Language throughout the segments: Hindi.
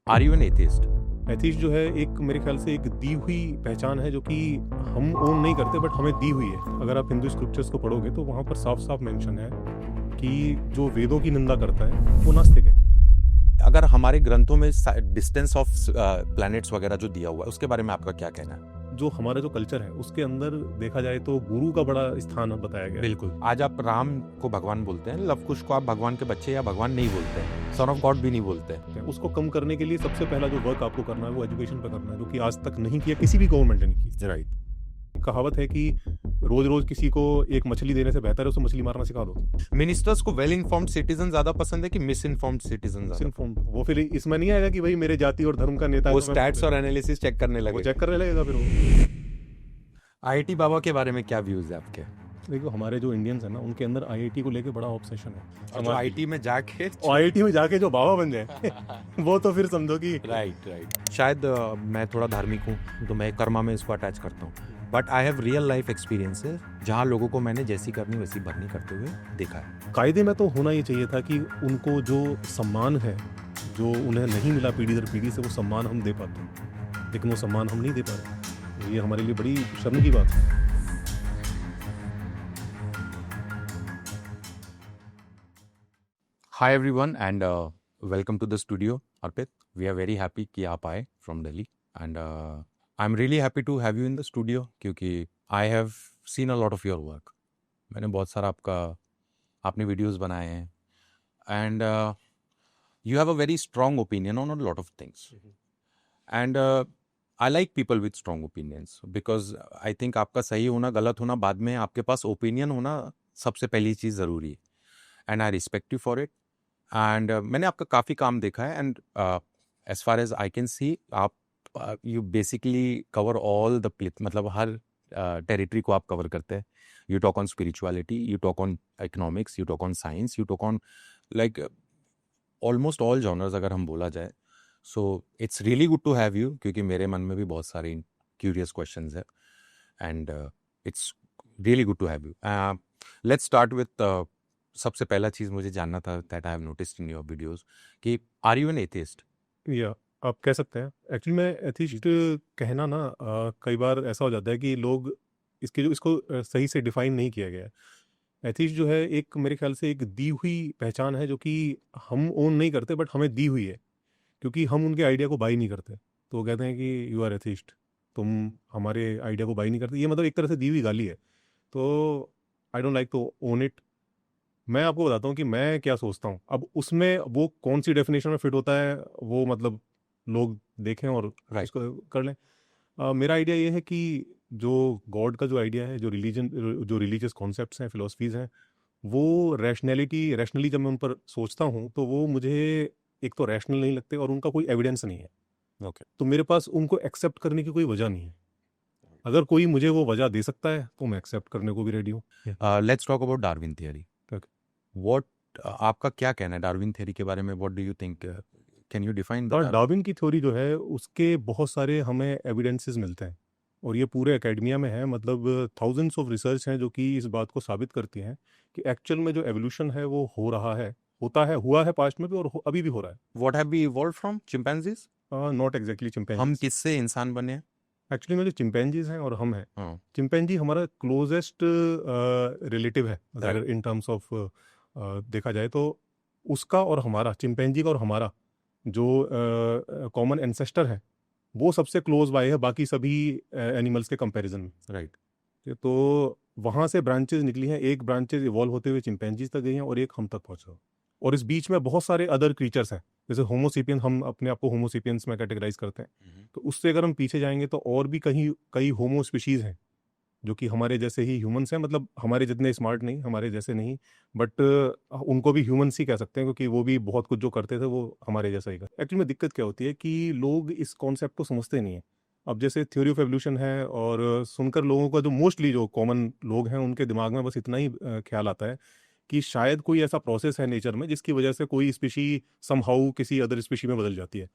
Are you an atheist? Atheist जो है एक मेरे ख्याल से एक दी हुई पहचान है जो कि हम ओन नहीं करते बट हमें दी हुई है। अगर आप हिंदू स्क्रिप्चर्स को पढ़ोगे तो वहाँ पर साफ साफ मेंशन है कि जो वेदों की निंदा करता है वो नास्तिक है। अगर हमारे ग्रंथों में डिस्टेंस ऑफ प्लैनेट्स वगैरह जो दिया हुआ है उसके बारे में आपका क्या कहना है? जो हमारा जो कल्चर है उसके अंदर देखा जाए तो गुरु का बड़ा स्थान बताया गया है। बिल्कुल। आज आप राम को भगवान बोलते हैं, लव कुश को आप भगवान के बच्चे या भगवान नहीं बोलते हैं, सन ऑफ गॉड भी नहीं बोलते हैं। उसको कम करने के लिए सबसे पहला जो वर्क आपको करना है वो एजुकेशन पे करना है, जो कि आज तक नहीं किया, किसी भी गवर्नमेंट ने नहीं की। राइट। कहावत है कि रोज रोज किसी को एक मछली देने से बेहतर है उसे मछली मारना सिखा दो। मिनिस्टर्स को वेल इन्फॉर्म्ड सिटीजन ज्यादा पसंद है कि मिस इन्फॉर्म्ड सिटीजन? इन्फॉर्म्ड। वो फिर इसमें नहीं आएगा कि भाई मेरे जाति और धर्म का नेता वो है तो मैं- स्टैट्स और एनालिसिस चेक करने वो लगे। चेक करने लगेगा फिर वो। आईआईटी बाबा के बारे में क्या व्यूज है आपके? देखो हमारे जो इंडियंस हैं ना उनके अंदर आईआईटी को लेके बड़ा ऑब्सेशन है। और आईटी में जाके आईआईटी में जाके जो बाबा बन जाए वो तो फिर समझो कि राइट। शायद मैं थोड़ा धार्मिक हूँ तो मैं कर्मा में इसको अटैच करता हूँ, but I have real life experiences जहाँ लोगों को मैंने जैसी करनी वैसी भरनी करते हुए देखा है। कायदे में तो होना ही चाहिए था कि उनको जो सम्मान है जो उन्हें नहीं मिला पीढ़ी दर पीढ़ी से, वो सम्मान हम दे पाते हैं, लेकिन वो सम्मान हम नहीं दे पा रहे। तो ये हमारे लिए बड़ी शर्म की बात है। Hi everyone and welcome to the studio. Arpit, we are very happy कि आप आए from Delhi and I am really happy to have you in the studio क्योंकि I have seen a lot of your work. मैंने बहुत सारा आपने वीडियोस बनाए हैं and you have a very strong opinion on a lot of things. And I like people with strong opinions because I think आपका सही होना गलत होना बाद में, आपके पास ओपिनियन होना सबसे पहली चीज़ ज़रूरी है and I respect you for it. And मैंने आपका काफ़ी काम देखा है and as far as I can see आप you basically cover all the मतलब हर टेरिटरी को आप कवर करते हैं। You talk on spirituality, you talk on economics, you talk on science, you talk on like almost all genres अगर हम बोला जाए। So it's really good to have you क्योंकि मेरे मन में भी बहुत सारे क्यूरियस क्वेश्चंस है and it's really good to have you. Let's start with सबसे पहला चीज़ मुझे जानना था that I have noticed in your videos कि आर यू एन एथिस्ट? या आप कह सकते हैं। एक्चुअली मैं एथिस्ट कहना ना कई बार ऐसा हो जाता है कि लोग इसको सही से डिफाइन नहीं किया गया है। एथिस्ट जो है एक मेरे ख्याल से एक दी हुई पहचान है जो कि हम ओन नहीं करते बट हमें दी हुई है, क्योंकि हम उनके आइडिया को बाई नहीं करते। तो वो कहते हैं कि यू आर एथिस्ट, तुम हमारे आइडिया को बाई नहीं करते। ये मतलब एक तरह से दी हुई गाली है। तो I don't like to own it. मैं आपको बताता हूँ कि मैं क्या सोचता हूँ। अब उसमें वो कौन सी डेफिनेशन में फिट होता है वो मतलब लोग देखें और इसको कर लें। मेरा आइडिया ये है कि जो गॉड का जो आइडिया है, जो रिलीजियस कॉन्सेप्ट्स हैं, फिलोसफीज़ हैं, वो रैशनली जब मैं उन पर सोचता हूँ तो वो मुझे एक तो रैशनल नहीं लगते और उनका कोई एविडेंस नहीं है। ओके। तो मेरे पास उनको एक्सेप्ट करने की कोई वजह नहीं है। अगर कोई मुझे वो वजह दे सकता है तो मैं एक्सेप्ट करने को भी रेडी हूँ। Let's talk about Darwin theory. What आपका क्या कहना है डार्विन थियरी के बारे में? What do you think? Can you define the Darwin की थ्योरी जो है उसके बहुत सारे हमें एविडेंसेस मिलते हैं और ये पूरे एकेडमिया में है। मतलब थाउजेंड्स ऑफ रिसर्च हैं जो कि इस बात को साबित करती हैं कि एक्चुअल में जो एवोल्यूशन है वो हो रहा है, होता है, हुआ है पास्ट में भी और अभी भी हो रहा है। What have we evolved from chimpanzees? Not exactly chimpanzee. हम किससे इंसान बने हैं? एक्चुअली में जो चिंपैंजीज हैं और हम हैं, चिंपैंजी हमारा क्लोजेस्ट रिलेटिव है। अगर इन टर्म्स ऑफ देखा जाए तो उसका और हमारा, चिंपैंजी का और हमारा जो कॉमन एंसेस्टर है वो सबसे क्लोज बाय है बाकी सभी एनिमल्स के कंपैरिजन में। राइट। तो वहाँ से ब्रांचेज निकली हैं। एक ब्रांचेज इवॉल्व होते हुए चिंपैंजीज तक गई हैं और एक हम तक पहुँचा। और इस बीच में बहुत सारे अदर क्रीचर्स हैं, जैसे होमोसेपियन, हम अपने आप को होमोसेपियंस में कैटेगराइज करते हैं। तो उससे अगर हम पीछे जाएंगे तो और भी कई होमो स्पीशीज हैं जो कि हमारे जैसे ही ह्यूमंस हैं। मतलब हमारे जितने स्मार्ट नहीं, हमारे जैसे नहीं, बट उनको भी ह्यूमंस ही कह सकते हैं क्योंकि वो भी बहुत कुछ जो करते थे वो हमारे जैसा ही करते। एक्चुअली में दिक्कत क्या होती है कि लोग इस कॉन्सेप्ट को समझते नहीं है। अब जैसे थ्योरी ऑफ एवोल्यूशन है और सुनकर लोगों का जो मोस्टली जो कॉमन लोग हैं उनके दिमाग में बस इतना ही ख्याल आता है कि शायद कोई ऐसा प्रोसेस है नेचर में जिसकी वजह से कोई स्पीशी समहाउ किसी अदर स्पीशी में बदल जाती है।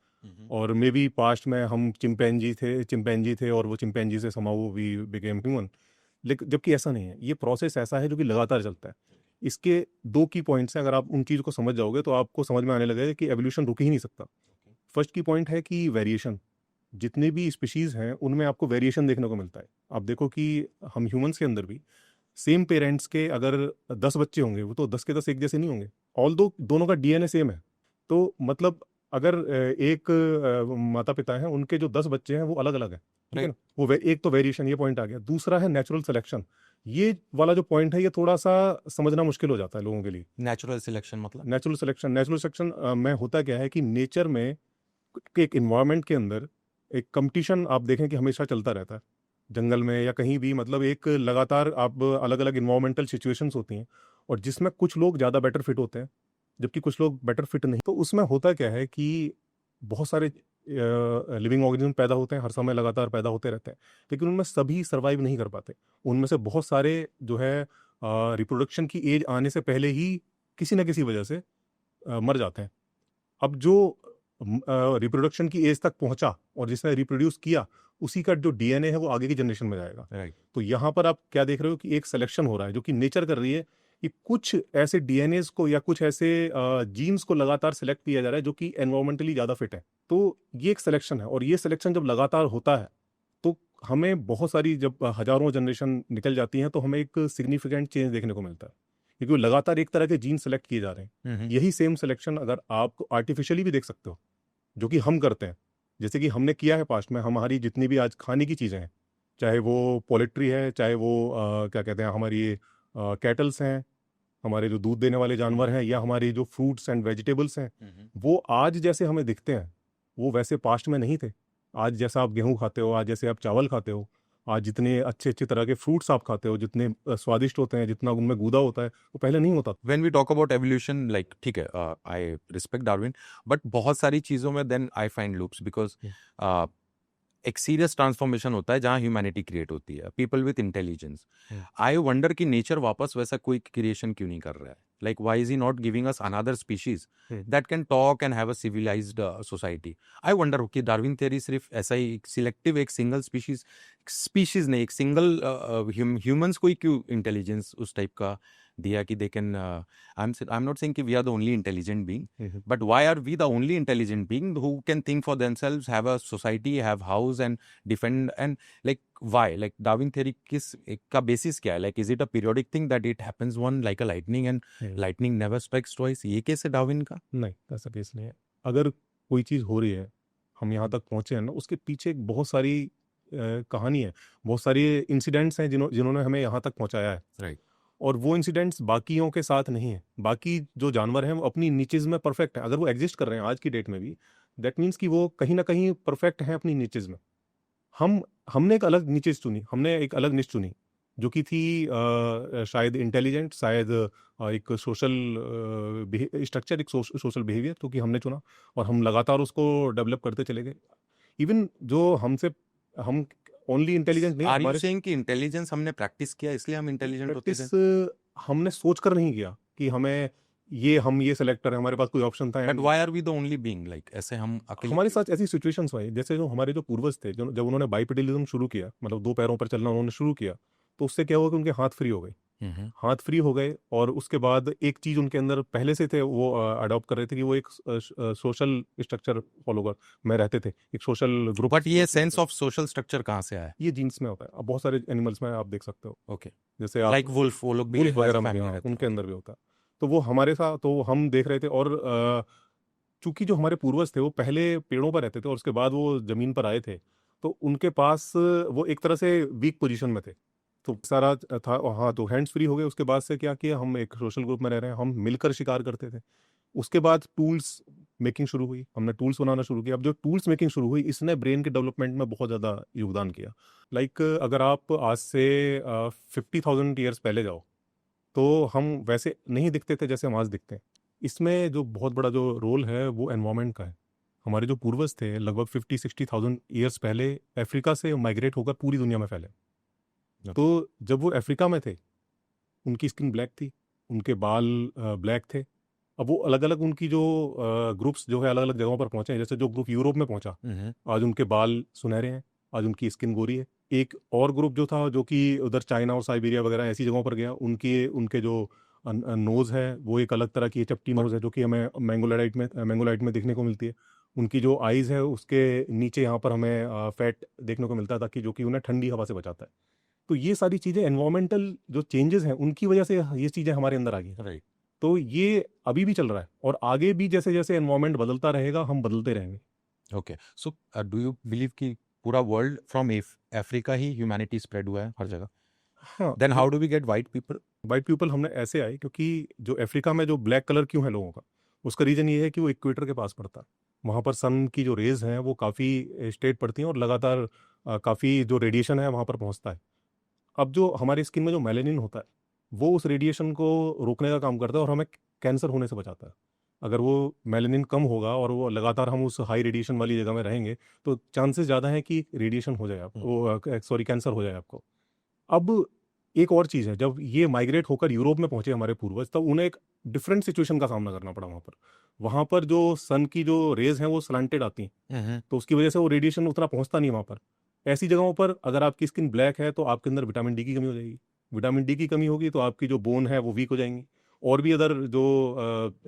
और मे बी पास्ट में हम चिंपैंजी थे और वो चिंपैंजी से समहाउ वी बिकेम ह्यूमन। लेकिन जबकि ऐसा नहीं है, ये प्रोसेस ऐसा है जो कि लगातार चलता है। इसके दो की पॉइंट्स हैं, अगर आप उन चीज़ को समझ जाओगे तो आपको समझ में आने लगेगा कि एवोल्यूशन रुक ही नहीं सकता। फर्स्ट की पॉइंट है कि वेरिएशन, जितने भी स्पीशीज हैं उनमें आपको वेरिएशन देखने को मिलता है। आप देखो कि हम ह्यूमंस के अंदर भी सेम पेरेंट्स के अगर 10 बच्चे होंगे, वो तो 10 के 10 एक जैसे नहीं होंगे, ऑल्दो दोनों का डीएनए सेम है। तो मतलब अगर एक माता पिता हैं, उनके जो 10 बच्चे हैं वो अलग अलग हैं, ठीक है Right. ना। वो एक तो वेरिएशन, ये पॉइंट आ गया। दूसरा है नेचुरल सिलेक्शन। ये वाला जो पॉइंट है, ये थोड़ा सा समझना मुश्किल हो जाता है लोगों के लिए। नेचुरल सिलेक्शन मतलब नेचुरल सिलेक्शन में होता क्या है कि नेचर में एक इन्वायरमेंट के अंदर एक कंपटीशन आप देखें कि हमेशा चलता रहता है, जंगल में या कहीं भी। मतलब एक लगातार आप अलग अलग इन्वायरमेंटल सिचुएशंस होती हैं, और जिसमें कुछ लोग ज़्यादा बेटर फिट होते हैं जबकि कुछ लोग बेटर फिट नहीं। तो उसमें होता क्या है कि बहुत सारे लिविंग ऑर्गेनिज्म पैदा होते हैं, हर समय लगातार पैदा होते रहते हैं, लेकिन उनमें सभी सर्वाइव नहीं कर पाते। उनमें से बहुत सारे जो है रिप्रोडक्शन की एज आने से पहले ही किसी न किसी वजह से मर जाते हैं। अब जो रिप्रोडक्शन की एज तक पहुंचा और जिसने रिप्रोड्यूस किया, उसी का जो डीएनए है वो आगे की जनरेशन में जाएगा। राइट। तो यहाँ पर आप क्या देख रहे हो कि एक सिलेक्शन हो रहा है जो कि नेचर कर रही है, कि कुछ ऐसे डीएनएस को या कुछ ऐसे जीन्स को लगातार सेलेक्ट किया जा रहा है जो कि एनवायरमेंटली ज़्यादा फिट है। तो ये एक सिलेक्शन है, और ये सिलेक्शन जब लगातार होता है तो हमें बहुत सारी, जब हजारों जनरेशन निकल जाती हैं तो हमें एक सिग्निफिकेंट चेंज देखने को मिलता है, क्योंकि लगातार एक तरह के जीन सेलेक्ट किए जा रहे हैं। यही सेम सिलेक्शन अगर आप आर्टिफिशियली भी देख सकते हो, जो कि हम करते हैं, जैसे कि हमने किया है पास्ट में। हमारी जितनी भी आज खाने की चीज़ें हैं, चाहे वो पोल्ट्री है, चाहे वो क्या कहते हैं, हमारी कैटल्स हैं, हमारे जो दूध देने वाले जानवर हैं, या हमारी जो फ्रूट्स एंड वेजिटेबल्स हैं, वो आज जैसे हमें दिखते हैं वो वैसे पास्ट में नहीं थे। आज जैसा आप गेहूं खाते हो, आज जैसे आप चावल खाते हो, आज जितने अच्छे अच्छे तरह के फ्रूट्स आप खाते हो, जितने स्वादिष्ट होते हैं, जितना उनमें गूदा होता है, वो पहले नहीं होता था। When we talk about evolution, like ठीक है, आई रिस्पेक्ट डार्विन, बट बहुत सारी चीजों में then I find loops, because एक सीरियस ट्रांसफॉर्मेशन होता है जहां ह्यूमैनिटी क्रिएट होती है, people with intelligence. I wonder कि नेचर वापस वैसा कोई क्रिएशन क्यों नहीं कर रहा है? Like why is he not giving us another species that can talk and have a civilized society? I wonder कि डार्विन थ्योरी सिर्फ ऐसा ही सिलेक्टिव एक सिंगल स्पीशीज नहीं, एक सिंगल ह्यूमंस को ही क्यों इंटेलिजेंस उस टाइप का दिया कि they can, I'm not saying कि we are the only intelligent being, but why are we the only intelligent being who can think for themselves, have a society, have house and defend, and like why? Like Darwin theory किस का basis क्या है? Like is it a periodic thing that it happens one like a lightning and lightning never strikes twice? ये केस है डार्विन का? नहीं, ऐसा केस नहीं है। अगर कोई चीज़ हो रही है, हम यहाँ तक पहुँचे हैं ना, उसके पीछे एक बहुत सारी कहानी है, बहुत सारी इंसिडेंट्स हैं जिन्होंने हमें यहाँ तक पहुँचाया है। राइट। और वो इंसिडेंट्स बाकियों के साथ नहीं है। बाकी जो जानवर हैं वो अपनी निचेज में परफेक्ट हैं। अगर वो एग्जिस्ट कर रहे हैं आज की डेट में भी, दैट मीन्स कि वो कहीं ना कहीं परफेक्ट हैं अपनी निचेज में। हमने एक अलग निचेज चुनी, हमने एक अलग निच चुनी, जो कि थी शायद इंटेलिजेंट, शायद एक सोशल स्ट्रक्चर, एक सोशल बिहेवियर, जो कि हमने चुना, और हम लगातार उसको डेवलप करते चले गए। इवन जो हम ओनली इंटेलिजेंस नहीं, आर यू हमारे सेइंग कि इंटेलिजेंस हमने प्रैक्टिस किया इसलिए हम इंटेलिजेंट होते थे? प्रैक्टिस हमने सोच कर नहीं किया कि हमें हम ये सेलेक्टर है, हमारे पास कोई ऑप्शन था। But why are we the only being, like ऐसे हम अकेले? हमारे साथ ऐसी सिचुएशंस हुई, जैसे जो हमारे जो पूर्वज थे, जब उन्होंने बाइपेडलिज्म शुरू किया, मतलब दो पैरों पर चलना उन्होंने शुरू किया, तो उससे क्या हुआ कि उनके हाथ फ्री हो गए। हाथ फ्री हो गए, और उसके बाद एक चीज उनके अंदर पहले से थे, वो अडॉप्ट कर रहे थे कि वो एक सोशल स्ट्रक्चर फॉलो कर में रहते थे, एक सोशल ग्रुप। बट ये सेंस ऑफ सोशल स्ट्रक्चर कहाँ से आया? ये जीन्स में होता है। अब बहुत सारे एनिमल्स में आप देख सकते हो, ओके, जैसे आप लाइक वुल्फ, वो लोग भी वुल्फ वगैरह में भी, family हाँ, रहते हैं। उनके अंदर भी होता है। तो वो हमारे साथ, तो हम देख रहे थे, और चूंकि जो हमारे पूर्वज थे वो पहले पेड़ों पर रहते थे और उसके बाद वो जमीन पर आए थे, तो उनके पास वो एक तरह से वीक पोजीशन में थे, तो सारा था। हाँ, तो हैंड्स फ्री हो गए। उसके बाद से क्या किया, हम एक सोशल ग्रुप में रह रहे हैं, हम मिलकर शिकार करते थे। उसके बाद टूल्स मेकिंग शुरू हुई, हमने टूल्स बनाना शुरू किया। अब जो टूल्स मेकिंग शुरू हुई, इसने ब्रेन के डेवलपमेंट में बहुत ज़्यादा योगदान किया। लाइक अगर आप आज से 50,000 ईयर्स पहले जाओ, तो हम वैसे नहीं दिखते थे जैसे हम आज दिखते हैं। इसमें जो बहुत बड़ा जो रोल है वो एनवायरनमेंट का है। हमारे जो पूर्वज थे, लगभग 50-60,000 ईयर्स पहले अफ्रीका से माइग्रेट होकर पूरी दुनिया में फैले। तो जब वो अफ्रीका में थे, उनकी स्किन ब्लैक थी, उनके बाल ब्लैक थे। अब वो अलग अलग उनकी जो ग्रुप्स जो है अलग अलग जगहों पर पहुंचे हैं। जैसे जो ग्रुप यूरोप में पहुंचा, आज उनके बाल सुनहरे हैं, आज उनकी स्किन गोरी है। एक और ग्रुप जो था, जो कि उधर चाइना और साइबेरिया वगैरह ऐसी जगहों पर गया, उनके जो नोज है वो एक अलग तरह की चपटी नोज है, जो कि हमें मैंगोलाइट में देखने को मिलती है। उनकी जो आइज़ है उसके नीचे यहाँ पर हमें फैट देखने को मिलता है, ताकि जो कि उन्हें ठंडी हवा से बचाता है। तो ये सारी चीज़ें एनवायरमेंटल जो चेंजेस हैं उनकी वजह से ये चीज़ें हमारे अंदर आ गई हैं। राइट। तो ये अभी भी चल रहा है और आगे भी जैसे जैसे एनवायरमेंट बदलता रहेगा हम बदलते रहेंगे। Okay, so do you believe कि पूरा वर्ल्ड फ्रॉम अफ्रीका ही ह्यूमैनिटी स्प्रेड हुआ है हर जगह? हाँ, then how do we get white people? White people हमने ऐसे आए क्योंकि जो अफ्रीका में जो ब्लैक कलर क्यों है लोगों का, उसका रीज़न ये है कि वो इक्वेटर के पास पड़ता है। वहाँ पर सन की जो रेज़ हैं वो काफ़ी स्ट्रेट पड़ती हैं और लगातार काफ़ी जो रेडिएशन है वहाँ पर पहुँचता है। अब जो हमारी स्किन में जो मेलानिन होता है, वो उस रेडिएशन को रोकने का काम करता है और हमें कैंसर होने से बचाता है। अगर वो मेलानिन कम होगा और वो लगातार हम उस हाई रेडिएशन वाली जगह में रहेंगे, तो चांसेस ज़्यादा हैं कि रेडिएशन हो जाए आपको, वो सॉरी कैंसर हो जाए आपको। अब एक और चीज़ है, जब ये माइग्रेट होकर यूरोप में पहुँचे हमारे पूर्वज, तब उन्हें एक डिफरेंट सिचुएशन का सामना करना पड़ा वहाँ पर। वहाँ पर जो सन की जो रेज़ हैं वो स्लैंटेड आती हैं, तो उसकी वजह से वो रेडिएशन उतना पहुँचता नहीं है वहाँ पर। ऐसी जगहों पर अगर आपकी स्किन ब्लैक है तो आपके अंदर विटामिन डी की कमी हो जाएगी। विटामिन डी की कमी होगी तो आपकी जो बोन है वो वीक हो जाएँगी और भी अदर जो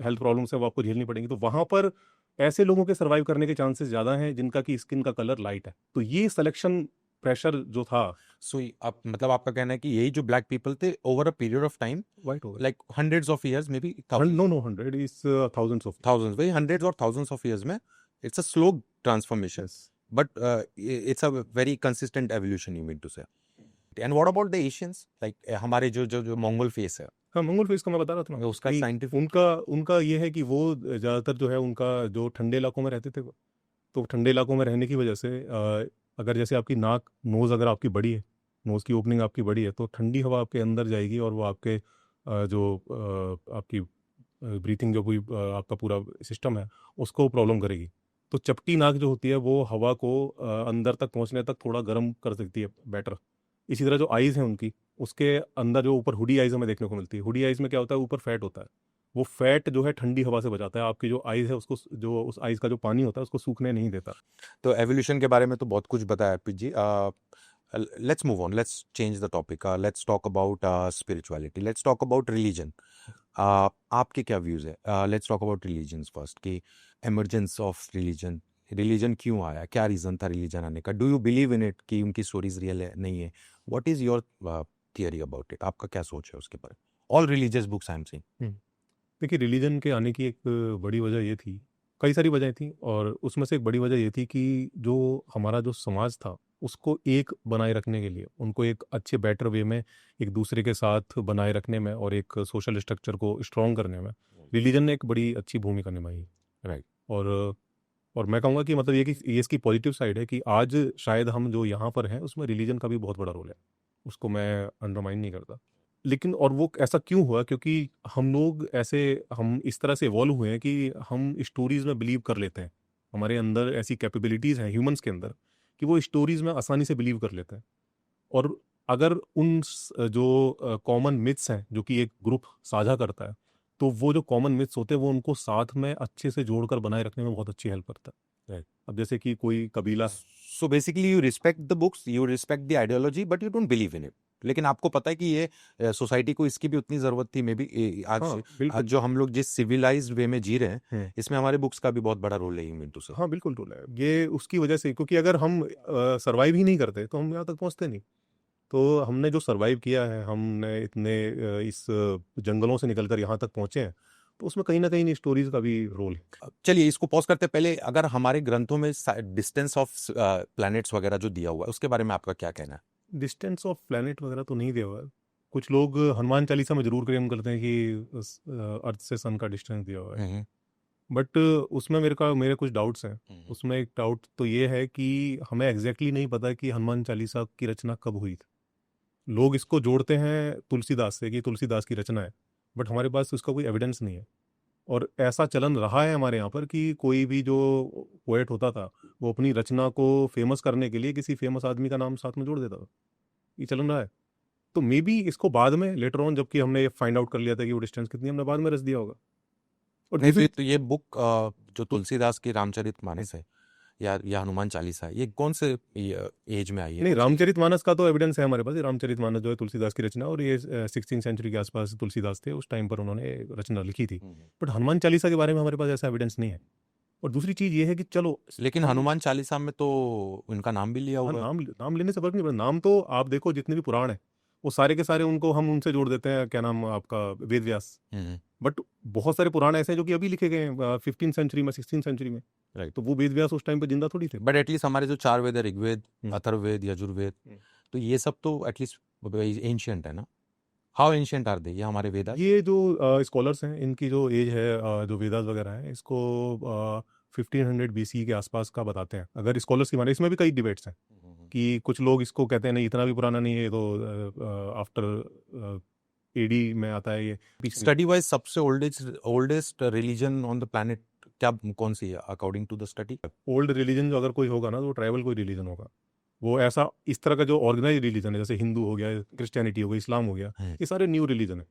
हेल्थ प्रॉब्लम्स हैं वो आपको झेलनी पड़ेंगी। तो वहाँ पर ऐसे लोगों के सर्वाइव करने के चांसेस ज़्यादा हैं जिनका कि स्किन का कलर लाइट है। तो ये सिलेक्शन प्रेशर जो था, सो आप मतलब आपका कहना है कि यही जो ब्लैक पीपल थे over a period of time, white हो गया। Like hundreds of years, maybe no, no 100 is thousands of thousands, वही हंड्रेड्स और thousands ऑफ इयर्स में it's a slow transformation, yes. but it's a very consistent evolution, you mean to say. And what about the Asians, like हमारे जो मंगोल फेस है, हाँ, मंगोल फेस का मैं बता रहा था ना उसका कि साइंटिफिक उनका उनका ये है कि वो ज़्यादातर जो है उनका जो ठंडे इलाकों में रहते थे वो। तो ठंडे इलाकों में रहने की वजह से अगर जैसे आपकी नाक नोज़ अगर आपकी बड़ी है, नोज़ की ओपनिंग आपकी बड़ी है, तो ठंडी हवा आपके अंदर जाएगी और वो आपके आपकी ब्रीथिंग जो पूरी आपका पूरा सिस्टम है, उसको प्रॉब्लम करेगी। तो चपटी नाक जो होती है वो हवा को अंदर तक पहुँचने तक थोड़ा गर्म कर सकती है बेटर। इसी तरह जो आइज़ हैं उनकी, उसके अंदर जो ऊपर हुडी आइज़ हमें देखने को मिलती है। हुडी आइज़ में क्या होता है, ऊपर फैट होता है। वो फैट जो है ठंडी हवा से बचाता है। आपकी जो आइज़ है उसको जो उस आइज़ का जो पानी होता है उसको सूखने नहीं देता। तो एवोल्यूशन के बारे में तो बहुत कुछ बताया Arpit ji. Let's move on, let's change the topic, let's talk about spirituality, let's talk about religion. आपके क्या व्यूज है? Let's talk about religion first, कि एमर्जेंस ऑफ रिलीजन, रिलीजन क्यों आया, क्या रीजन था रिलीजन आने का? Do you believe in it कि उनकी स्टोरीज रियल है नहीं है? What is your theory about it? आपका क्या सोच है उसके बारे में? All religious books I am saying. देखिए, रिलीजन के आने की एक बड़ी वजह ये थी, कई सारी वजहें थी और उसमें से एक बड़ी वजह ये थी कि जो हमारा जो समाज था, उसको एक बनाए रखने के लिए, उनको एक अच्छे बेटर वे में एक दूसरे के साथ बनाए रखने में और एक सोशल स्ट्रक्चर को स्ट्रॉन्ग करने में रिलीजन ने एक बड़ी अच्छी भूमिका निभाई है। राइट। और और मैं कहूँगा कि मतलब ये इसकी पॉजिटिव साइड है कि आज शायद हम जो यहाँ पर हैं, उसमें रिलीजन का भी बहुत बड़ा रोल है। उसको मैं अंडरमाइन नहीं करता। लेकिन और वो ऐसा क्यों हुआ? क्योंकि हम लोग ऐसे हम इस तरह से इवॉल्व हुए हैं कि हम स्टोरीज़ में बिलीव कर लेते हैं। हमारे अंदर ऐसी कैपेबिलिटीज़ हैं ह्यूमन्स के अंदर कि वो स्टोरीज़ में आसानी से बिलीव कर लेते हैं। और अगर जो कॉमन मिथ्स हैं, जो कि एक ग्रुप साझा करता है, तो वो जो कॉमन मिथ्स होते हैं, वो उनको साथ में अच्छे से जोड़कर बनाए रखने में बहुत अच्छी हेल्प करता है। राइट। अब जैसे कि कोई कबीला है। So basically you respect the books, you respect the ideology, but you don't believe in it. लेकिन आपको पता है कि ये सोसाइटी को इसकी भी उतनी जरूरत थी, मे बी आज हाँ, बिल्कुल। आज जो हम लोग जिस सिविलाइज्ड वे में जी रहे हैं, हुँ। इसमें हमारे बुक्स का भी बहुत बड़ा रोल है, यू मीन टू से। हाँ, बिल्कुल रोल है। ये उसकी वजह से, क्योंकि अगर हम सर्वाइव ही नहीं करते, तो हम यहाँ तक पहुँचते नहीं। तो हमने जो सर्वाइव किया है, हमने इतने इस जंगलों से निकलकर यहाँ तक पहुँचे हैं, तो उसमें कहीं न कहीं स्टोरीज़ का भी रोल है। चलिए इसको पॉज करते पहले, अगर हमारे ग्रंथों में डिस्टेंस ऑफ प्लैनेट्स वगैरह जो दिया हुआ है, उसके बारे में आपका क्या कहना है? डिस्टेंस ऑफ प्लैनेट वगैरह तो नहीं दिया हुआ है। कुछ लोग हनुमान चालीसा में ज़रूर क्लेम करते हैं कि अर्थ से सन का डिस्टेंस दिया हुआ है। बट उसमें मेरे कुछ डाउट्स हैं। उसमें एक डाउट तो ये है कि हमें एग्ज़ैक्टली नहीं पता कि हनुमान चालीसा की रचना कब हुई थी। लोग इसको जोड़ते हैं तुलसीदास से कि तुलसीदास की रचना है, बट हमारे पास उसका कोई एविडेंस नहीं है। और ऐसा चलन रहा है हमारे यहाँ पर कि कोई भी जो पोएट होता था, वो अपनी रचना को फ़ेमस करने के लिए किसी फ़ेमस आदमी का नाम साथ में जोड़ देता था। ये चलन रहा है। तो मे बी इसको बाद में लेटर ऑन, जबकि हमने फाइंड आउट कर लिया था कि वो डिस्टेंस कितनी है, हमने बाद में रच दिया होगा। और नहीं, डिफिक तो ये बुक जो तुलसीदास की रामचरितमानस है या हनुमान चालीसा है, ये कौन से एज में आई है? नहीं, रामचरितमानस का तो एविडेंस है हमारे पास। ये रामचरितमानस जो है तुलसीदास की रचना, और ये 16th सेंचुरी के आसपास तुलसीदास थे, उस टाइम पर उन्होंने रचना लिखी थी। बट हनुमान चालीसा के बारे में हमारे पास ऐसा एविडेंस नहीं है। और दूसरी चीज ये है कि चलो लेकिन हम हनुमान चालीसा में तो उनका नाम भी लिया हाँ, हुआ है। नाम लेने से फर्क नहीं पड़ता। नाम तो आप देखो जितने भी पुराण है वो सारे के सारे उनको हम उनसे जोड़ देते हैं, क्या नाम आपका, वेद व्यास। हम्म। बट बहुत सारे पुराण ऐसे हैं जो कि अभी लिखे गए हैं 15 सेंचुरी में, 16 सेंचुरी में। राइट। तो वो वेद व्यास उस टाइम पे जिंदा थोड़ी थे। बट एटलीस्ट हमारे जो चार वेद है, ऋग्वेद, हम्म। अथर्ववेद, यजुर्वेद, हम्म। तो ये सब तो एटलीस्ट एंशियंट है ना। हाउ एंशियंट आर दे, ये हमारे वेदास। ये जो स्कॉलर्स हैं इनकी जो एज है, जो वेदास वगैरह है, इसको 1500 BC के आसपास का बताते हैं अगर स्कॉलर्स की माने। इसमें भी कई डिबेट्स हैं कि कुछ लोग इसको कहते हैं नहीं इतना भी पुराना नहीं है, ये तो आफ्टर AD में आता है ये। स्टडी वाइज सबसे oldest religion on the planet क्या कौन सी है according to the study? Old religion जो अगर कोई होगा ना, तो वो ट्राइबल कोई रिलीजन होगा। वो ऐसा इस तरह का जो ऑर्गेनाइज रिलीजन है, जैसे हिंदू हो गया, क्रिश्चियनिटी हो गई, इस्लाम हो गया, ये सारे न्यू रिलीजन है।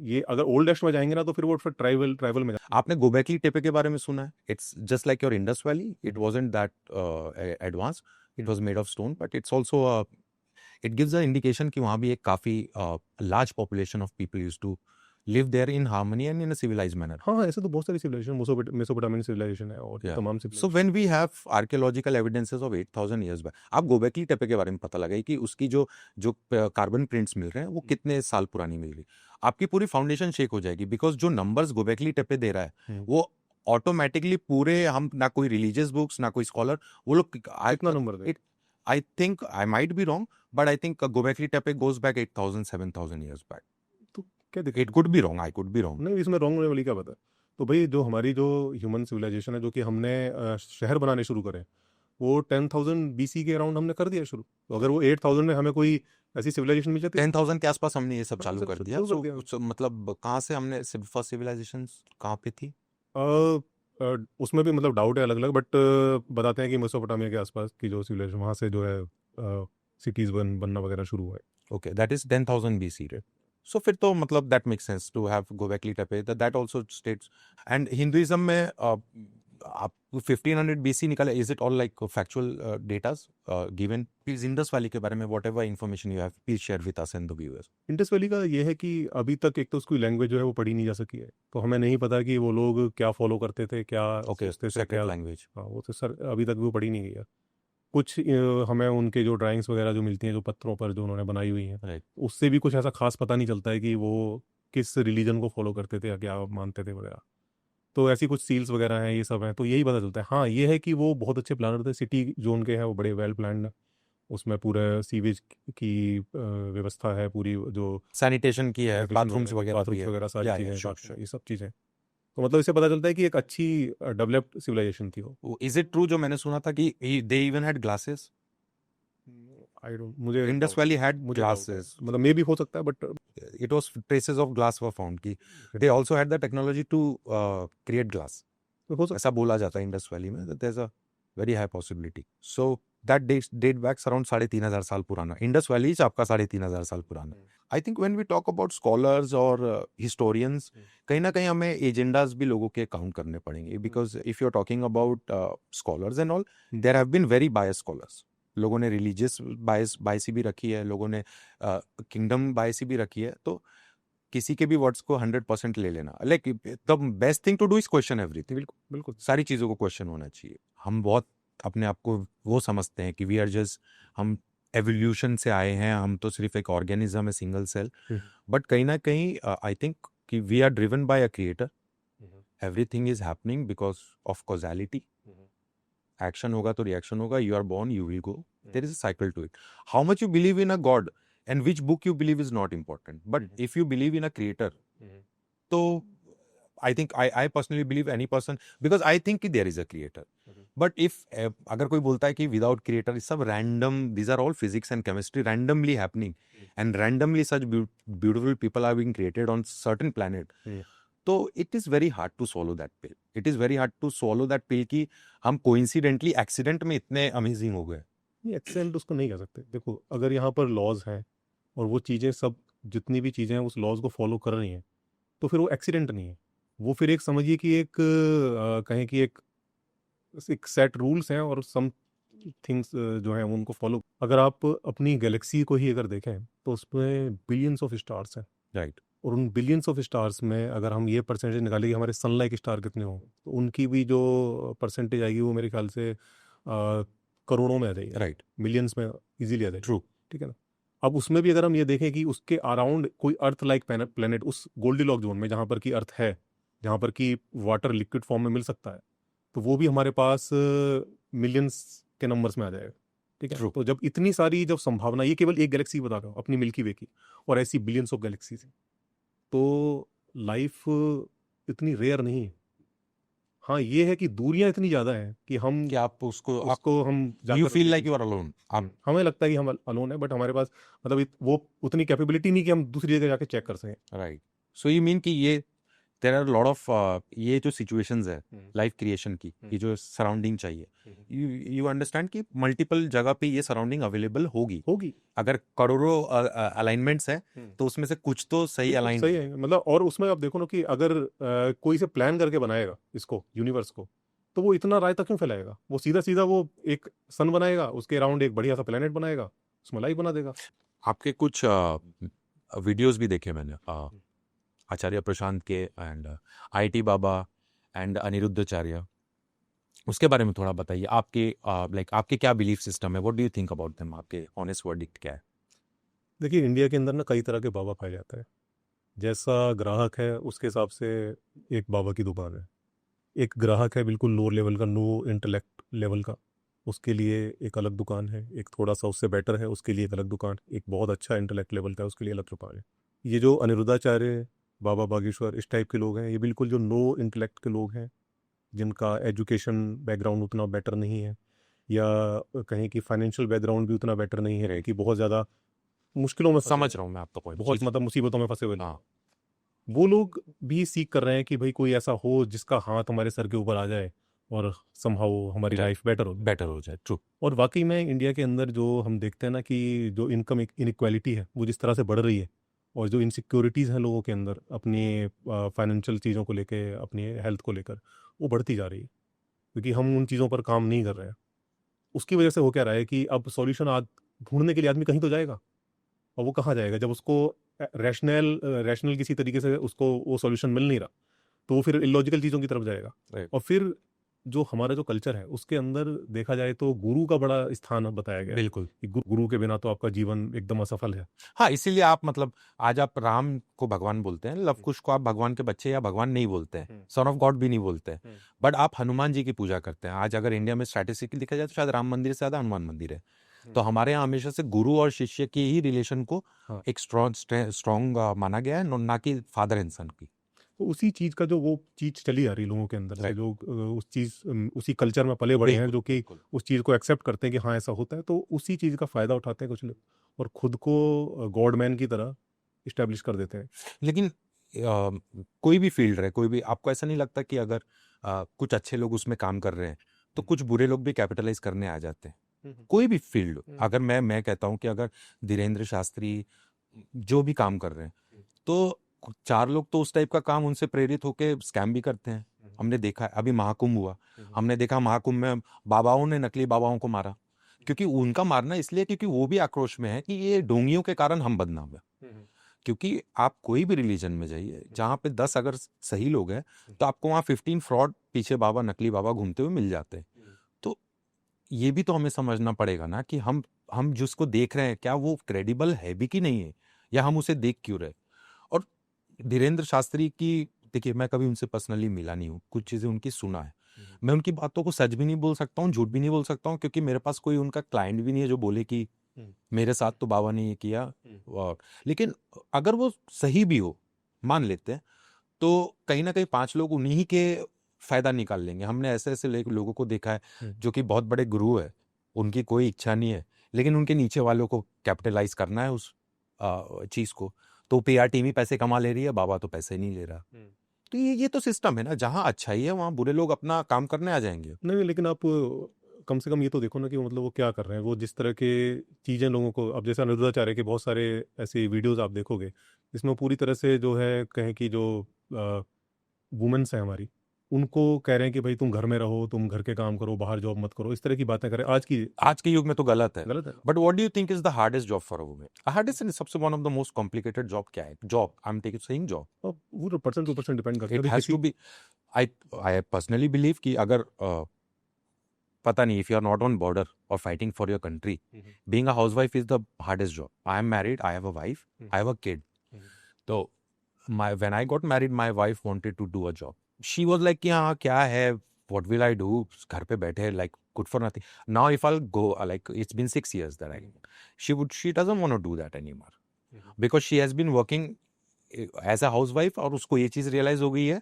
ये अगर ओल्डेस्ट में जाएंगे ना तो फिर वो फिर ट्राइबल में आपने गोबेकली टेपे के बारे में सुना है? It's just like your Indus Valley, it wasn't that advanced, it was made of stone, but it's also it gives a indication कि वहाँ भी एक काफी large population of people used to live there in harmony and in a civilized manner. हाँ, ऐसे तो बहुत सारी सिविलाइजेशन, मेसोपोटामियन सिविलाइजेशन है और Yeah. तमाम So civilization। when we have archaeological evidences of 8,000 years back, आप गोबेकली टेपे के बारे में पता लगाई कि उसकी जो जो कार्बन प्रिंट्स मिल रहे हैं वो कितने साल पुरानी मिल रही, आपकी पूरी फाउंडेशन शेक हो जाएगी, बिकॉज जो नंबर्स गोबेकली टेपे दे रहा है वो ऑटोमेटिकली पूरे, हम ना कोई रिलीजियस बुक्स ना कोई स्कॉलर, वो लोग कितना number they? I think I might be wrong, but I think Gobekli Tepe goes back 8,000 7,000 years back. तो क्या दिक्कत? It could be wrong, I could be wrong. नहीं, इसमें रॉन्ग होने वाली क्या बात है? तो भाई जो हमारी जो ह्यूमन सिविलाइजेशन है, जो कि हमने शहर बनाने शुरू करे, वो 10,000 BC के अराउंड हमने कर दिया शुरू। तो अगर वो 8,000 में हमें कोई ऐसी सिविलाइजेशन मिल जाती, 10,000 के आसपास हमने ये सब चालू सब कर शुरू दिया। कर दिया। So, मतलब कहाँ से हमने फर्स्ट सिविलाइजेशन कहाँ पे थी? उसमें भी मतलब डाउट है अलग अलग, बट बताते हैं कि मेसोपोटामिया के आसपास की जो सिविलाइजेशन, वहाँ से जो है सिटीज बनना वगैरह शुरू हुआ है। Okay, that is 10,000 BC. So फिर तो मतलब that makes sense to have Göbekli Tepe. That also states. And Hinduism में आप 1500 BC निकाले. Is it all like factual datas given? Please Indus Valley के बारे में whatever information you have, please share with us and the viewers. Indus valley का ये है कि अभी तक एक तो उसकी लैंग्वेज जो है वो पढ़ी नहीं जा सकी है, तो हमें नहीं पता कि वो लोग क्या फॉलो करते थे, क्या Okay, सोचते थे, sacred क्या। language. हाँ, वो तो सर अभी तक वो पढ़ी नहीं गई है। कुछ हमें उनके जो ड्राइंग्स वगैरह जो मिलती हैं, जो पत्थरों पर जो उन्होंने बनाई हुई हैं, Right. उससे भी कुछ ऐसा खास पता नहीं चलता है कि वो किस रिलीजन को फॉलो करते थे या क्या मानते थे वगैरह। तो ऐसी कुछ सील्स वगैरह हैं, ये सब हैं, तो यही पता चलता है। हाँ, ये है कि वो बहुत अच्छे प्लानर थे। सिटी जो उनके हैं वो बड़े वेल प्लान्ड, उसमें पूरे सीवेज की व्यवस्था है पूरी, जो Sanitation की है, bathrooms वगैरह भी बाथरूम्स है. वगैरह सारी Yeah, चीज़ें, yeah, sure. ये सब चीज़ें। तो मतलब इससे पता चलता है कि एक अच्छी डेवलप्ड सिविलाइजेशन थी वो। Is it true जो मैंने सुना था कि they even had glasses? I don't, मुझे Indus Valley had मुझे doubt है। glasses. मतलब मे भी हो सकता है, but It was traces of glass were found कि they also had the technology to create glass. हो सकता ऐसा बोला जाता है इंडस वैली में, there's a very high possibility. So that date backs around 3,500 साल पुराना. इंडस वैली आपका 3,500 साल पुराना. I think when we talk about scholars और historians, कहीं ना कहीं हमें एजेंडाज भी लोगों के काउंट करने पड़ेंगे, because if you're talking about scholars and all, there have been very biased scholars. लोगों ने रिलीजियस बायसी भी रखी है, लोगों ने किंगडम बायसी भी रखी है, तो किसी के भी वर्ड्स को 100% ले लेना, like the best thing to do is question everything. बिल्कुल बिल्कुल। सारी चीज़ों को क्वेश्चन होना चाहिए. हम बहुत अपने आप को वो समझते हैं कि वी आर जस्ट, हम एवोल्यूशन से आए हैं, हम तो सिर्फ एक ऑर्गेनिज्म है, सिंगल सेल. बट कहीं ना कहीं आई थिंक कि we are driven by a creator. Everything is happening because of causality. Action होगा तो रिएक्शन होगा. You are born, you will go. There is a cycle to it. How much you believe in a god and which book you believe is not important, but if you believe in a creator, so I think I personally believe any person, because I think there is a creator. But if अगर कोई बोलता है कि without creator is सब random, these are all physics and chemistry randomly happening, and randomly such beautiful people are being created on certain planet, तो it is very hard to swallow that pill. It is very hard to swallow that pill कि हम coincidentally accident में इतने amazing हो गए. ये एक्सीडेंट उसको नहीं कह सकते। देखो, अगर यहाँ पर लॉज हैं और वो चीज़ें सब, जितनी भी चीज़ें हैं उस लॉज को फॉलो कर रही हैं, तो फिर वो एक्सीडेंट नहीं है। वो फिर एक समझिए कि एक कहें कि एक सेट रूल्स हैं और सम थिंग्स जो हैं उनको फॉलो। अगर आप अपनी गैलेक्सी को ही अगर देखें तो उसमें बिलियंस ऑफ स्टार्स हैं, राइट. और उन बिलियंस ऑफ स्टार्स में अगर हम ये परसेंटेज निकालें कि हमारे सनलाइक स्टार कितने हों, तो उनकी भी जो परसेंटेज आएगी वो मेरे ख्याल से करोड़ों में आ जाएगी, राइट, मिलियंस में इजीली आ जाएगी। ट्रू, ठीक है ना। अब उसमें भी अगर हम ये देखें कि उसके अराउंड कोई अर्थ लाइक प्लेनेट उस गोल्डीलॉक जोन में जहाँ पर की अर्थ है, जहाँ पर की वाटर लिक्विड फॉर्म में मिल सकता है, तो वो भी हमारे पास मिलियंस के नंबर्स में आ जाएगा। ठीक है। ट्रू। तो जब इतनी सारी जब संभावना, ये केवल एक गैलेक्सी बता रहा हूँ अपनी मिल्की वे की, और ऐसी बिलियंस ऑफ गैलेक्सीज हैं, तो लाइफ इतनी रेयर नहीं है। हाँ, ये है कि दूरियां इतनी ज्यादा हैं कि हम कि आप उसको आप उसको हम यू जाकर फील देख लाइक नहीं यू आर सकते। अलोन, आप हमें लगता है कि हम अलोन है, बट हमारे पास मतलब वो उतनी कैपेबिलिटी नहीं कि हम दूसरी जगह जाके चेक कर सकें। राइट। सो यू मीन कि ये देर आर लॉट ऑफ ये जो सिचुएशंस है लाइफ क्रिएशन की, ये जो सराउंडिंग चाहिए, यू अंडरस्टैंड कि मल्टीपल जगह पे ये सराउंडिंग अवेलेबल होगी। होगी। अगर करोड़ों अलाइनमेंट्स है तो उसमें से कुछ तो सही बिल्कुल अलाइन सही है। है। मतलब और उसमें आप देखो ना कि अगर कोई से प्लान करके बनाएगा इसको, यूनिवर्स को, तो वो इतना रायता क्यों फैलाएगा? वो सीधा सीधा वो एक सन बनाएगा, उसके अराउंड एक बढ़िया सा प्लेनेट बनाएगा, उसमें लाइफ बना देगा। आपके कुछ वीडियोस भी देखे मैंने, आचार्य प्रशांत के and IT Baba and Aniruddhacharya, उसके बारे में थोड़ा बताइए। आपके लाइक आपके क्या बिलीफ सिस्टम है, what do you think about them, आपके ऑनेस्ट वर्डिक्ट क्या है? देखिए, इंडिया के अंदर ना कई तरह के बाबा पाए जाते हैं। जैसा ग्राहक है उसके हिसाब से एक बाबा की दुकान है। एक ग्राहक है बिल्कुल लो लेवल का, नो इंटेलेक्ट लेवल का, उसके लिए एक अलग दुकान है। एक थोड़ा सा उससे बेटर है, उसके लिए एक अलग दुकान। एक बहुत अच्छा इंटेलेक्ट लेवल का है, उसके लिए अलग दुकान है। ये जो अनिरुद्धाचार्य, बाबा बागेश्वर, इस टाइप के लोग हैं, ये बिल्कुल जो नो इंटेलेक्ट के लोग हैं, जिनका एजुकेशन बैकग्राउंड उतना बेटर नहीं है, या कहें कि फाइनेंशियल बैकग्राउंड भी उतना बेटर नहीं है, कि बहुत ज़्यादा मुश्किलों में फंसे हुए समझ हैं, रहा हूँ मैं आपका पॉइंट, बहुत ठीक है। मतलब मुसीबतों में फंसे हुए लोग हाँ, हैं। वो लोग भी सीख कर रहे हैं कि भाई कोई ऐसा हो जिसका हाथ हमारे सर के ऊपर आ जाए और समहाउ हमारी लाइफ बेटर हो जाए। बेटर हो जाए, ट्रू। और वाकई में इंडिया के अंदर जो हम देखते हैं ना कि जो इनकम इनइक्वालिटी है वो जिस तरह से बढ़ रही है, और जो इनसिक्योरिटीज़ हैं लोगों के अंदर अपनी फाइनेंशियल चीज़ों को लेके, अपनी हेल्थ को लेकर, वो बढ़ती जा रही है, क्योंकि हम उन चीज़ों पर काम नहीं कर रहे हैं। उसकी वजह से हो क्या रहा है कि अब सॉल्यूशन आज ढूंढने के लिए आदमी कहीं तो जाएगा, और वो कहाँ जाएगा जब उसको रैशनल किसी तरीके से उसको वो सॉल्यूशन मिल नहीं रहा, तो वो फिर इलॉजिकल चीज़ों की तरफ जाएगा। राइट। और फिर जो हमारा जो कल्चर है उसके अंदर देखा जाए तो गुरु का बड़ा स्थान बताया गया है बिल्कुल। कि गुरु के बिना तो आपका जीवन एकदम असफल है। हाँ, इसीलिए आप मतलब आज आप राम को भगवान बोलते हैं, लव कुश को आप भगवान के बच्चे या भगवान नहीं बोलते हैं, सन ऑफ गॉड भी नहीं बोलते हैं, बट आप हनुमान जी की पूजा करते हैं। आज अगर इंडिया में स्टैटिस्टिकली देखा जाए तो शायद राम मंदिर से ज्यादा हनुमान मंदिर है। तो हमारे यहाँ हमेशा से गुरु और शिष्य की ही रिलेशन को हाँ। एक स्ट्रॉन्ग माना गया है, ना कि फादर एंड सन की। तो उसी चीज का जो वो चीज चली आ रही लोगों के अंदर से, Right. जो उस चीज उसी कल्चर में पले बड़े हैं, बिल्कुल, जो कि बिल्कुल। उस चीज को एक्सेप्ट करते हैं कि हाँ ऐसा होता है, तो उसी चीज का फायदा उठाते हैं कुछ लोग, और खुद को गॉड मैन की तरह इस्टेब्लिश कर देते हैं। लेकिन कोई भी फील्ड रहे, कोई भी, आपको ऐसा नहीं लगता कि अगर कुछ अच्छे लोग उसमें काम कर रहे हैं तो कुछ बुरे लोग भी कैपिटलाइज करने आ जाते हैं? कोई भी फील्ड, अगर मैं कहता हूँ कि अगर धीरेन्द्र शास्त्री जो भी काम कर रहे हैं, तो चार लोग तो उस टाइप का काम उनसे प्रेरित होके स्कैम भी करते हैं। हमने देखा है, अभी महाकुंभ हुआ, हमने देखा महाकुंभ में बाबाओं ने नकली बाबाओं को मारा, क्योंकि उनका मारना इसलिए क्योंकि वो भी आक्रोश में है कि ये ढोंगियों के कारण हम बदनाम है। क्योंकि आप कोई भी रिलीजन में जाइए, जहाँ पे 10 अगर सही लोग हैं तो आपको वहाँ 15 फ्रॉड पीछे बाबा, नकली बाबा घूमते हुए मिल जाते हैं। तो ये भी तो हमें समझना पड़ेगा ना कि हम जिसको देख रहे हैं क्या वो क्रेडिबल है भी कि नहीं है, या हम उसे देख क्यों रहे। और धीरेन्द्र शास्त्री की, देखिए मैं कभी उनसे पर्सनली मिला नहीं हूँ, कुछ चीज़ें उनकी सुना है। मैं उनकी बातों को सच भी नहीं बोल सकता हूँ, झूठ भी नहीं बोल सकता हूँ, क्योंकि मेरे पास कोई उनका क्लाइंट भी नहीं है जो बोले कि मेरे साथ तो बाबा ने ये किया। लेकिन अगर वो सही भी हो, मान लेते हैं, तो कहीं ना कहीं 5 लोग उन्हीं के फायदा निकाल लेंगे। हमने ऐसे ऐसे लोगों को देखा है जो कि बहुत बड़े गुरु है, उनकी कोई इच्छा नहीं है, लेकिन उनके नीचे वालों को कैपिटलाइज करना है उस चीज को। तो पीआर टीम ही पैसे कमा ले रही है, बाबा तो पैसे नहीं ले रहा। तो ये तो सिस्टम है ना, जहाँ अच्छाई है वहाँ बुरे लोग अपना काम करने आ जाएंगे। नहीं, लेकिन आप कम से कम ये तो देखो ना कि मतलब वो क्या कर रहे हैं। वो जिस तरह के चीज़ें लोगों को, अब जैसे अनिरुद्धाचार्य के बहुत सारे ऐसे वीडियोस आप देखोगे जिसमें वो पूरी तरह से जो है कहें कि जो वुमेन्स हैं हमारी, उनको कह रहे हैं कि भाई तुम घर में रहो, तुम घर के काम करो, बाहर जॉब मत करो, इस तरह की बातें करें आज के युग में तो गलत है। गलत है। But what do you think is the hardest job for a woman? Hardest and सबसे one of the most complicated job क्या है? Job, I am taking saying job, और वो पर्सन टू पर्सन डिपेंड करता है। इट अभी हैज किसी to be, I personally believe कि अगर पता नहीं, if you are not on border और fighting for your country, being a housewife is the hardest job. I am married, I have a wife, I have a kid. तो when I got married, my wife wanted to do a job. She was like, कि हाँ क्या है, what will I do? घर पे बैठे, like good for nothing. Now if I'll go, like it's been 6 years that she doesn't want to do that anymore because she has been working as a housewife, और उसको ये चीज रियलाइज हो गई है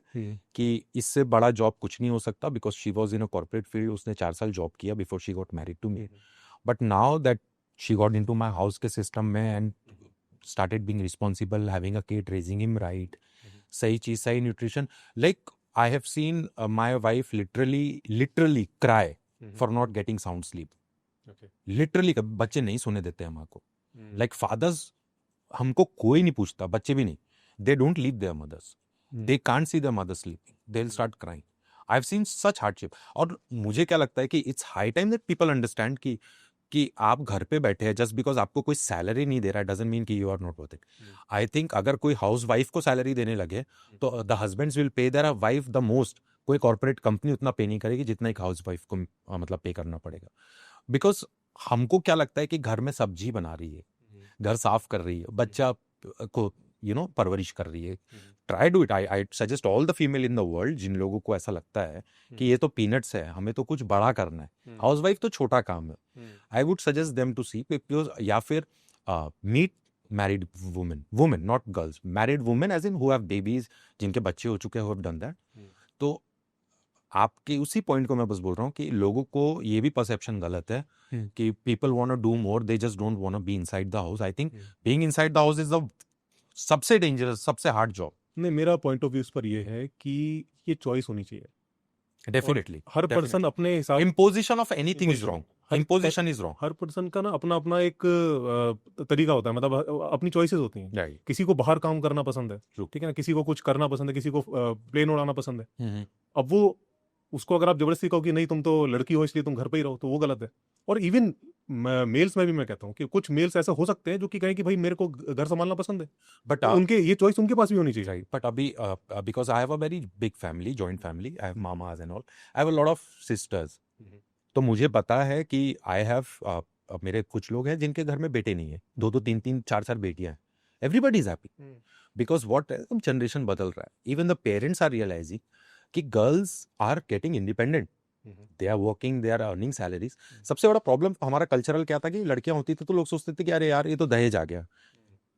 कि इससे बड़ा जॉब कुछ नहीं हो सकता, because she was in a corporate field. उसने 4 साल जॉब किया before she got married to me, but now that she got into my house के सिस्टम में and started being responsible, having a kid, raising him right, सही चीज, सही nutrition. Like I have seen my wife literally cry for not getting sound sleep. Literally बच्चे नहीं सोने देते हमको. Like fathers, हमको कोई नहीं पूछता, बच्चे भी नहीं. They don't leave their mothers. They can't see their mother sleeping. They'll start crying. I've seen such hardship. और मुझे क्या लगता है कि it's high time that people understand कि आप घर पे बैठे हैं, जस्ट बिकॉज आपको कोई सैलरी नहीं दे रहा है डजंट मीन कि you are not worth it. I think अगर कोई हाउस वाइफ को सैलरी देने लगे तो the husbands will pay their wife the most. कोई कॉर्पोरेट कंपनी उतना पे नहीं करेगी जितना एक हाउस वाइफ को मतलब पे करना पड़ेगा। बिकॉज हमको क्या लगता है कि घर में सब्जी बना रही है, घर साफ कर रही है, बच्चा को परवरिश कर रही है। Try do it. I suggest all the female in the world जिन लोगों को ऐसा लगता है कि ये तो पीनट्स है, हमें तो कुछ बड़ा करना है, हाउस वाइफ तो छोटा काम है, I would suggest them to see, या फिर meet married women not girls, married women as in who have babies, जिनके बच्चे हो चुके हैं, हु हैव डन दैट। तो आपके उसी पॉइंट को मैं बस बोल रहा हूँ कि लोगों को ये भी परसेप्शन गलत है कि people want to do more, they just don't want to be inside the house. I think being inside the house is the सबसे डेंजरस, सबसे हार्ड जॉब। नहीं, मेरा पॉइंट ऑफ व्यू इस पर ये है कि ये चॉइस होनी चाहिए। डेफिनेटली हर पर्सन अपने हिसाब, imposition of anything is wrong. Imposition is wrong. Her person का ना अपना अपना एक तरीका होता है, मतलब अपनी चॉइसेस होती हैं। Right. किसी को बाहर काम करना पसंद है, True. ठीक है ना, किसी को कुछ करना पसंद है, किसी को प्लेन उड़ाना पसंद है। Mhm. अब वो उसको अगर आप जबरदस्ती कहो कि नहीं तुम तो लड़की हो इसलिए तुम घर पे ही रहो, तो वो गलत है। और इवन मेल्स में भी मैं कहता हूँ कि कुछ मेल्स ऐसे हो सकते हैं जो कि कहें कि भाई मेरे को घर संभालना पसंद है, But तो उनके ये चॉइस उनके पास भी होनी चाहिए। right. But अभी because I have a very big family, joint family, I have mamas and all, I have a lot of sisters. तो मुझे पता है कि I have मेरे कुछ लोग हैं जिनके घर में बेटे नहीं है, 2-2, 3-3, 4-4 बेटियां हैं। Everybody is happy because what generation बदल रहा है। Even the parents are realizing कि girls are getting independent, they are working, they are earning salaries. सबसे बड़ा प्रॉब्लम हमारा कल्चरल क्या था कि लड़कियां होती थी तो लोग सोचते थे कि अरे यार ये तो दहेज आ गया,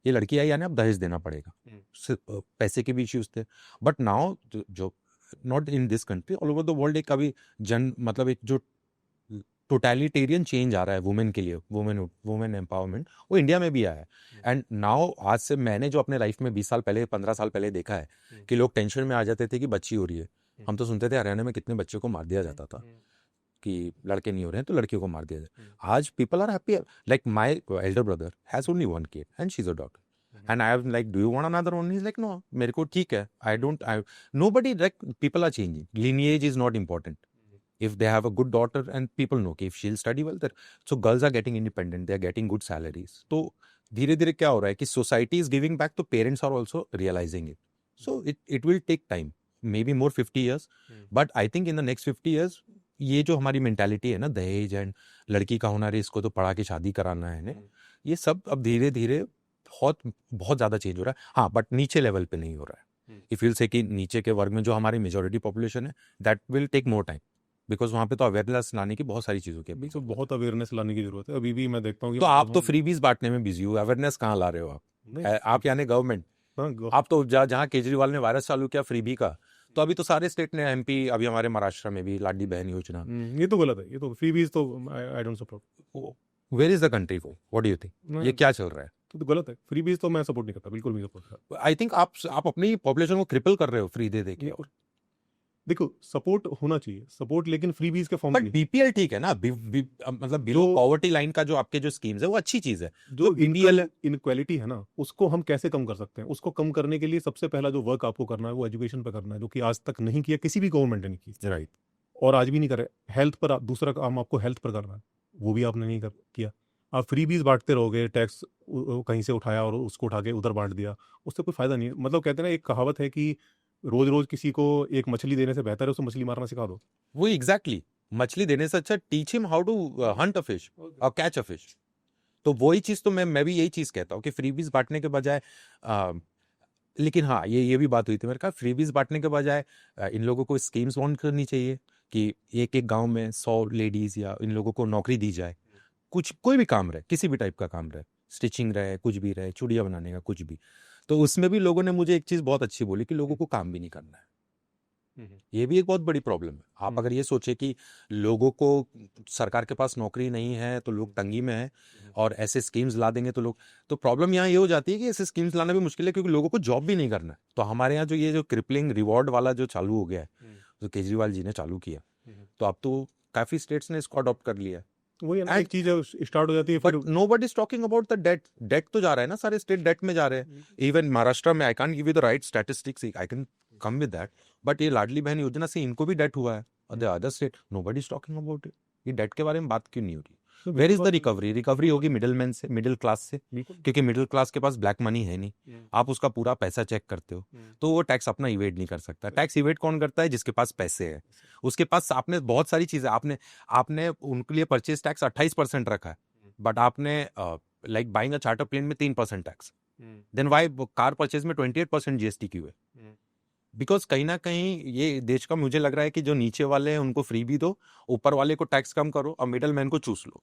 ये लड़की आई यानी अब दहेज देना पड़ेगा, पैसे के भी इश्यूज थे। बट नाउ जो not in this country, all over the world, एक अभी मतलब एक जो टोटलिटेरियन चेंज आ रहा है वुमेन के लिए, वुमेन एम्पावरमेंट, वो इंडिया में भी आया है। एंड नाउ आज से मैंने जो अपने लाइफ में 20 साल पहले, 15 साल पहले देखा है कि लोग टेंशन में आ जाते थे कि बच्ची हो रही है। हम तो सुनते थे हरियाणा में कितने बच्चों को मार दिया जाता था कि लड़के नहीं हो रहे हैं तो लड़कियों को मार दिया जाए। आज people are happy. Like my elder brother has only one kid and she is a doctor and I am like do you want another one? He is like no, मेरे को ठीक है, I don't, nobody, like people are changing, lineage is not important. If they have a good daughter and people know कि if she'll study well, that so girls are getting independent, they are getting good salaries. तो धीरे धीरे क्या हो रहा है कि society is giving back, तो parents are also realizing it. So it will take time, maybe more 50 years, but I think in the next 50 years ये जो हमारी मेंटालिटी है ना, दहेज एंड लड़की का होना है, इसको तो पढ़ा के शादी कराना है, ये सब अब धीरे धीरे बहुत बहुत ज़्यादा चेंज हो रहा है। हाँ, बट नीचे लेवल पे नहीं हो रहा है। इफ यूल से कि नीचे के वर्ग में जो हमारी मेजोरिटी पॉपुलेशन है, that will take more time, because वहाँ पे तो अवेयरनेस लाने की बहुत सारी चीज़ों की अभी तो बहुत अवेयरनेस लाने की जरूरत है। अभी भी मैं देखता हूँ कि तो आप तो फ्रीबीज बांटने में बिजी हो, अवेयरनेस कहाँ ला रहे हो आप यानी गवर्नमेंट। आप तो जहाँ केजरीवाल ने वायरस चालू किया फ्रीबी का, तो अभी तो सारे स्टेट ने, एमपी, अभी हमारे महाराष्ट्र में भी लाडली बहन योजना। ये तो गलत है, ये तो फ्रीबीज तो I don't support. Where is the country को, व्हाट डू यू थिंक, ये क्या चल रहा है? तो गलत है, फ्रीबीज तो मैं सपोर्ट नहीं करता, बिल्कुल नहीं सपोर्ट करता। आई थिंक आप अपनी पॉपुलेशन को क्रिपल कर रहे हो फ्री दे के। देखो सपोर्ट होना चाहिए, सपोर्ट लेकिन फ्रीबीज के फॉर्म में बट नहीं। बीपीएल ठीक है ना, मतलब बिलो जो पॉवर्टी लाइन का जो आपके जो स्कीम्स है वो अच्छी चीज है। जो तो बीपीएल इनकम इनक्वालिटी है ना, उसको हम कैसे कम कर सकते हैं? उसको कम करने के लिए सबसे पहला जो वर्क आपको करना है वो एजुकेशन पे करना है, जो कि आज तक नहीं किया, किसी भी गवर्नमेंट ने नहीं की राइट। और आज भी नहीं करे। हेल्थ पर दूसरा काम आपको हेल्थ पर करना है, वो भी आपने नहीं किया। आप फ्रीबीज बांटते रहोगे, टैक्स कहीं से उठाया और उसको उठा के उधर बांट दिया, उससे कोई फायदा नहीं है। मतलब कहते हैं ना, एक कहावत है कि रोज रोज किसी को एक मछली देने से बेहतर है उसे मछली मारना सिखा दो। वो एग्जैक्टली मछली देने से अच्छा teach him how to hunt a fish और कैच अ फिश। तो वही चीज तो मैं भी यही चीज कहता हूँ कि फ्रीबीज बांटने के बजाय लेकिन हाँ ये भी बात हुई थी मेरे कहा फ्रीबीज बांटने के बजाय इन लोगों को स्कीम्स लॉन्च करनी चाहिए कि एक एक गांव में 100 लेडीज या इन लोगों को नौकरी दी जाए। कुछ कोई भी काम रहे, किसी भी टाइप का काम रहे, स्टिचिंग रहे, कुछ भी रहे, चूड़ियाँ बनाने का कुछ भी। तो उसमें भी लोगों ने मुझे एक चीज बहुत अच्छी बोली कि लोगों को काम भी नहीं करना है। ये भी एक बहुत बड़ी प्रॉब्लम है। आप अगर ये सोचे कि लोगों को सरकार के पास नौकरी नहीं है तो लोग तंगी में हैं और ऐसे स्कीम्स ला देंगे तो लोग, तो प्रॉब्लम यहाँ ये हो जाती है कि ऐसे स्कीम्स लाना भी मुश्किल है क्योंकि लोगों को जॉब भी नहीं करना है। तो हमारे यहाँ जो ये जो क्रिपलिंग रिवॉर्ड वाला जो चालू हो गया है, जो केजरीवाल जी ने चालू किया, तो अब तो काफी स्टेट्स ने इसको अडॉप्ट कर लिया। वही है ना, And- एक चीज स्टार्ट हो जाती है बट फिर। No but is talking about the debt. Debt तो जा रहा है ना, सारे स्टेट डेट में जा रहे हैं। इवन महाराष्ट्र में, I can't give you the right statistics, I can come with that, but ये लाडली बहन योजना से इनको भी डेट हुआ है और the other state no but is talking about it. ये डेट के बारे में बात क्यों नहीं हो रही? तो वेर इज द बिल्कुल रिकवरी? रिकवरी होगी मिडिल मैन से, मिडिल क्लास से, बिल्कुल। क्योंकि मिडिल क्लास के पास ब्लैक मनी है नहीं। आप उसका पूरा पैसा चेक करते हो तो वो टैक्स अपना इवेट नहीं कर सकता। टैक्स इवेट कौन करता है? जिसके पास पैसे है, उसके पास। आपने बहुत सारी चीजें, आपने आपने उनके लिए परचेज टैक्स 28% रखा है, बट आपने like buying a charter plane में 3% tax, then why car purchase में 28% जीएसटी क्यों है? बिकॉज कहीं ना कहीं ये देश का, मुझे लग रहा है कि जो नीचे वाले हैं उनको फ्री भी दो, ऊपर वाले को टैक्स कम करो और मिडल मैन को चूस लो।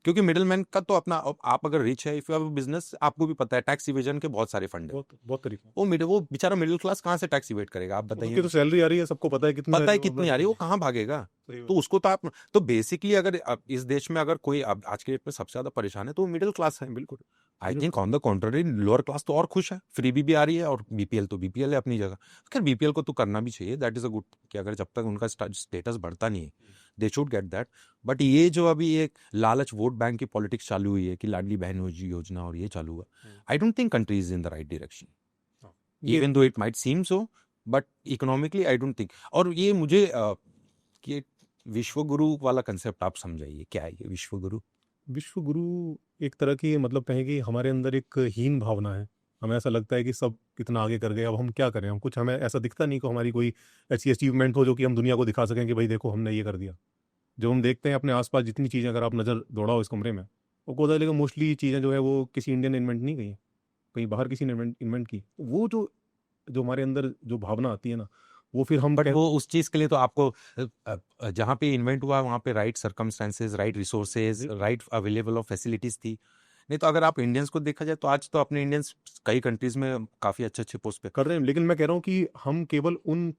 क्योंकि मिडिल मैन का तो अपना, आप अगर रिच है, इफ यू हैव बिजनेस, आपको भी पता है टैक्स इवेजन के बहुत सारे फंड है। बहुत बहुत तरीका। वो बेचारा मिडिल क्लास कहाँ से टैक्स इवेट करेगा? आप उसकी बताइए। तो सैलरी आ रही है, सबको पता है कितनी आ पता रही है है, कितनी आ रही है, वो कहाँ भागेगा? सही बात। तो उसको तो आप, तो बेसिकली अगर इस देश में अगर कोई आज के डेट में सबसे ज्यादा परेशान है तो वो मिडिल क्लास है। बिल्कुल। आई जो think on the contrary lower class तो और खुश है, फ्री भी आ रही है, और बीपीएल तो बीपीएल है अपनी जगह। खैर बीपीएल को तो करना भी चाहिए, दैट इज अ गुड, कि अगर जब तक उनका स्टेटस बढ़ता नहीं है they should get that. But ये जो अभी एक लालच वोट बैंक की पॉलिटिक्स चालू हुई है कि लाडली बहन योजना और ये चालू हुआ, I don't think country is in the right direction, ये even though it might seem so, but economically I don't think. और ये मुझे कि विश्व गुरु वाला कंसेप्ट आप समझाइए, क्या है ये विश्व गुरु? विश्व गुरु एक तरह की, मतलब कहें कि हमारे अंदर एक हीन भावना है। हमें ऐसा लगता है कि सब कितना आगे कर गए, अब हम क्या करें? हम कुछ, हमें ऐसा दिखता नहीं कि हमारी कोई ऐसी अचीवमेंट हो जो कि हम दुनिया को दिखा सकें कि भाई देखो हमने ये कर दिया। जो हम देखते हैं अपने आसपास जितनी चीज़ें, अगर आप नज़र दौड़ाओ इस कमरे में, वो पता चलेगा मोस्टली चीज़ें जो है वो किसी इंडियन इन्वेंट नहीं गई, कहीं बाहर किसी ने इन्वेंट की। वो जो जो हमारे अंदर जो भावना आती है ना, वो फिर हम बट वो उस चीज के लिए तो आपको जहाँ पे इन्वेंट हुआ वहाँ पे right circumstances, right resources, right available of facilities थी। नहीं तो अगर आप इंडियंस को देखा जाए तो आज तो अपने इंडियंस कई कंट्रीज में काफी अच्छे अच्छे पोस्ट पे। कर रहे हैं। लेकिन मैं कह रहा हूँ कि हम केवल उन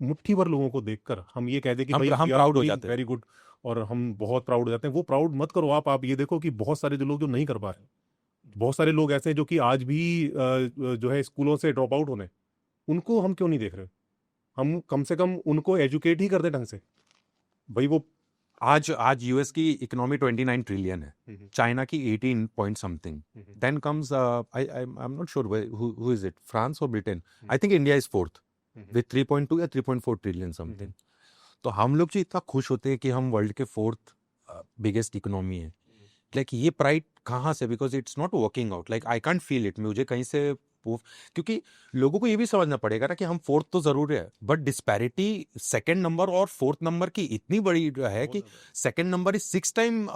मुट्ठी भर लोगों को देखकर हम ये कह दें कि भाई हम प्राउड हो जाते हैं। वेरी गुड, और हम बहुत प्राउड हो जाते हैं। वो प्राउड मत करो। आप ये देखो कि बहुत सारे जो लोग जो नहीं कर पा रहे, बहुत सारे लोग ऐसे हैं जो कि आज भी जो है स्कूलों से ड्रॉप आउट होने, उनको हम क्यों नहीं देख रहे? हम कम से कम उनको एजुकेट ही कर दें ढंग से। भाई वो आज यूएस की इकोनॉमी 29 ट्रिलियन है, चाइना की 18 point something, then comes I am not sure who is it, France और Britain. I think India is fourth with 3.2 या 3.4 ट्रिलियन समथिंग। तो हम लोग जो इतना खुश होते हैं कि हम वर्ल्ड के फोर्थ बिगेस्ट इकोनॉमी है, लाइक ये प्राइड कहाँ से? Because it's not working out, like I can't feel it, मुझे कहीं से क्योंकि लोगों को ये भी समझना पड़ेगा ना कि हम फोर्थ तो जरूर है, बट डिस्पैरिटी सेकंड नंबर और फोर्थ नंबर की इतनी बड़ी है कि second number is 6 time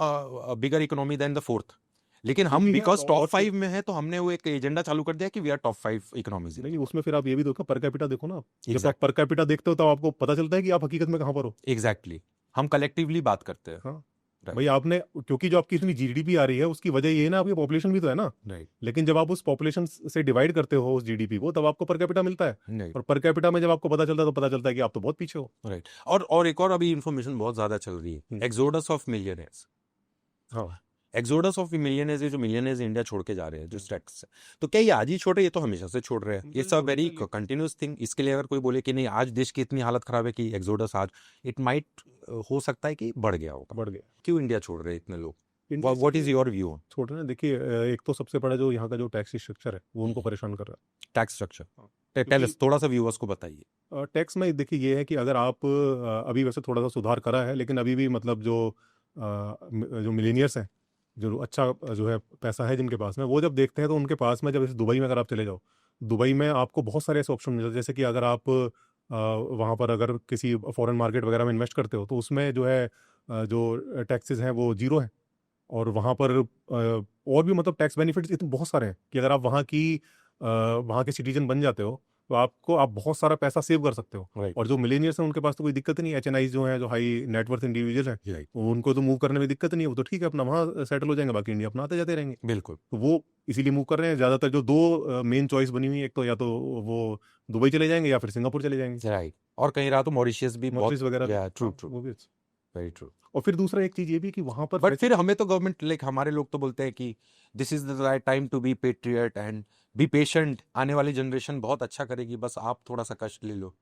bigger economy than the fourth. लेकिन हम बिकॉज टॉप 5 में है तो हमने वो एक एजेंडा चालू कर दिया कि वी आर टॉप 5 इकोनॉमीज। नहीं, उसमें फिर आप ये भी देखो, पर कैपिटा देखो ना। जब आप Exactly. पर कैपिटा देखते हो तो आपको पता चलता है कि आप हकीकत में कहाँ पर हो। एग्जैक्टली हम कलेक्टिवली बात करते हैं। हाँ Right. भाई, आपने, क्योंकि जो आपकी इतनी जीडीपी आ रही है उसकी वजह ये है ना, आपकी पॉपुलेशन भी तो है ना। राइट लेकिन जब आप उस पॉपुलेशन से डिवाइड करते हो उस जीडीपी को, तब आपको पर कैपिटा मिलता है। राइट और पर कैपिटा में जब आपको पता चलता है तो पता चलता है कि आप तो बहुत पीछे हो। राइट। और एक और अभी इंफॉर्मेशन बहुत ज्यादा चल रही है, एक्सोडस ऑफ मिलियनेयर्स। हाँ एक्सोडस ऑफ मिलियनर्स, ये जो मिलियनर्स इंडिया छोड़ के जा रहे हैं जो स्टैट्स है, तो क्या ये आज ही छोड़ रहे हैं? ये तो हमेशा से छोड़ रहे हैं। ये सब वेरी कंटिन्यूस थिंग। इसके लिए अगर कोई बोले कि नहीं आज देश की इतनी हालत खराब है कि एक्सोडस आज, इट माइट हो सकता है कि बढ़ गया होगा। बढ़ गया। क्यों इंडिया छोड़ रहे हैं इतने लोग? India what is your view on छोड़ रहे हैं। देखिए एक तो सबसे बड़ा जो यहाँ का जो टैक्स स्ट्रक्चर है वो उनको परेशान कर रहा टैक्स स्ट्रक्चर? हाँ। टेल अस, थोड़ा सा व्यूअर्स को बताइए। है। टैक्स में देखिए ये है कि अगर आप अभी वैसे थोड़ा सा सुधार करा है, लेकिन अभी भी मतलब जो मिलीनियर्स हैं, जो अच्छा जो है पैसा है जिनके पास में, वो जब देखते हैं तो उनके पास में, जब जैसे दुबई में अगर आप चले जाओ, दुबई में आपको बहुत सारे ऐसे ऑप्शन मिल जाते हैं। जैसे कि अगर आप वहाँ पर अगर किसी फॉरेन मार्केट वगैरह में इन्वेस्ट करते हो तो उसमें जो है जो टैक्सेस हैं वो जीरो है। और वहाँ पर और भी मतलब टैक्स बेनिफिट्स इतने बहुत सारे हैं कि अगर आप वहाँ के सिटीजन बन जाते हो तो आप बहुत सारा पैसा सेव कर सकते हो। राइट और जो मिलेनियर्स हैं उनके पास तो कोई दिक्कत ही नहीं है। एचएनआई जो है, जो हाई नेटवर्थ इंडिविजुअल हैं, राइट, उनको तो मूव करने में दिक्कत नहीं है, वो तो ठीक है अपना वहाँ सेटल हो जाएंगे, बाकी इंडिया अपना आते जाते रहेंगे। बिल्कुल। तो वो इसीलिए मूव कर रहे हैं। ज़्यादातर जो दो मेन चॉइस बनी हुई है, एक तो या तो वो दुबई चले जाएंगे या फिर सिंगापुर चले जाएंगे, राइट, और कहीं रहा तो मॉरिशियस भी बहुत। मॉरिशस वगैरह भी। या ट्रू हाँ, ट्रू, वो भी वेरी ट्रू। और फिर दूसरा एक चीज़ ये भी कि वहाँ पर बट फिर हमें तो गवर्नमेंट, लाइक हमारे लोग तो बोलते हैं कि this is the right time to be patriot and be patient, आने वाली जनरेशन बहुत अच्छा करेगी, बस आप थोड़ा सा कष्ट ले लो।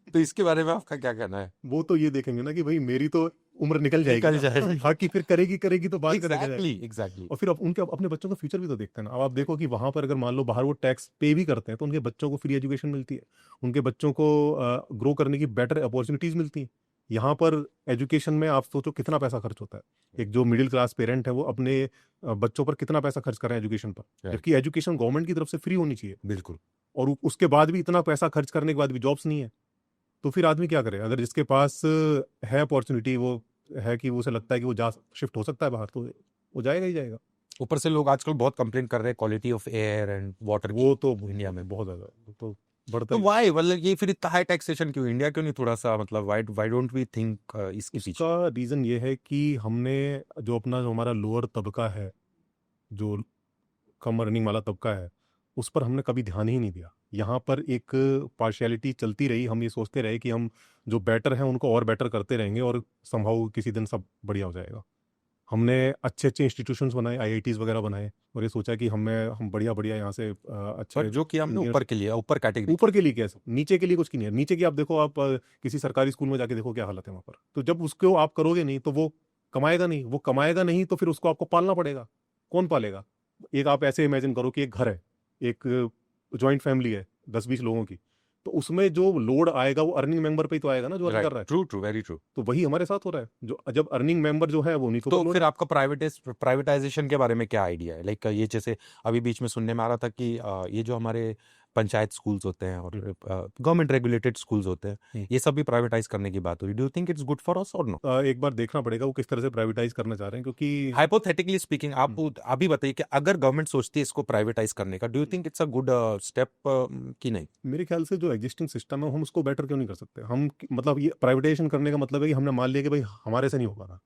तो इसके बारे में आपका क्या कहना है? वो तो ये देखेंगे ना कि भाई मेरी तो उम्र निकल जाएगी निकल ना, जाएगी। बाकी फिर करेगी तो बाद का देखा जाएगा। Exactly exactly. और फिर उनके अपने बच्चों का फ्यूचर भी तो देखते हैं ना। अब आप देखो कि वहां पर अगर मान लो बाहर वो टैक्स पे भी करते हैं तो उनके बच्चों को फ्री एजुकेशन मिलती है, उनके बच्चों को ग्रो करने की बेटर अपॉर्चुनिटीज मिलती हैं। यहाँ पर एजुकेशन में आप सोचो कितना पैसा खर्च होता है। एक जो मिडिल क्लास पेरेंट है वो अपने बच्चों पर कितना पैसा खर्च कर रहे हैं एजुकेशन पर, Right. जबकि एजुकेशन गवर्नमेंट की तरफ से फ्री होनी चाहिए। बिल्कुल। और उसके बाद भी इतना पैसा खर्च करने के बाद भी जॉब्स नहीं है, तो फिर आदमी क्या करे? अगर जिसके पास है अपॉर्चुनिटी, वो है कि वो उसे लगता है कि वो जा शिफ्ट हो सकता है बाहर, तो वो जाएगा ही जाएगा। ऊपर से लोग आजकल बहुत कंप्लेन कर रहे हैं quality of air and water वो तो इंडिया में। बहुत ज्यादा तो बढ़ता तो ही। वाई, मतलब ये फिर इतना हाई टैक्सेशन क्यों? इंडिया क्यों नहीं थोड़ा सा, मतलब वाई डोंट वी थिंक इसके पीछे? उसका रीजन ये है कि हमने जो हमारा लोअर तबका है, जो कम अर्निंग वाला तबका है, उस पर हमने कभी ध्यान ही नहीं दिया। यहाँ पर एक पार्शियलिटी चलती रही। हम ये सोचते रहे कि हम जो बेटर हैं उनको और बेटर करते रहेंगे और संभव किसी दिन सब बढ़िया हो जाएगा। हमने अच्छे अच्छे इंस्टीट्यूशंस बनाए, आईआईटीज वगैरह बनाए, और ये सोचा कि हम बढ़िया बढ़िया यहाँ से अच्छे पर जो कि हमने ऊपर के लिए, ऊपर कैटेगरी, ऊपर के लिए क्या है, नीचे के लिए कुछ नहीं है। नीचे की आप देखो, आप किसी सरकारी स्कूल में जाके देखो क्या हालत है वहाँ पर। तो जब उसको आप करोगे नहीं तो वो कमाएगा नहीं तो फिर उसको आपको पालना पड़ेगा। कौन पालेगा? एक आप ऐसे इमेजिन करो कि एक घर है, एक जॉइंट फैमिली है 10-20 लोगों की, तो उसमें जो लोड आएगा वो अर्निंग मेंबर पे ही तो आएगा ना, जो अर्न कर रहा है। True true, very true. तो वही हमारे साथ हो रहा है, जो जब अर्निंग मेंबर जो है वो नहीं तो फिर आपका प्राइवेटाइजेशन के बारे में क्या आइडिया है? लाइक ये जैसे अभी बीच में सुनने में आ रहा था कि ये जो हमारे पंचायत स्कूल्स होते हैं और गवर्नमेंट रेगुलेटेड स्कूल्स होते हैं, ये सब भी प्राइवेटाइज करने की बात हो रही। Do you think it's good for us और नो? एक बार देखना पड़ेगा वो किस तरह से प्राइवेटाइज करना चाह रहे हैं, क्योंकि हाइपोथेटिकली स्पीकिंग, आप अभी बताइए कि अगर गवर्नमेंट सोचती है इसको प्राइवेटाइज करने का, do you think it's a good step कि नहीं? मेरे ख्याल से जो एग्जिस्टिंग सिस्टम है हम उसको बेटर क्यों नहीं कर सकते? हम मतलब ये प्राइवेटाइजेशन करने का मतलब है कि हमने मान लिया कि भाई हमारे से नहीं हो पा रहा।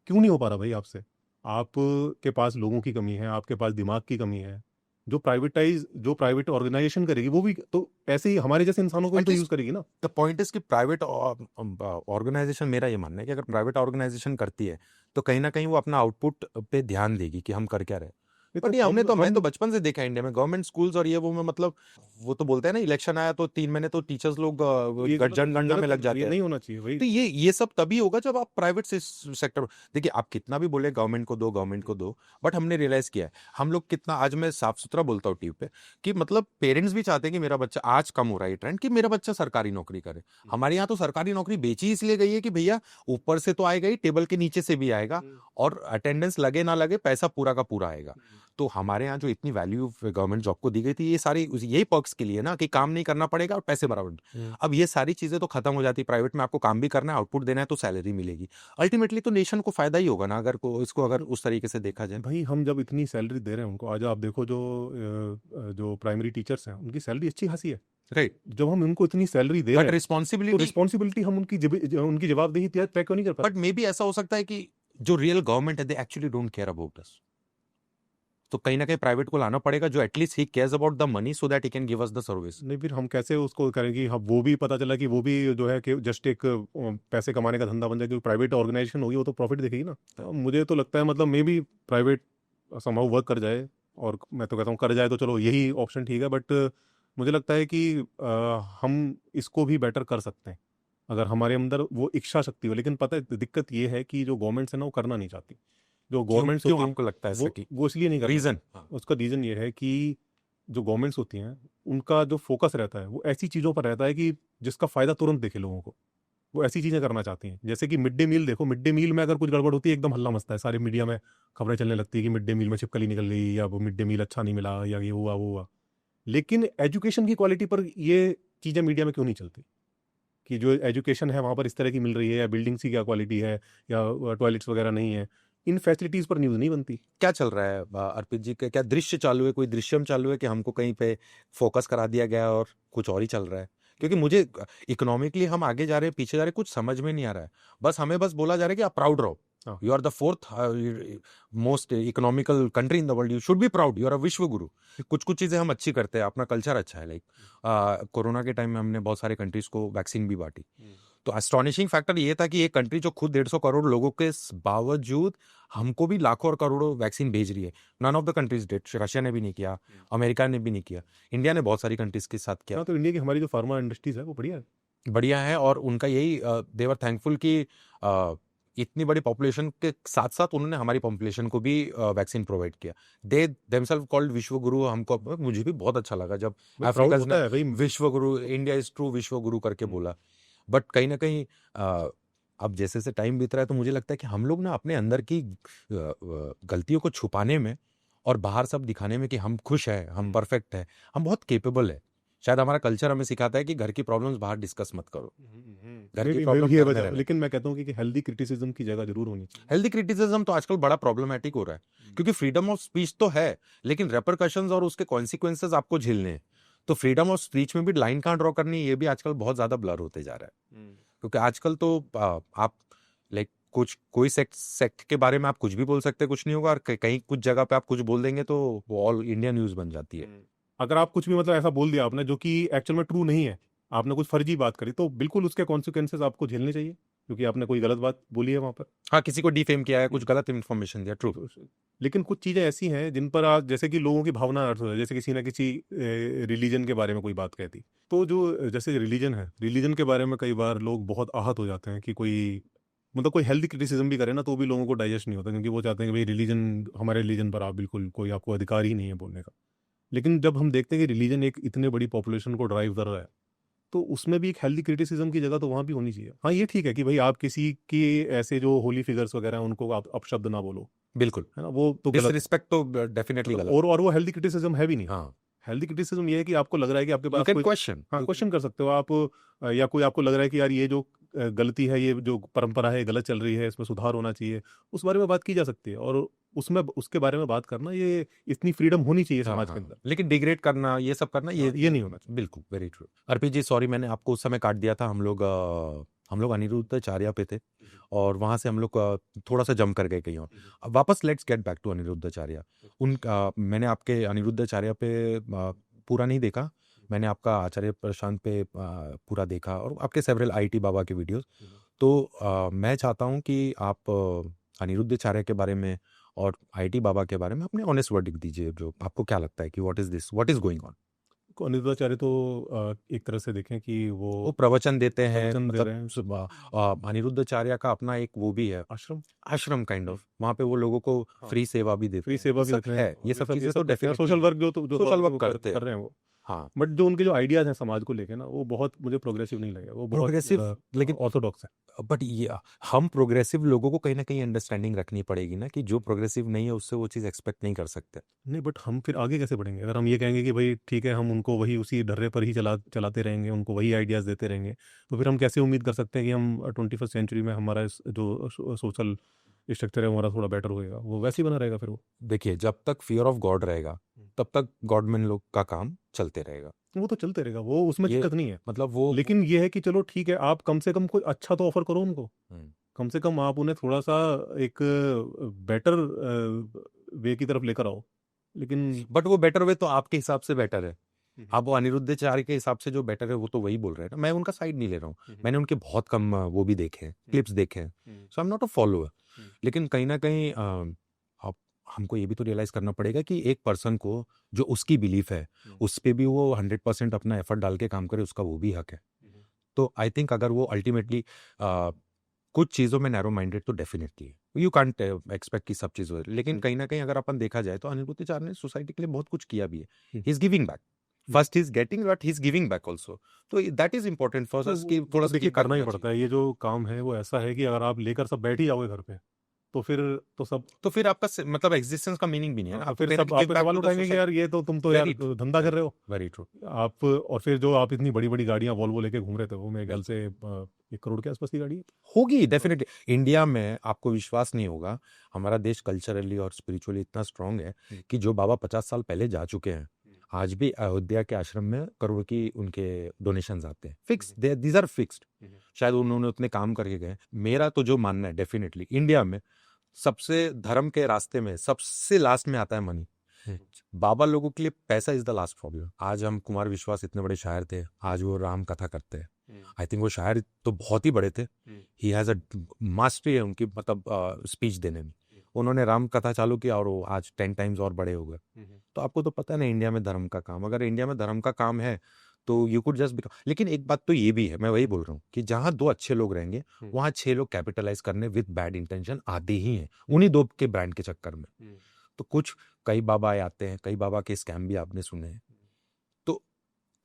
क्यों नहीं हो पा रहा भाई आपसे? आपके पास लोगों की कमी है, आपके पास दिमाग की कमी है। जो प्राइवेट ऑर्गेनाइजेशन करेगी वो भी तो ऐसे ही हमारे जैसे इंसानों को ही तो यूज करेगी ना। द पॉइंट इज कि प्राइवेट ऑर्गेनाइजेशन, मेरा ये मानना है कि अगर प्राइवेट ऑर्गेनाइजेशन करती है तो कहीं ना कहीं वो अपना आउटपुट पे ध्यान देगी कि हम कर क्या रहे। बट ये मैं तो बचपन से देखा है इंडिया में गवर्नमेंट स्कूल्स और ये वो में, मतलब वो तो बोलते हैं ना इलेक्शन आया तो 3 महीने तो टीचर्स लोग जनगणना में लग जाते हैं। नहीं होना चाहिए भाई। तो ये सब तभी होगा जब आप प्राइवेट से सेक्टर, देखिए आप कितना भी बोले गवर्नमेंट को दो, बट हमने रियलाइज किया है हम लोग कितना, आज मैं साफ सुथरा बोलता हूँ टीवी पे, कि मतलब पेरेंट्स भी चाहते हैं कि मेरा बच्चा, आज कम हो रहा है ट्रेंड कि मेरा बच्चा सरकारी नौकरी करे। हमारे यहाँ तो सरकारी नौकरी बेची इसलिए गई है कि भैया ऊपर से तो आएगा ही, टेबल के नीचे से भी आएगा, और अटेंडेंस लगे ना लगे पैसा पूरा का पूरा आएगा। तो हमारे यहाँ जो इतनी वैल्यू गवर्नमेंट जॉब को दी गई थी, ये सारी यही पर्क्स के लिए ना, कि काम नहीं करना पड़ेगा और पैसे बराबर। अब ये सारी चीजें तो खत्म हो जाती, प्राइवेट में आपको काम भी करना है, आउटपुट देना है तो सैलरी मिलेगी। अल्टीमेटली तो नेशन को फायदा ही होगा ना अगर इसको अगर उस तरीके से देखा जाए। भाई हम जब इतनी सैलरी दे रहे हैं उनको, आज आप देखो जो प्राइमरी टीचर्स हैं उनकी सैलरी अच्छी खासी है, राइट। जब हम उनको इतनी सैलरी दे रहे हैं, रिस्पॉन्सिबिलिटी हम उनकी जवाबदेही तय क्यों नहीं कर पाते? बट मे बी ऐसा हो सकता है कि जो रियल गवर्नमेंट है they actually don't care about us. तो कहीं ना कहीं प्राइवेट को लाना पड़ेगा जो at least he cares about the money so that he can give us the service. नहीं, फिर हम कैसे उसको करेंगे? हम वो भी पता चला कि वो भी जो है कि जस्ट एक पैसे कमाने का धंधा बन जाए, क्योंकि प्राइवेट ऑर्गेनाइजेशन होगी वो तो प्रॉफिट देखेगी ना। तो मुझे तो लगता है मतलब may be private somehow work कर जाए, और मैं तो कहता हूँ कर जाए तो चलो यही ऑप्शन ठीक है, बट मुझे लगता है कि हम इसको भी बेटर कर सकते हैं अगर हमारे अंदर वो इच्छा शक्ति हो। लेकिन पता है दिक्कत ये है कि जो गवर्नमेंट्स है ना वो करना नहीं चाहती। जो क्यों गवर्नमेंट्स क्यों होती हैं आपको लगता है ऐसा कि वो इसलिए नहीं करना रीजन? चाहती। उसका रीज़न ये है कि जो गवर्नमेंट्स होती हैं उनका जो फोकस रहता है वो ऐसी चीज़ों पर रहता है कि जिसका फ़ायदा तुरंत दिखे लोगों को। वो ऐसी चीज़ें करना चाहती हैं, जैसे कि मिड डे मील देखो, मिड डे मील में अगर कुछ गड़बड़ होती है एकदम हल्ला मचता है, सारे मीडिया में खबरें चलने लगती है कि मिड डे मील में छिपकली निकल गई, या वो मिड डे मील अच्छा नहीं मिला, या ये हुआ वो हुआ। लेकिन एजुकेशन की क्वालिटी पर ये चीज़ें मीडिया में क्यों नहीं चलती? कि जो एजुकेशन है वहाँ पर इस तरह की मिल रही है, या बिल्डिंग्स की क्या क्वालिटी है, या टॉयलेट्स वगैरह नहीं है, इन फैसिलिटीज़ पर न्यूज़ नहीं बनती। क्या चल रहा है अर्पित जी? क्या दृश्य चालू है, कोई दृश्यम चालू है कि हमको कहीं पे फोकस करा दिया गया है और कुछ और ही चल रहा है? क्योंकि मुझे इकोनॉमिकली हम आगे जा रहे हैं, पीछे जा रहे हैं, कुछ समझ में नहीं आ रहा है। बस हमें बस बोला जा रहा है कि आप प्राउड रहो, हाँ। You are the fourth most economical country in the world, you should be proud, you are a विश्व गुरु। कुछ कुछ चीजें हम अच्छी करते हैं, अपना कल्चर अच्छा है। लाइक कोरोना के टाइम में हमने बहुत सारे कंट्रीज को वैक्सीन भी बांटी। तो एस्टॉनिशिंग फैक्टर ये था कि एक कंट्री जो खुद 150 करोड़ लोगों के बावजूद हमको भी लाखों और करोड़ों वैक्सीन भेज रही है। None of the countries did. Russia ने भी नहीं किया, अमेरिका ने भी नहीं किया, इंडिया ने बहुत सारी कंट्रीज के साथ किया। हाँ, तो इंडिया की हमारी जो फार्मा इंडस्ट्रीज है वो बढ़िया है। बढ़िया है, और उनका यही दे वर थैंकफुल कि इतनी बड़ी पॉपुलेशन के साथ साथ उन्होंने हमारी पॉपुलेशन को भी वैक्सीन प्रोवाइड किया। दे देमसेल्फ कॉल्ड विश्व गुरु। हमको मुझे भी बहुत अच्छा लगा जब प्राउड अफ्रीकन होता ने है भाई। विश्व गुरु, इंडिया इज ट्रू विश्व गुरु करके बोला। बट कहीं ना कहीं अब जैसे जैसे टाइम बीत रहा है तो मुझे लगता है कि हम लोग ना अपने अंदर की गलतियों को छुपाने में और बाहर सब दिखाने में कि हम खुश हैं, हम परफेक्ट है, हम बहुत केपेबल है। शायद हमारा कल्चर हमें सिखाता है कि घर की प्रॉब्लम्स बाहर डिस्कस मत करो, घर की मे प्रॉब्लम भी ये घर में वजह, रहने। लेकिन मैं कहता हूँ कि हेल्दी क्रिटिसिज्म की जगह जरूर होनी चाहिए। हेल्दी क्रिटिसिज्म तो आजकल बड़ा प्रॉब्लमेटिक हो रहा है, क्योंकि फ्रीडम ऑफ स्पीच तो है, लेकिन रेपरकशंस और उसके कॉन्सिक्वेंसेस आपको झेलने हैं। तो फ्रीडम ऑफ स्पीच में भी लाइन कहाँ ड्रॉ करनी है, ये भी आजकल बहुत ज्यादा ब्लर होते जा रहा है। क्योंकि आजकल तो आप लाइक कुछ कोई सेक्ट के बारे में आप कुछ भी बोल सकते हैं, कुछ नहीं होगा, और कहीं कुछ जगह पे आप कुछ बोल देंगे तो वो ऑल इंडिया न्यूज बन जाती है। अगर आप कुछ भी मतलब ऐसा बोल दिया आपने जो कि एक्चुअल में ट्रू नहीं है, आपने कुछ फर्जी बात करी, तो बिल्कुल उसके कॉन्सिक्वेंसेस आपको झेलने चाहिए, क्योंकि आपने कोई गलत बात बोली है वहां पर। हाँ, किसी को डिफेम किया है, कुछ गलत इन्फॉर्मेशन दिया, ट्रू। लेकिन कुछ चीजें ऐसी हैं जिन पर आज जैसे कि लोगों की भावना अर्थ है, जैसे किसी ना किसी रिलीजन के बारे में कोई बात कहती, तो जो जैसे रिलीजन है, रिलीजन के बारे में कई बार लोग बहुत आहत हो जाते हैं कि कोई मतलब कोई हेल्दी क्रिटिसिज्म भी करे ना तो भी लोगों को डाइजेस्ट नहीं होता, क्योंकि वो चाहते हैं कि भाई रिलीजन, हमारे रिलीजन पर आप बिल्कुल कोई आपको अधिकार ही नहीं है बोलने का। लेकिन जब हम देखते हैं कि रिलीजन एक इतने बड़ी पॉपुलेशन को ड्राइव कर रहा है, तो उसमें भी एक हेल्दी क्रिटिसिज्म की जगह तो वहाँ भी होनी चाहिए। हाँ, ये ठीक है कि भाई आप किसी की ऐसे जो होली फिगर्स वगैरह हैं उनको आप अपशब्द ना बोलो, बिल्कुल, है ना, वो तो गलत डिसरिस्पेक्ट तो डेफिनेटली गलत। और वो हेल्दी क्रिटिसिज्म है भी नहीं। हाँ, हेल्दी क्रिटिसिज्म ये है कि आपको लग रहा है कि आपके यू पास कैन कोई, क्वेश्चन। हाँ, क्वेश्चन कर सकते हो आप, या कोई आपको लग रहा है कि यार ये जो गलती है, ये जो परंपरा है गलत चल रही है, इसमें सुधार होना चाहिए, उस बारे में बात की जा सकती है, और उसमें उसके बारे में बात करना, ये इतनी फ्रीडम होनी चाहिए हाँ समाज के हाँ, अंदर। लेकिन डिग्रेड करना, ये सब करना, ये नहीं होना चाहिए। बिल्कुल वेरी ट्रू। अर्पित जी सॉरी, मैंने आपको उस समय काट दिया था। हम लोग अनिरुद्धाचार्य पे थे, और वहां से हम लोग थोड़ा सा जम कर गए कहीं और। अब वापस let's get back to Aniruddhacharya. मैंने आपके अनिरुद्धाचार्य पे पूरा नहीं देखा, मैंने आपका आचार्य प्रशांत पे पूरा देखा, और आपके सेवरल आईटी बाबा के वीडियोस। तो मैं चाहता हूँ कि आप अनिरुद्धाचार्य के बारे में और आईटी बाबा के बारे में अपने ऑनेस्ट वर्डिक्ट दीजिए। जो आपको क्या लगता है कि what is this, what is going on? Aniruddhacharya तो एक तरह से देखें कि वो वो प्रवचन देते हैं, प्रवचन दे रहे हैं, मतलब अनिरुद्धाचार्य का अपना एक वो भी है, आश्रम काइंड ऑफ, वहाँ पे वो लोगों को हाँ, फ्री सेवा भी देते फ्री हैं। सेवा ये भी सब रख रहे हैं, है, ये सब चीजें तो सोशल डेफिनेटली वर्क जो सोशल वर्क वो करते कर हैं। रहे हैं वो। हाँ, बट जो उनके जो आइडियाज हैं समाज को लेके ना, वो बहुत मुझे प्रोग्रेसिव नहीं लगे, वो बहुत प्रोग्रेसिव, लेकिन ऑर्थोडॉक्स है। बट ये हम प्रोग्रेसिव लोगों को कहीं ना कहीं अंडरस्टैंडिंग रखनी पड़ेगी ना, कि जो प्रोग्रेसिव नहीं है उससे वो चीज एक्सपेक्ट नहीं कर सकते। नहीं, बट हम फिर आगे कैसे बढ़ेंगे अगर हम ये कहेंगे कि भाई ठीक है, हम उनको वही उसी ढर्रे पर ही चलाते रहेंगे, उनको वही आइडियाज देते रहेंगे, तो फिर हम कैसे उम्मीद कर सकते हैं कि हम 21st सेंचुरी में हमारा जो सोशल स्ट्रक्चर है हमारा थोड़ा बेटर होएगा? वो वैसे ही बना रहेगा फिर वो। देखिए, जब तक फियर ऑफ गॉड रहेगा तब तक गॉडमैन लोग का काम चलते रहेगा। वो तो चलते रहेगा, वो उसमें ये दिक्कत नहीं है। मतलब वो लेकिन ये है कि चलो ठीक है, आप कम से कम कोई अच्छा तो ऑफर करो उनको, हम्म, कम से कम आप उन्हें थोड़ा सा एक बेटर वे की तरफ लेकर आओ। लेकिन बट वो बेटर वे तो आपके हिसाब से बेटर है। हम्म, आप वो अनिरुद्धाचार्य के हिसाब से जो बेटर है वो तो वही बोल रहे हैं ना, मैं उनका साइड नहीं ले रहा हूँ। हम्म, मैंने उनके बहुत कम वो भी देखे हैं, क्लिप्स देखे हैं, hmm, so I am not a follower. Hmm, लेकिन कहीं ना कहीं आप हमको ये भी तो रियलाइज करना पड़ेगा कि एक पर्सन को जो उसकी बिलीफ है हम्म, उस पे भी वो 100% अपना एफर्ट डाल के काम करे, उसका वो भी हक है। हम्म, तो आई थिंक अगर वो अल्टीमेटली कुछ चीज़ों में नैरो माइंडेड तो डेफिनेटली यू कांट एक्सपेक्ट कि सब चीज़ हो, लेकिन हम्म, कहीं ना कहीं अगर अपन देखा जाए तो अनिरुद्धाचार्य ने सोसाइटी के लिए बहुत कुछ किया भी है। Hmm, he is giving back, first he is getting but he is giving back also. तो दैट इज इंपॉर्टेंट फॉर तो अस कि वो थोड़ा तो देखिए स्केप बैक करना ही होना पड़ता चाहिए। है। ये जो काम है वो ऐसा है कि अगर आप लेकर सब बैठ ही जाओगे घर पे, तो फिर तो सब तो फिर आपका मतलब एग्जिस्टेंस का मीनिंग भी नहीं है ना, तो आपको फिर कहना सब कि आप गिव पे बैक सवाल टू द उठाएंगे कि यार सोसाइटी। ये तो तुम तो यार वेरी ट्रू, धंधा कर रहे हो वेरी ट्रू। आप। और फिर जो आप इतनी बड़ी बड़ी गाड़ियां वॉल्वो लेके घूम रहे थे, वो मेरे ख्याल से 1 करोड़ के आसपास की गाड़ी है। होगी डेफिनेटली। इंडिया में आपको विश्वास नहीं होगा, हमारा देश कल्चरली और स्पिरिचुअली इतना स्ट्रांग है कि जो बाबा 50 साल पहले जा चुके हैं आज भी अयोध्या के आश्रम में करोड़ की उनके डोनेशंस आते हैं, फिक्स, दीज आर फिक्स्ड। शायद उन्होंने उतने काम करके गए। मेरा तो जो मानना है डेफिनेटली इंडिया में सबसे धर्म के रास्ते में सबसे लास्ट में आता है मनी। बाबा लोगों के लिए पैसा इज द लास्ट प्रॉब्लम। आज हम कुमार विश्वास इतने बड़े शायर थे, आज वो राम कथा करते हैं। आई थिंक वो शायर तो बहुत ही बड़े थे, ही हैज अ मास्टरी है उनकी, मतलब स्पीच देने में। उन्होंने राम कथा चालू किया और वो आज 10 टाइम्स और बड़े हो गए। तो आपको तो पता है ना इंडिया में धर्म का काम, अगर इंडिया में धर्म का काम है तो यू कुड जस्ट बिकम। लेकिन एक बात तो ये भी है, मैं वही बोल रहा हूँ कि जहां 2 अच्छे लोग रहेंगे वहां 6 लोग कैपिटलाइज करने विद बैड इंटेंशन आते ही हैं, उन्हीं 2 के ब्रांड के चक्कर में। तो कुछ कई बाबा आते हैं, कई बाबा के स्कैम भी आपने सुने हैं। तो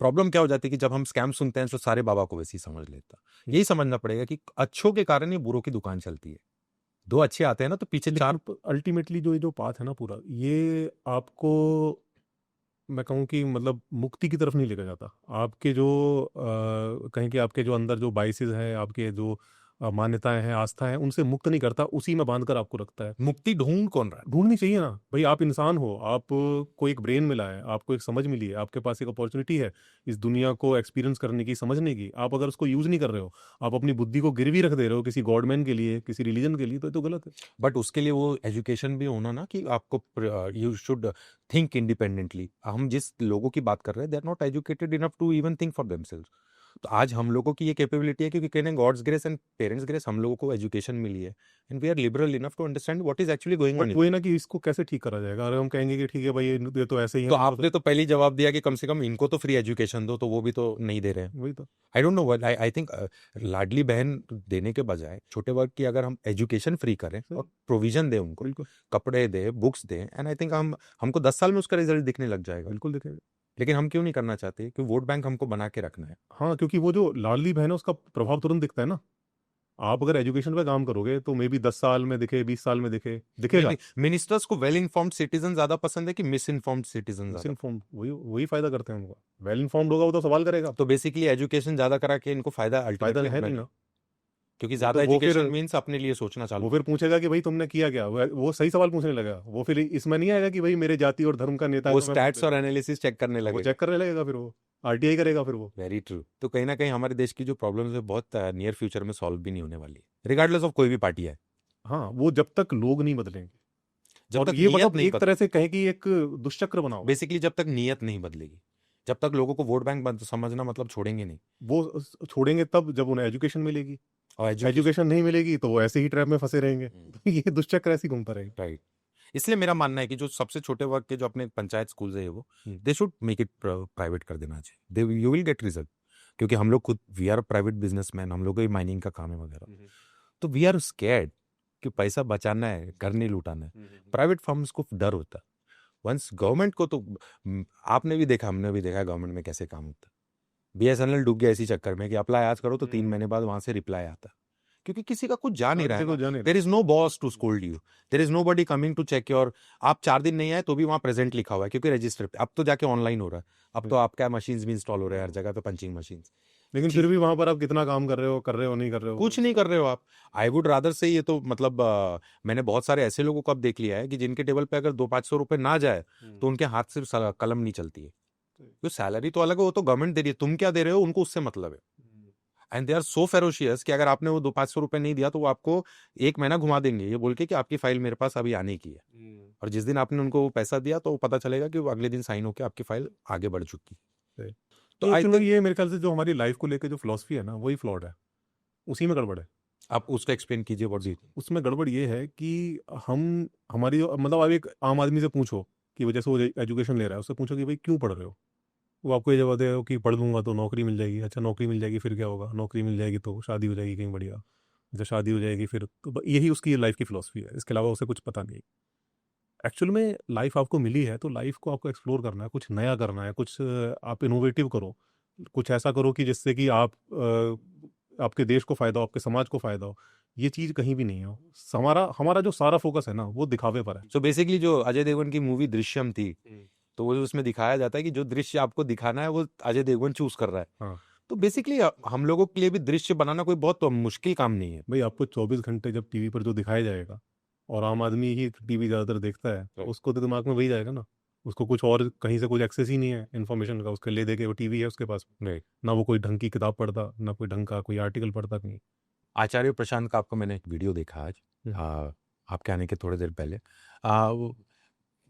प्रॉब्लम क्या हो जाती है कि जब हम स्कैम सुनते हैं तो सारे बाबा को वैसे ही समझ लेता। यही समझना पड़ेगा कि अच्छों के कारण ही बुरों की दुकान चलती है। 2 अच्छे आते हैं ना तो पीछे 4। लेकिन अल्टीमेटली जो ये जो पाथ है ना पूरा, ये आपको मैं कहूँ कि मतलब मुक्ति की तरफ नहीं लेकर जाता। आपके जो कहें कि आपके जो अंदर जो बाइसेस हैं, आपके जो मान्यताएं हैं, आस्था है, उनसे मुक्त नहीं करता, उसी में बांध कर आपको रखता है। मुक्ति ढूंढ कौन रहा है? ढूंढनी चाहिए ना भाई, आप इंसान हो, आपको एक ब्रेन मिला है, आपको एक समझ मिली है, आपके पास एक अपॉर्चुनिटी है इस दुनिया को एक्सपीरियंस करने की, समझने की। आप अगर उसको यूज नहीं कर रहे हो, आप अपनी बुद्धि को गिरवी रख दे रहे हो किसी गॉडमैन के लिए, किसी रिलीजन के लिए, तो ये तो गलत है। बट उसके लिए वो एजुकेशन भी होना ना कि आपको यू शुड थिंक इंडिपेंडेंटली। हम जिस लोगों की बात कर रहे हैं they are not educated enough to even think for themselves. तो आज हम लोगों की ये कैपेबिलिटी है क्योंकि कहने God's grace and parents grace हम लोगों को एजुकेशन मिली है and we are liberal enough to understand what is actually going but on. वही ना कि इसको कैसे ठीक करा जाएगा। अगर हम कहेंगे कि ठीक है भाई ये तो ऐसे ही है, तो इनको आपने तो पहले ही जवाब दिया कि कम से कम इनको तो फ्री एजुकेशन दो, तो वो भी तो नहीं दे रहे हैं। वही तो। I don't know what I think Ladli Behna देने के बजाय छोटे वर्ग की अगर हम एजुकेशन फ्री करें सही, और प्रोविजन दें उनको, बिल्कुल कपड़े दे, बुक्स दें, एंड आई थिंक हमको 10 साल में उसका रिजल्ट दिखने लग जाएगा। बिल्कुल देखेंगे। लेकिन हम क्यों नहीं करना चाहते? क्योंकि वोट बैंक हमको बना के रखना है। हाँ, क्योंकि वो जो लाडली बहन है उसका प्रभाव तुरंत दिखता है ना। आप अगर एजुकेशन पे काम करोगे तो मे बी 10 साल में दिखे, 20 साल में दिखेगा। मिनिस्टर्स को वेल इन्फॉर्म्ड सिटीजन ज्यादा पसंद है कि मिस इन्फॉर्म्ड सिटीजन मिस ज्यादा? इन्फॉर्म्ड वही वही फायदा करते हैं उनका। वेल इन्फॉर्म्ड होगा वो तो सवाल करेगा। तो बेसिकली एजुकेशन ज्यादा करा के इनको फायदा फायदा अल्टीमेटली है होना नहीं नहीं, ना। क्योंकि वो तो ज्यादा वो फिर एजुकेशन मीन्स अपने लिए सोचना चालू वो कर। फिर पूछेगा कि भाई तुमने किया क्या। वो सही सवाल पूछने लगेगा। वो फिर इसमें नहीं आएगा कि भाई मेरे जाति और धर्म का नेता है वो तो मैं वोट स्टैट्स देता और एनालिसिस चेक करने हूं। वो लगेगा। चेक करने लगेगा, फिर वो आरटीआई करेगा फिर वो। Very true. तो कहीं ना कहीं हमारे देश की जो प्रॉब्लम्स है बहुत नियर फ्यूचर में सॉल्व भी नहीं होने वाली, रिगार्डलेस ऑफ कोई भी पार्टी है। हाँ, वो जब तक लोग नहीं बदलेंगे। जब और तक ये नियत मतलब नहीं एक तरह से कहें कि एक दुष्चक्र बना हुआ है। बेसिकली जब तक नियत नहीं बदलेगी, जब तक लोगों को वोट बैंक समझना मतलब छोड़ेंगे नहीं। वो छोड़ेंगे तब जब उन्हें एजुकेशन मिलेगी। और एजुकेशन, एजुकेशन नहीं मिलेगी तो वो ऐसे ही ट्रैप में फंसे रहेंगे। तो ये दुष्चक्र ऐसे ही घूमता रहेगा। राइट। इसलिए मेरा मानना है कि जो सबसे छोटे वर्ग के जो अपने पंचायत स्कूल है वो they should make it private कर देना चाहिए। दे यू विल गेट रिजल्ट, क्योंकि हम लोग खुद वी आर प्राइवेट बिजनेसमैन, हम लोग को माइनिंग का काम है वगैरह। तो वी आर स्कैर्ड कि पैसा बचाना है, घर नहीं लुटाना है। प्राइवेट फर्म्स को डर होता है। वंस गवर्नमेंट को तो आपने भी देखा, हमने भी देखा गवर्नमेंट में कैसे काम होता है। बीएसएनएल डूब गया इसी चक्कर में कि अप्लाई आज करो तो 3 महीने बाद वहां से रिप्लाई आता, क्योंकि किसी का कुछ जा नहीं रहा है देखो ना। जाने there is no boss to scold you, there is no buddy coming to check your. आप 4 दिन नहीं आए तो भी वहां प्रेजेंट लिखा हुआ है, क्योंकि रजिस्टर अब तो जाके ऑनलाइन हो रहा है। अब तो आपका मशीन्स भी इंस्टॉल हो रहे हैं हर जगह पे, पंचिंग मशीन। लेकिन फिर भी वहां पर आप कितना काम कर रहे हो नहीं कर रहे हो। कुछ नहीं कर रहे हो आप। आई वुड रादर से ये तो मतलब मैंने बहुत सारे ऐसे लोगों को अब देख लिया है कि जिनके टेबल पे अगर 200-500 रुपए ना जाए तो उनके हाथ से कलम नहीं चलती है। तो सैलरी तो अलग है, वो तो गवर्नमेंट दे रही है, तुम क्या दे रहे हो उनको उससे मतलब है। And they are so ferocious कि अगर आपने वो 200-500 रुपए नहीं दिया तो वो आपको 1 महीना घुमा देंगे ये बोल के कि आपकी फाइल मेरे पास अभी आने की है। और जिस दिन आपने उनको वो पैसा दिया तो वो पता चलेगा कि वो अगले दिन साइन होकर आपकी फाइल आगे बढ़ चुकी। सही। तो तो आई एक्चुअली थिंक ये मेरे ख्याल से जो हमारी लाइफ को लेके जो फिलॉसफी है ना वही फ्लॉड है, उसी में गड़बड़ है। आप उसको एक्सप्लेन कीजिए व्हाट डू यू थिंक। उसमें गड़बड़ ये है कि हम हमारी जो मतलब आप एक आम आदमी से पूछो कि वो जैसे वो एजुकेशन ले रहा है, उससे पूछो कि भाई क्यों पढ़ रहे हो, वो आपको ये जवाब देगा कि पढ़ लूंगा तो नौकरी मिल जाएगी। अच्छा नौकरी मिल जाएगी फिर क्या होगा, नौकरी मिल जाएगी तो शादी हो जाएगी कहीं बढ़िया, जब शादी हो जाएगी फिर तो यही उसकी लाइफ की फिलॉसफी है, इसके अलावा उसे कुछ पता नहीं। एक्चुअल में लाइफ आपको मिली है तो लाइफ को आपको एक्सप्लोर करना है, कुछ नया करना है, कुछ आप इनोवेटिव करो, कुछ ऐसा करो कि जिससे कि आप आपके देश को फायदा हो, आपके समाज को फायदा हो। ये चीज कहीं भी नहीं है। हमारा हमारा जो सारा फोकस है ना वो दिखावे पर है। सो बेसिकली जो अजय देवगन की मूवी दृश्यम थी, तो वो उसमें दिखाया जाता है कि जो दृश्य आपको दिखाना है वो अजय देवगन चूज कर रहा है। हाँ तो बेसिकली हम लोगों के लिए भी दृश्य बनाना कोई बहुत मुश्किल काम नहीं है। भाई, आपको 24 घंटे जब टीवी पर जो दिखाया जाएगा और आम आदमी ही टीवी ज्यादातर देखता है तो उसको तो दिमाग में वही जाएगा ना। उसको कुछ और कहीं से कुछ एक्सेस ही नहीं है इन्फॉर्मेशन का, उसके ले दे के वो टीवी है उसके पास। राइट। ना वो कोई ढंग की किताब पढ़ता, ना कोई ढंग का कोई आर्टिकल पढ़ता कहीं। आचार्य प्रशांत का आपका मैंने एक वीडियो देखा आज, आपके आने के थोड़ी देर पहले।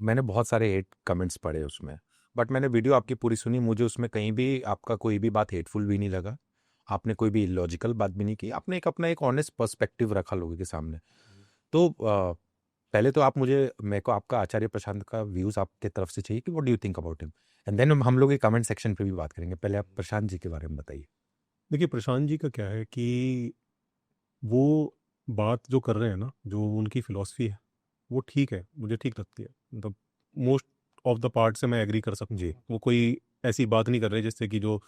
मैंने बहुत सारे हेट कमेंट्स पढ़े उसमें, बट मैंने वीडियो आपकी पूरी सुनी, मुझे उसमें कहीं भी आपका कोई भी बात हेटफुल भी नहीं लगा। आपने कोई भी इलॉजिकल बात भी नहीं की, आपने एक अपना एक ऑनेस्ट पर्सपेक्टिव रखा लोगों के सामने। तो पहले तो आप मेरे को आपका आचार्य प्रशांत का व्यूज आपके तरफ से चाहिए कि what do you think about him, and then हम लोग कमेंट सेक्शन पे भी बात करेंगे। पहले आप प्रशांत जी के बारे में बताइए। देखिए प्रशांत जी का क्या है कि वो बात जो कर रहे हैं ना, जो उनकी फिलॉसफी है वो ठीक है, मुझे ठीक लगती है। मतलब मोस्ट ऑफ द पार्ट से मैं एग्री कर सकता जी। हूँ। वो कोई ऐसी बात नहीं कर रहे जिससे कि जो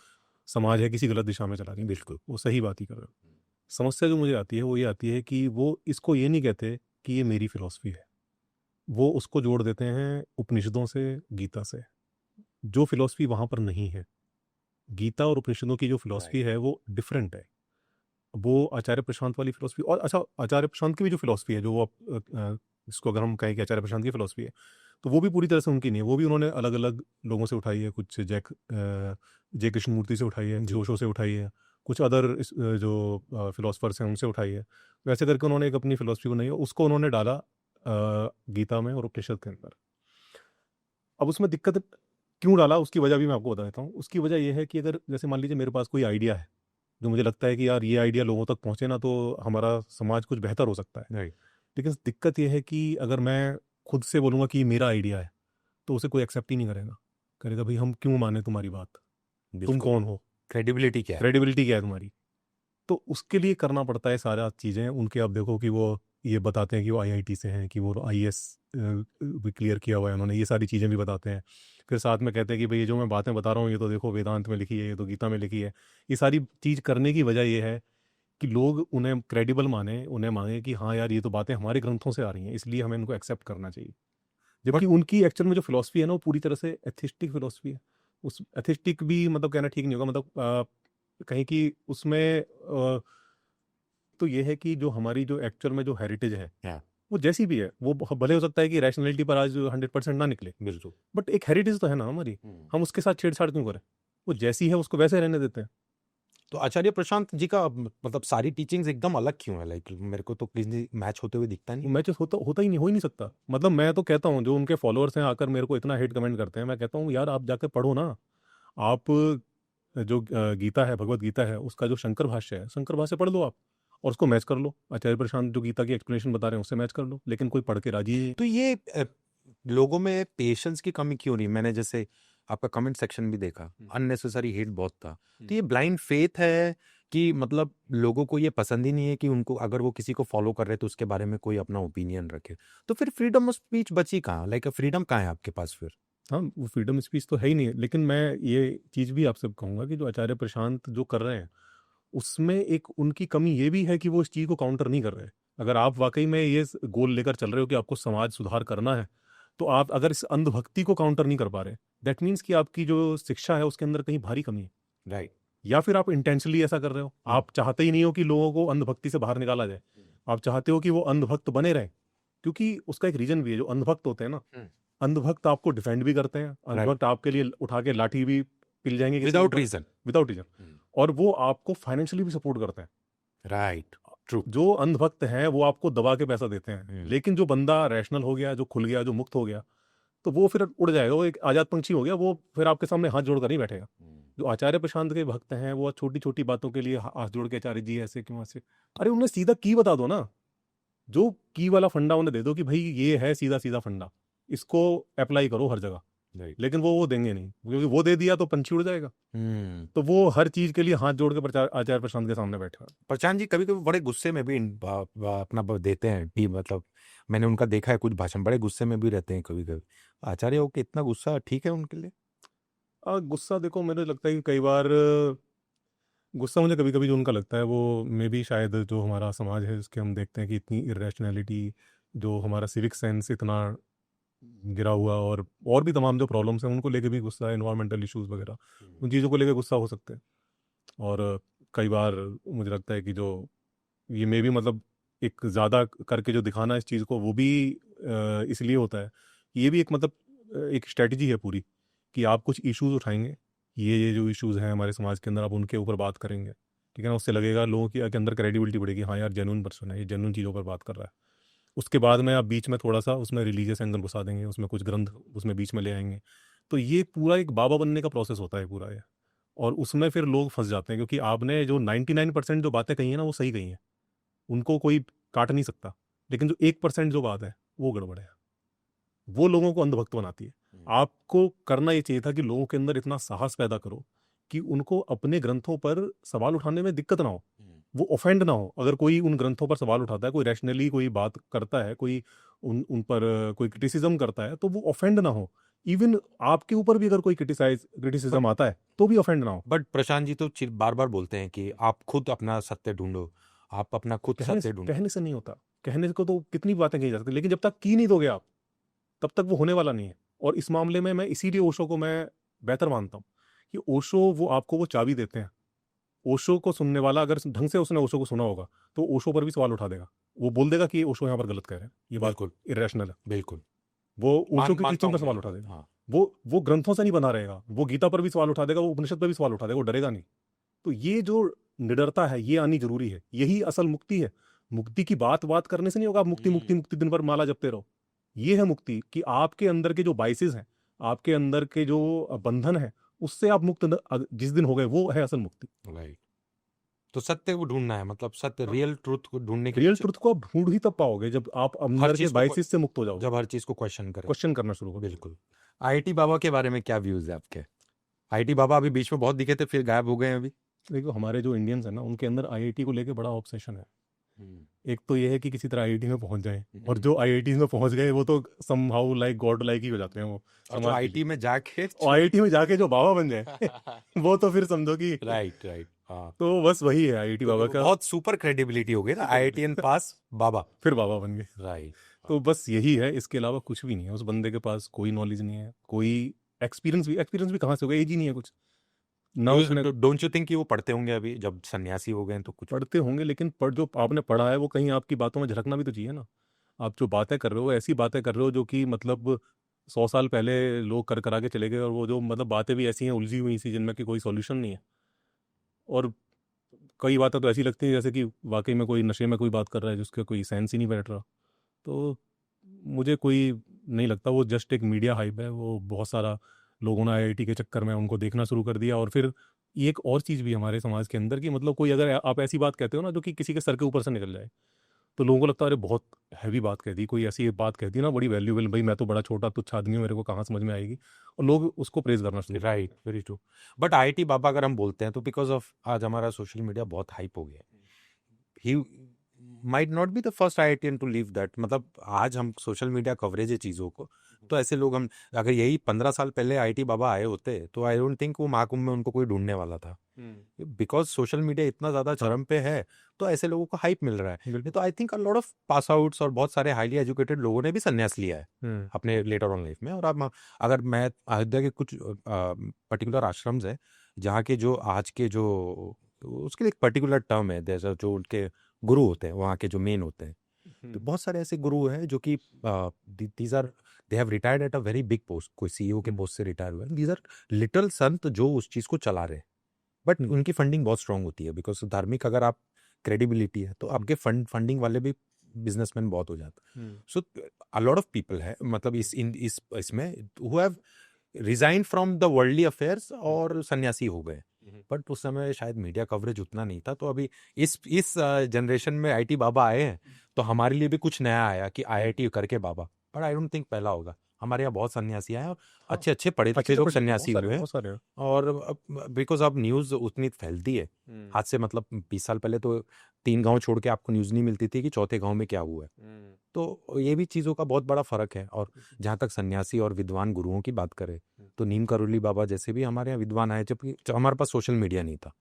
समाज है किसी गलत दिशा में चला रही है। बिल्कुल। वो सही बात ही कर रहे हो। समस्या जो मुझे आती है वो ये आती है कि वो इसको ये नहीं कहते कि ये मेरी फिलॉसफी है, वो उसको जोड़ देते हैं उपनिषदों से, गीता से, जो फिलॉसफी वहां पर नहीं है। गीता और उपनिषदों की जो फिलॉसफी है वो डिफरेंट है। वो आचार्य प्रशांत वाली फिलॉसफी, और अच्छा आचार्य प्रशांत की भी जो फिलॉसफी है जो वो इसको अगर हम कहें कि आचार्य प्रशांत की फिलॉसफी है तो वो भी पूरी तरह से उनकी नहीं है। वो भी उन्होंने अलग अलग लोगों से उठाई है, कुछ जय कृष्णमूर्ति से उठाई है, जोशो से उठाई है, कुछ अदर जो फिलोसफर्स हैं उनसे उठाई है। वैसे करके उन्होंने एक अपनी फिलॉसफी बनाई है, उसको उन्होंने डाला गीता में और उपनिषद के अंदर। अब उसमें दिक्कत क्यों डाला उसकी वजह भी मैं आपको बता देता हूँ। उसकी वजह यह है कि अगर जैसे मान लीजिए मेरे पास कोई आइडिया है जो मुझे लगता है कि यार ये आइडिया लोगों तक पहुंचे ना तो हमारा समाज कुछ बेहतर हो सकता है। राइट। लेकिन दिक्कत यह है कि अगर मैं खुद से बोलूंगा कि ये मेरा आइडिया है तो उसे कोई एक्सेप्ट ही नहीं करेगा। करेगा भाई हम क्यों माने तुम्हारी बात, तुम कौन हो, क्रेडिबिलिटी क्या है। क्रेडिबिलिटी क्या है तुम्हारी। तो उसके लिए करना पड़ता है सारा चीज़ें उनके। आप देखो कि वो ये बताते हैं कि वो आईआईटी से हैं, कि वो आईएएस भी क्लियर किया हुआ है उन्होंने, ये सारी चीज़ें भी बताते हैं। फिर साथ में कहते हैं कि भाई ये जो मैं बातें बता रहा हूँ ये तो देखो वेदांत में लिखी है, ये तो गीता में लिखी है। ये सारी चीज़ करने की वजह ये है कि लोग उन्हें क्रेडिबल माने, उन्हें माने कि हाँ यार ये तो बातें हमारे ग्रंथों से आ रही हैं इसलिए हमें इनको एक्सेप्ट करना चाहिए। बट जबकि उनकी एक्चुअल में जो फिलॉसफी है ना वो पूरी तरह से एथिस्टिक फिलॉसफी है। उस एथिस्टिक भी मतलब कहना ठीक नहीं होगा, मतलब कहीं कि उसमें तो ये है कि जो हमारी जो एक्चुअल में जो हेरिटेज है Yeah. वो जैसी भी है वो भले हो सकता है कि रैशनैलिटी पर आज 100% ना निकले, बिल्कुल। बट एक हेरिटेज तो है ना हमारी। हम उसके साथ छेड़छाड़ क्यों करें, वो जैसी है उसको वैसे रहने देते हैं। तो आचार्य प्रशांत जी का मतलब सारी टीचिंग्स एकदम अलग क्यों है, लाइक मेरे को तो किसी मैच होते हुए दिखता वो नहीं। मैचेस होता ही नहीं, हो ही नहीं सकता। मतलब मैं तो कहता हूँ जो उनके फॉलोअर्स हैं आकर मेरे को इतना हेट कमेंट करते हैं, मैं कहता हूँ यार आप जाकर पढ़ो ना। आप जो गीता है, भगवत गीता है, उसका जो शंकर भाष्य है, शंकर भाष्य पढ़ लो आप और उसको मैच कर लो। आचार्य प्रशांत जो गीता की एक्सप्लेनेशन बता रहे हैं उससे मैच कर लो, लेकिन कोई पढ़ के राजी ही नहीं। तो ये लोगों में पेशेंस की कमी क्यों नहीं। मैंने जैसे आपका कमेंट सेक्शन भी देखा, अननेसेसरी हेट बहुत था। तो ये ब्लाइंड फेथ है कि मतलब लोगों को ये पसंद ही नहीं है कि उनको अगर वो किसी को फॉलो कर रहे हैं तो उसके बारे में कोई अपना ओपिनियन रखे। तो फिर फ्रीडम ऑफ स्पीच बची कहाँ, लाइक फ्रीडम कहाँ है आपके पास फिर। हाँ वो फ्रीडम स्पीच तो है ही नहीं, लेकिन मैं ये चीज़ भी आपसे कहूँगा कि जो आचार्य प्रशांत जो कर रहे हैं उसमें एक उनकी कमी ये भी है कि वो इस चीज़ को काउंटर नहीं कर रहे। अगर आप वाकई में ये गोल लेकर चल रहे हो कि आपको समाज सुधार करना है तो आप अगर इस अंधभक्ति को काउंटर नहीं कर पा रहे, दैट मीन्स कि आपकी जो शिक्षा है उसके अंदर कहीं भारी कमी है। राइट। या फिर आप इंटेंशनली ऐसा कर रहे हो, आप चाहते ही नहीं हो कि लोगों को अंधभक्ति से बाहर निकाला जाए, आप चाहते हो कि वो अंधभक्त बने रहें। क्योंकि उसका एक रीजन भी है, जो अंधभक्त होते हैं ना, अंधभक्त आपको डिफेंड भी करते हैं, अंधभक्त आपके लिए उठा के लाठी भी पिल जाएंगे विदाउट रीजन। विदाउट रीजन, और वो आपको फाइनेंशियली भी सपोर्ट करते हैं। राइट। ट्रू। जो अंधभक्त हैं वो आपको दबा के पैसा देते हैं, लेकिन जो बंदा रैशनल हो गया, जो खुल गया, जो मुक्त हो गया, तो वो फिर उड़ जाएगा, वो एक आजाद पंछी हो गया, वो फिर आपके सामने हाथ जोड़कर नहीं बैठेगा। जो आचार्य प्रशांत के भक्त हैं वो छोटी छोटी बातों के लिए हाथ जोड़ के, आचार्य जी ऐसे क्यों ऐसे, अरे उन्हें सीधा की बता दो ना, जो की वाला फंडा उन्हें दे दो कि भाई ये है सीधा सीधा फंडा, इसको अप्लाई करो हर जगह। लेकिन वो देंगे नहीं, क्योंकि वो दे दिया तो पंछी उड़ जाएगा। तो वो हर चीज के लिए हाथ जोड़ के आचार्य प्रशांत के सामने बैठा। प्रशांत जी कभी कभी बड़े गुस्से में भी अपना देते हैं कि मतलब मैंने उनका देखा है कुछ भाषण, बड़े गुस्से में भी रहते हैं कभी कभी। आचार्य हो के इतना गुस्सा ठीक है उनके लिए? गुस्सा देखो, मुझे लगता है कि कई बार गुस्सा मुझे कभी कभी जो उनका लगता है वो मे भी शायद जो हमारा समाज है उसके हम देखते हैं कि इतनी इरेशनैलिटी, जो हमारा सिविक सेंस इतना गिरा हुआ, और भी तमाम जो प्रॉब्लम्स हैं उनको लेके भी गुस्सा है, एनवायरमेंटल इश्यूज वगैरह, उन चीज़ों को लेके गुस्सा हो सकते हैं। और कई बार मुझे लगता है कि जो ये मे भी मतलब एक ज़्यादा करके जो दिखाना इस चीज़ को, वो भी इसलिए होता है कि ये भी एक मतलब एक स्ट्रेटजी है पूरी, कि आप कुछ इश्यूज उठाएंगे, ये जो इश्यूज हैं हमारे समाज के अंदर, आप उनके ऊपर बात करेंगे, ठीक है ना, उससे लगेगा लोगों के अंदर क्रेडिबिलिटी बढ़ेगी, हाँ यार जेन्युइन पर्सन है, ये जेन्युइन चीज़ों पर बात कर रहा है। उसके बाद में आप बीच में थोड़ा सा उसमें रिलीजियस एंगल घुसा देंगे, उसमें कुछ ग्रंथ उसमें बीच में ले आएंगे, तो ये पूरा एक बाबा बनने का प्रोसेस होता है पूरा ये। और उसमें फिर लोग फंस जाते हैं, क्योंकि आपने जो 99% जो बातें कही है ना वो सही कही है, उनको कोई काट नहीं सकता, लेकिन जो 1% जो बात है वो गड़बड़ है, वो लोगों को अंधभक्त बनाती है। आपको करना ये चाहिए था कि लोगों के अंदर इतना साहस पैदा करो कि उनको अपने ग्रंथों पर सवाल उठाने में दिक्कत ना हो, वो ऑफेंड ना हो। अगर कोई उन ग्रंथों पर सवाल उठाता है, कोई रैशनली कोई बात करता है, कोई उन उन पर कोई क्रिटिसिज्म करता है, तो वो ऑफेंड ना हो। इवन आपके ऊपर भी अगर कोई क्रिटिसिज्म आता है तो भी ऑफेंड ना हो। बट प्रशांत जी तो बार बार बोलते हैं कि आप खुद अपना सत्य ढूंढो, आप अपना खुद सत्य ढूंढो। कहने से नहीं होता, कहने को तो कितनी बातें कही जा सकती, लेकिन जब तक की नहीं दोगे आप, तब तक वो होने वाला नहीं है। और इस मामले में मैं इसीलिए ओशो को मैं बेहतर मानता हूँ कि ओशो वो आपको वो चाबी देते हैं। ओशो को सुनने वाला अगर ढंग से उसने ओशो को सुना होगा तो ओशो पर भी सवाल उठा देगा, वो बोल देगा कि ओशो यहाँ पर गलत कह रहे हैं, ये बात बिल्कुल इरेशनल है। बिल्कुल। वो ओशो की मानता टीचिंग पर हूं सवाल मैं। उठा देगा। हाँ। वो ग्रंथों से नहीं बना रहेगा, वो गीता पर भी सवाल उठा देगा, वो उपनिषद पर भी सवाल उठा देगा, वो डरेगा नहीं। तो ये जो निडरता है ये आनी जरूरी है, यही असल मुक्ति है। मुक्ति की बात करने से नहीं होगा, आप मुक्ति मुक्ति मुक्ति दिन भर माला जपते रहो। ये है मुक्ति, कि आपके अंदर के जो बाइसेस हैं, आपके अंदर के जो बंधन है, उससे आप मुक्त जिस दिन हो गए, वो है असल मुक्ति। राइट। तो सत्य को ढूंढना है, मतलब सत्य, रियल ट्रूथ को ढूंढने के रियल पीछे ट्रुथ को आप ढूंढ ही तब पाओगे जब आप हर अंदर के चीज को बाइसेस से मुक्त हो जाओगे, जब हर चीज को क्वेश्चन क्वेश्चन करना शुरू करोगे। बिल्कुल। आईआईटी बाबा के बारे में क्या व्यूज है आपके? आईआईटी बाबा अभी बीच में बहुत दिखे थे, फिर गायब हो गए हैं अभी। देखो, हमारे जो इंडियंस है ना, उनके अंदर आईआईटी को लेके बड़ा ऑब्सेशन है। एक तो ये है कि किसी तरह आईआईटी में पहुंच जाए, और जो आईआईटी में पहुंच गए वो तो somehow like God like he हो जाते हैं वो और जो आईआईटी में जाके आईआईटी में जाके जो बाबा बन जाए वो तो फिर समझो कि राइट राइट। हाँ, तो बस वही है आईआईटी बाबा का, बहुत सुपर क्रेडिबिलिटी हो गई ना, आईआईटीएन पास बाबा, फिर बाबा बन गए। राइट। तो बस यही है, इसके अलावा कुछ भी नहीं है। उस बंदे के पास कोई नॉलेज नहीं है, कोई एक्सपीरियंस भी कहाँ से होगा, एज ही नहीं है कुछ ना उसने। डोंट यू थिंक कि वो पढ़ते होंगे अभी, जब सन्यासी हो गए तो कुछ पढ़ते होंगे, लेकिन जो आपने पढ़ा है वो कहीं आपकी बातों में झलकना भी तो चाहिए ना। आप जो बातें कर रहे हो, ऐसी बातें कर रहे हो जो कि मतलब 100 साल पहले लोग कर करा के चले गए, और वो जो मतलब बातें भी ऐसी हैं उलझी हुई सी, जिनमें कि कोई सॉल्यूशन नहीं है। और कई बातें तो ऐसी लगती हैं जैसे कि वाकई में कोई नशे में कोई बात कर रहा है जिसका कोई सेंस ही नहीं बैठ रहा। तो मुझे कोई नहीं लगता, वो जस्ट एक मीडिया हाइप है। वो बहुत सारा लोगों ने आईआईटी के चक्कर में उनको देखना शुरू कर दिया। और फिर ये एक और चीज़ भी हमारे समाज के अंदर की, मतलब कोई अगर आप ऐसी बात कहते हो ना जो कि किसी के सर के ऊपर से निकल जाए, तो लोगों को लगता है अरे बहुत हैवी बात कह दी, कोई ऐसी बात कह दी ना बड़ी वैल्यूएबल, भाई मैं तो बड़ा छोटा तुच्छ आदमी हूँ, मेरे को कहाँ समझ में आएगी, और लोग उसको प्रेज करना शुरू। Right, very true. But IIT Baba अगर हम बोलते हैं तो बिकॉज ऑफ आज हमारा सोशल मीडिया बहुत हाइप हो गया है, he might not be the first IITian to leave that. मतलब आज हम सोशल मीडिया कवरेज है चीज़ों को, तो ऐसे लोग हम, अगर यही 15 साल पहले आईआईटी बाबा आए होते तो आई डोंट थिंक वो महाकुंभ में उनको कोई ढूंढने वाला था। बिकॉज सोशल मीडिया इतना ज़्यादा चरम पे है, तो ऐसे लोगों को हाइप मिल रहा है। नहीं तो I think a lot of pass outs और बहुत सारे हाईली एजुकेटेड लोगों ने भी संन्यास लिया है अपने लेटर ऑन लाइफ में। और अब अगर मैं अयोध्या के कुछ पर्टिकुलर आश्रम्स है जहाँ के जो आज के जो, उसके लिए एक पर्टिकुलर टर्म है, जैसा जो उनके गुरु होते हैं वहाँ के जो मेन होते हैं, तो बहुत सारे ऐसे गुरु हैं जो कि these are they have retired at a very big post, कोई सीईओ के पोस्ट से रिटायर हुए हैं। दीज आर लिटिल संत जो उस चीज़ को चला रहे हैं, बट उनकी फंडिंग बहुत स्ट्रांग होती है। बिकॉज धार्मिक अगर आप क्रेडिबिलिटी है, तो आपके फंडिंग वाले भी बिजनेसमैन बहुत हो जाते हैं। सो अ लॉट ऑफ पीपल है, मतलब इस इसमें who have resign from the worldly affairs और सन्यासी हो गए। बट उस समय शायद मीडिया कवरेज उतना नहीं था, तो अभी इस जनरेशन में आईटी बाबा आए हैं, तो हमारे लिए भी कुछ नया आया कि आईआईटी करके बाबा। बट आई डोंट थिंक पहला होगा। हमारे यहाँ बहुत सन्यासी आए और अच्छे अच्छे पढ़े लिखे लोग सन्यासी हुए हैं। बहुत सारे हैं। और बिकॉज अब न्यूज़ उतनी फैलती है, आज से मतलब 20 साल पहले तो 3 गांव छोड़ के आपको न्यूज़ नहीं मिलती थी कि चौथे गांव में क्या हुआ है। तो ये भी चीज़ों का बहुत बड़ा फर्क है। और जहाँ तक सन्यासी और विद्वान गुरुओं की बात करें, तो नीम करोली बाबा जैसे भी हमारे यहाँ विद्वान आए, जबकि हमारे पास सोशल मीडिया नहीं था।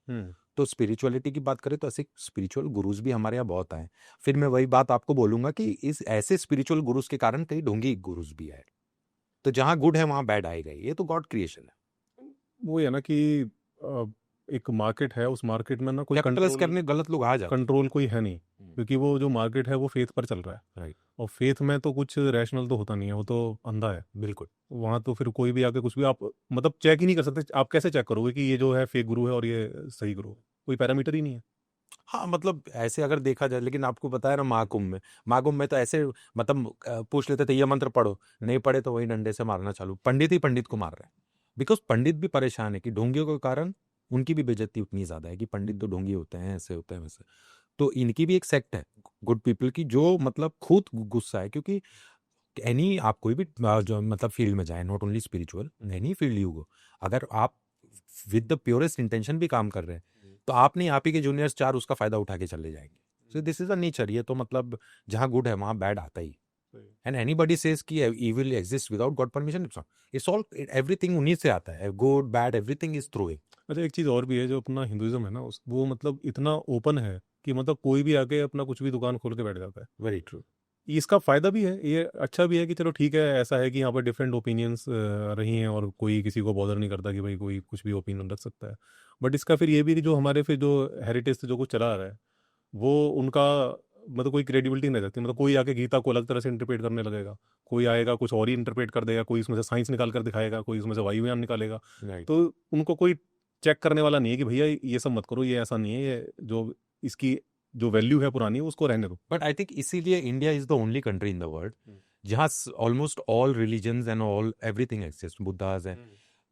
तो स्पिरिचुअलिटी की बात करें तो ऐसे स्पिरिचुअल गुरुज भी हमारे यहाँ बहुत आए। फिर मैं वही बात आपको बोलूंगा कि इस ऐसे स्पिरिचुअल गुरुज के कारण कई ढोंगी गुरुज भी आए। तो जहाँ गुड है वहाँ बैड आएगा ही। ये तो गॉड क्रिएशन है। वो है ना कि एक मार्केट है, उस मार्केट में ना कोई कैपिटलाइज कंट्रोल करने गलत लोग आ जाते हैं। कंट्रोल कोई है नहीं, क्योंकि वो जो मार्केट है वो फेथ पर चल रहा है। राइट, और फेथ में तो कुछ रैशनल तो होता नहीं है, वो तो अंधा है। बिल्कुल। वहाँ तो फिर कोई भी आके कुछ भी आप मतलब चेक ही नहीं कर सकते। आप कैसे चेक करोगे कि ये जो है फेक गुरु है और ये सही गुरु है? कोई पैरामीटर ही नहीं है। हाँ, मतलब ऐसे अगर देखा जाए, लेकिन आपको बताया ना महाकुंभ में तो ऐसे मतलब पूछ लेते थे ये मंत्र पढ़ो, नहीं पढ़े तो वही डंडे से मारना चालू। पंडित ही पंडित को मार रहे हैं, बिकॉज पंडित भी परेशान है कि ढोंगियों के कारण उनकी भी बेइज्जती उतनी ज्यादा है कि पंडित तो ढोंगी होते हैं, ऐसे होते हैं वैसे। तो इनकी भी एक सेक्ट है गुड पीपल की, जो मतलब खुद गुस्सा है। क्योंकि एनी आप कोई भी जो मतलब फील्ड में जाए, not only spiritual, any field you go, अगर आप विद द प्योरेस्ट इंटेंशन भी काम कर रहे हैं, तो आप नहीं, आप ही के जूनियर्स 4 उसका फायदा उठा के चले जाएंगे। So this is a nature. ये तो मतलब जहाँ गुड है वहाँ बैड आता ही। एंड एनीबॉडी सेज कि evil exists without God permission, it's all everything उन्हीं से आता है। Good bad everything is through it. अच्छा, एक चीज़ और भी है, जो अपना हिंदुइज्म है ना, वो मतलब इतना ओपन है कि मतलब कोई भी आके अपना कुछ भी दुकान खोल के बैठ जाता है। Very true. इसका फायदा भी है, ये अच्छा भी है कि चलो ठीक है, ऐसा है कि यहाँ पर डिफरेंट ओपिनियंस रही हैं और कोई किसी को बॉदर नहीं करता कि भाई कोई कुछ भी ओपिनियन रख सकता है। बट इसका फिर ये भी कि जो हमारे फिर जो हेरिटेज से जो कुछ चला आ रहा है, वो उनका मतलब कोई क्रेडिबिलिटी नहीं रहती। मतलब कोई आके गीता को अलग तरह से इंटरप्रेट करने लगेगा, कोई आएगा कुछ और ही इंटरप्रेट कर देगा, कोई इसमें से साइंस निकाल कर दिखाएगा, कोई इसमें से वायुयान निकालेगा। राइट। तो उनको कोई चेक करने वाला नहीं है कि भैया ये सब मत करो, ये ऐसा नहीं है, ये जो इसकी जो वैल्यू है पुरानी, उसको रहने दो। बट आई थिंक इसीलिए India is the only country in the world जहाँ almost all religions and all everything exist. Buddhas है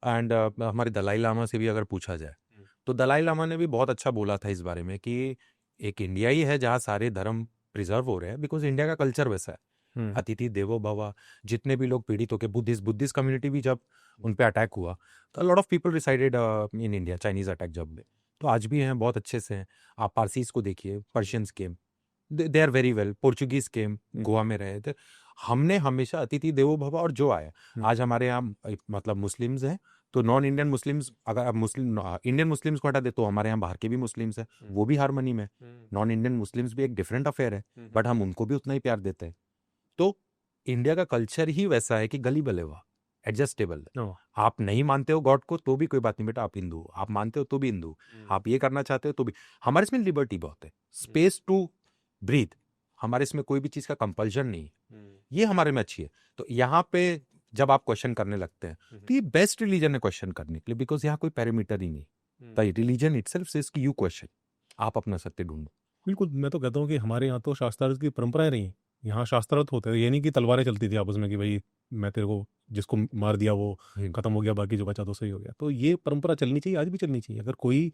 एंड हमारे दलाई लामा से भी अगर पूछा जाए, तो दलाई लामा ने भी बहुत अच्छा बोला था इस बारे में कि एक इंडिया ही है जहाँ सारे धर्म प्रिजर्व हो रहे हैं, बिकॉज इंडिया का कल्चर वैसा है। अतिथि देवो भव। जितने भी लोग पीड़ित होके, बुद्धिस्ट कम्युनिटी भी जब उन पे अटैक हुआ, तो lot of people resided in India. Chinese attack जब भी, तो आज भी हैं, बहुत अच्छे से हैं। आप पारसीज को देखिए, Persians came, they are very well. Portuguese came, Goa में रहे थे। हमने हमेशा अतिथि देवो भव। और जो आया आज हमारे यहाँ मतलब मुस्लिम्स हैं, तो नॉन इंडियन मुस्लिम्स, अगर आप मुस्लिम इंडियन मुस्लिम्स को हटा दे, तो हमारे यहाँ बाहर के भी मुस्लिम्स हैं, वो भी हारमोनी में। नॉन इंडियन मुस्लिम्स भी एक डिफरेंट अफेयर है, बट हम उनको भी उतना ही प्यार देते हैं। तो इंडिया का कल्चर ही वैसा है कि गली बलेवा, एडजस्टेबल। आप नहीं मानते हो गॉड को तो भी कोई बात नहीं बेटा, आप हिंदू हो। आप मानते हो तो भी हिंदू, आप ये करना चाहते हो तो भी। हमारे इसमें लिबर्टी बहुत है, स्पेस टू ब्रीथ। हमारे इसमें कोई भी चीज का कंपल्शन नहीं है, ये हमारे में अच्छी है। तो यहाँ पे जब आप क्वेश्चन करने लगते हैं, तो ये बेस्ट रिलीजन है क्वेश्चन करने के लिए, बिकॉज यहाँ कोई पैरामीटर ही नहीं। द रिलीजन इटसेल्फ सेज कि यू क्वेश्चन, आप अपना सत्य ढूंढो। बिल्कुल, मैं तो कहता हूँ कि हमारे यहाँ तो शास्त्रार्थ की परंपराएं रही। यहाँ शास्त्रार्थ होते हैं, ये नहीं कि तलवारें चलती थी आपस में कि भाई मैं तेरे को जिसको मार दिया वो खत्म हो गया, बाकी जो बचा तो सही हो गया। तो ये परंपरा चलनी चाहिए, आज भी चलनी चाहिए। अगर कोई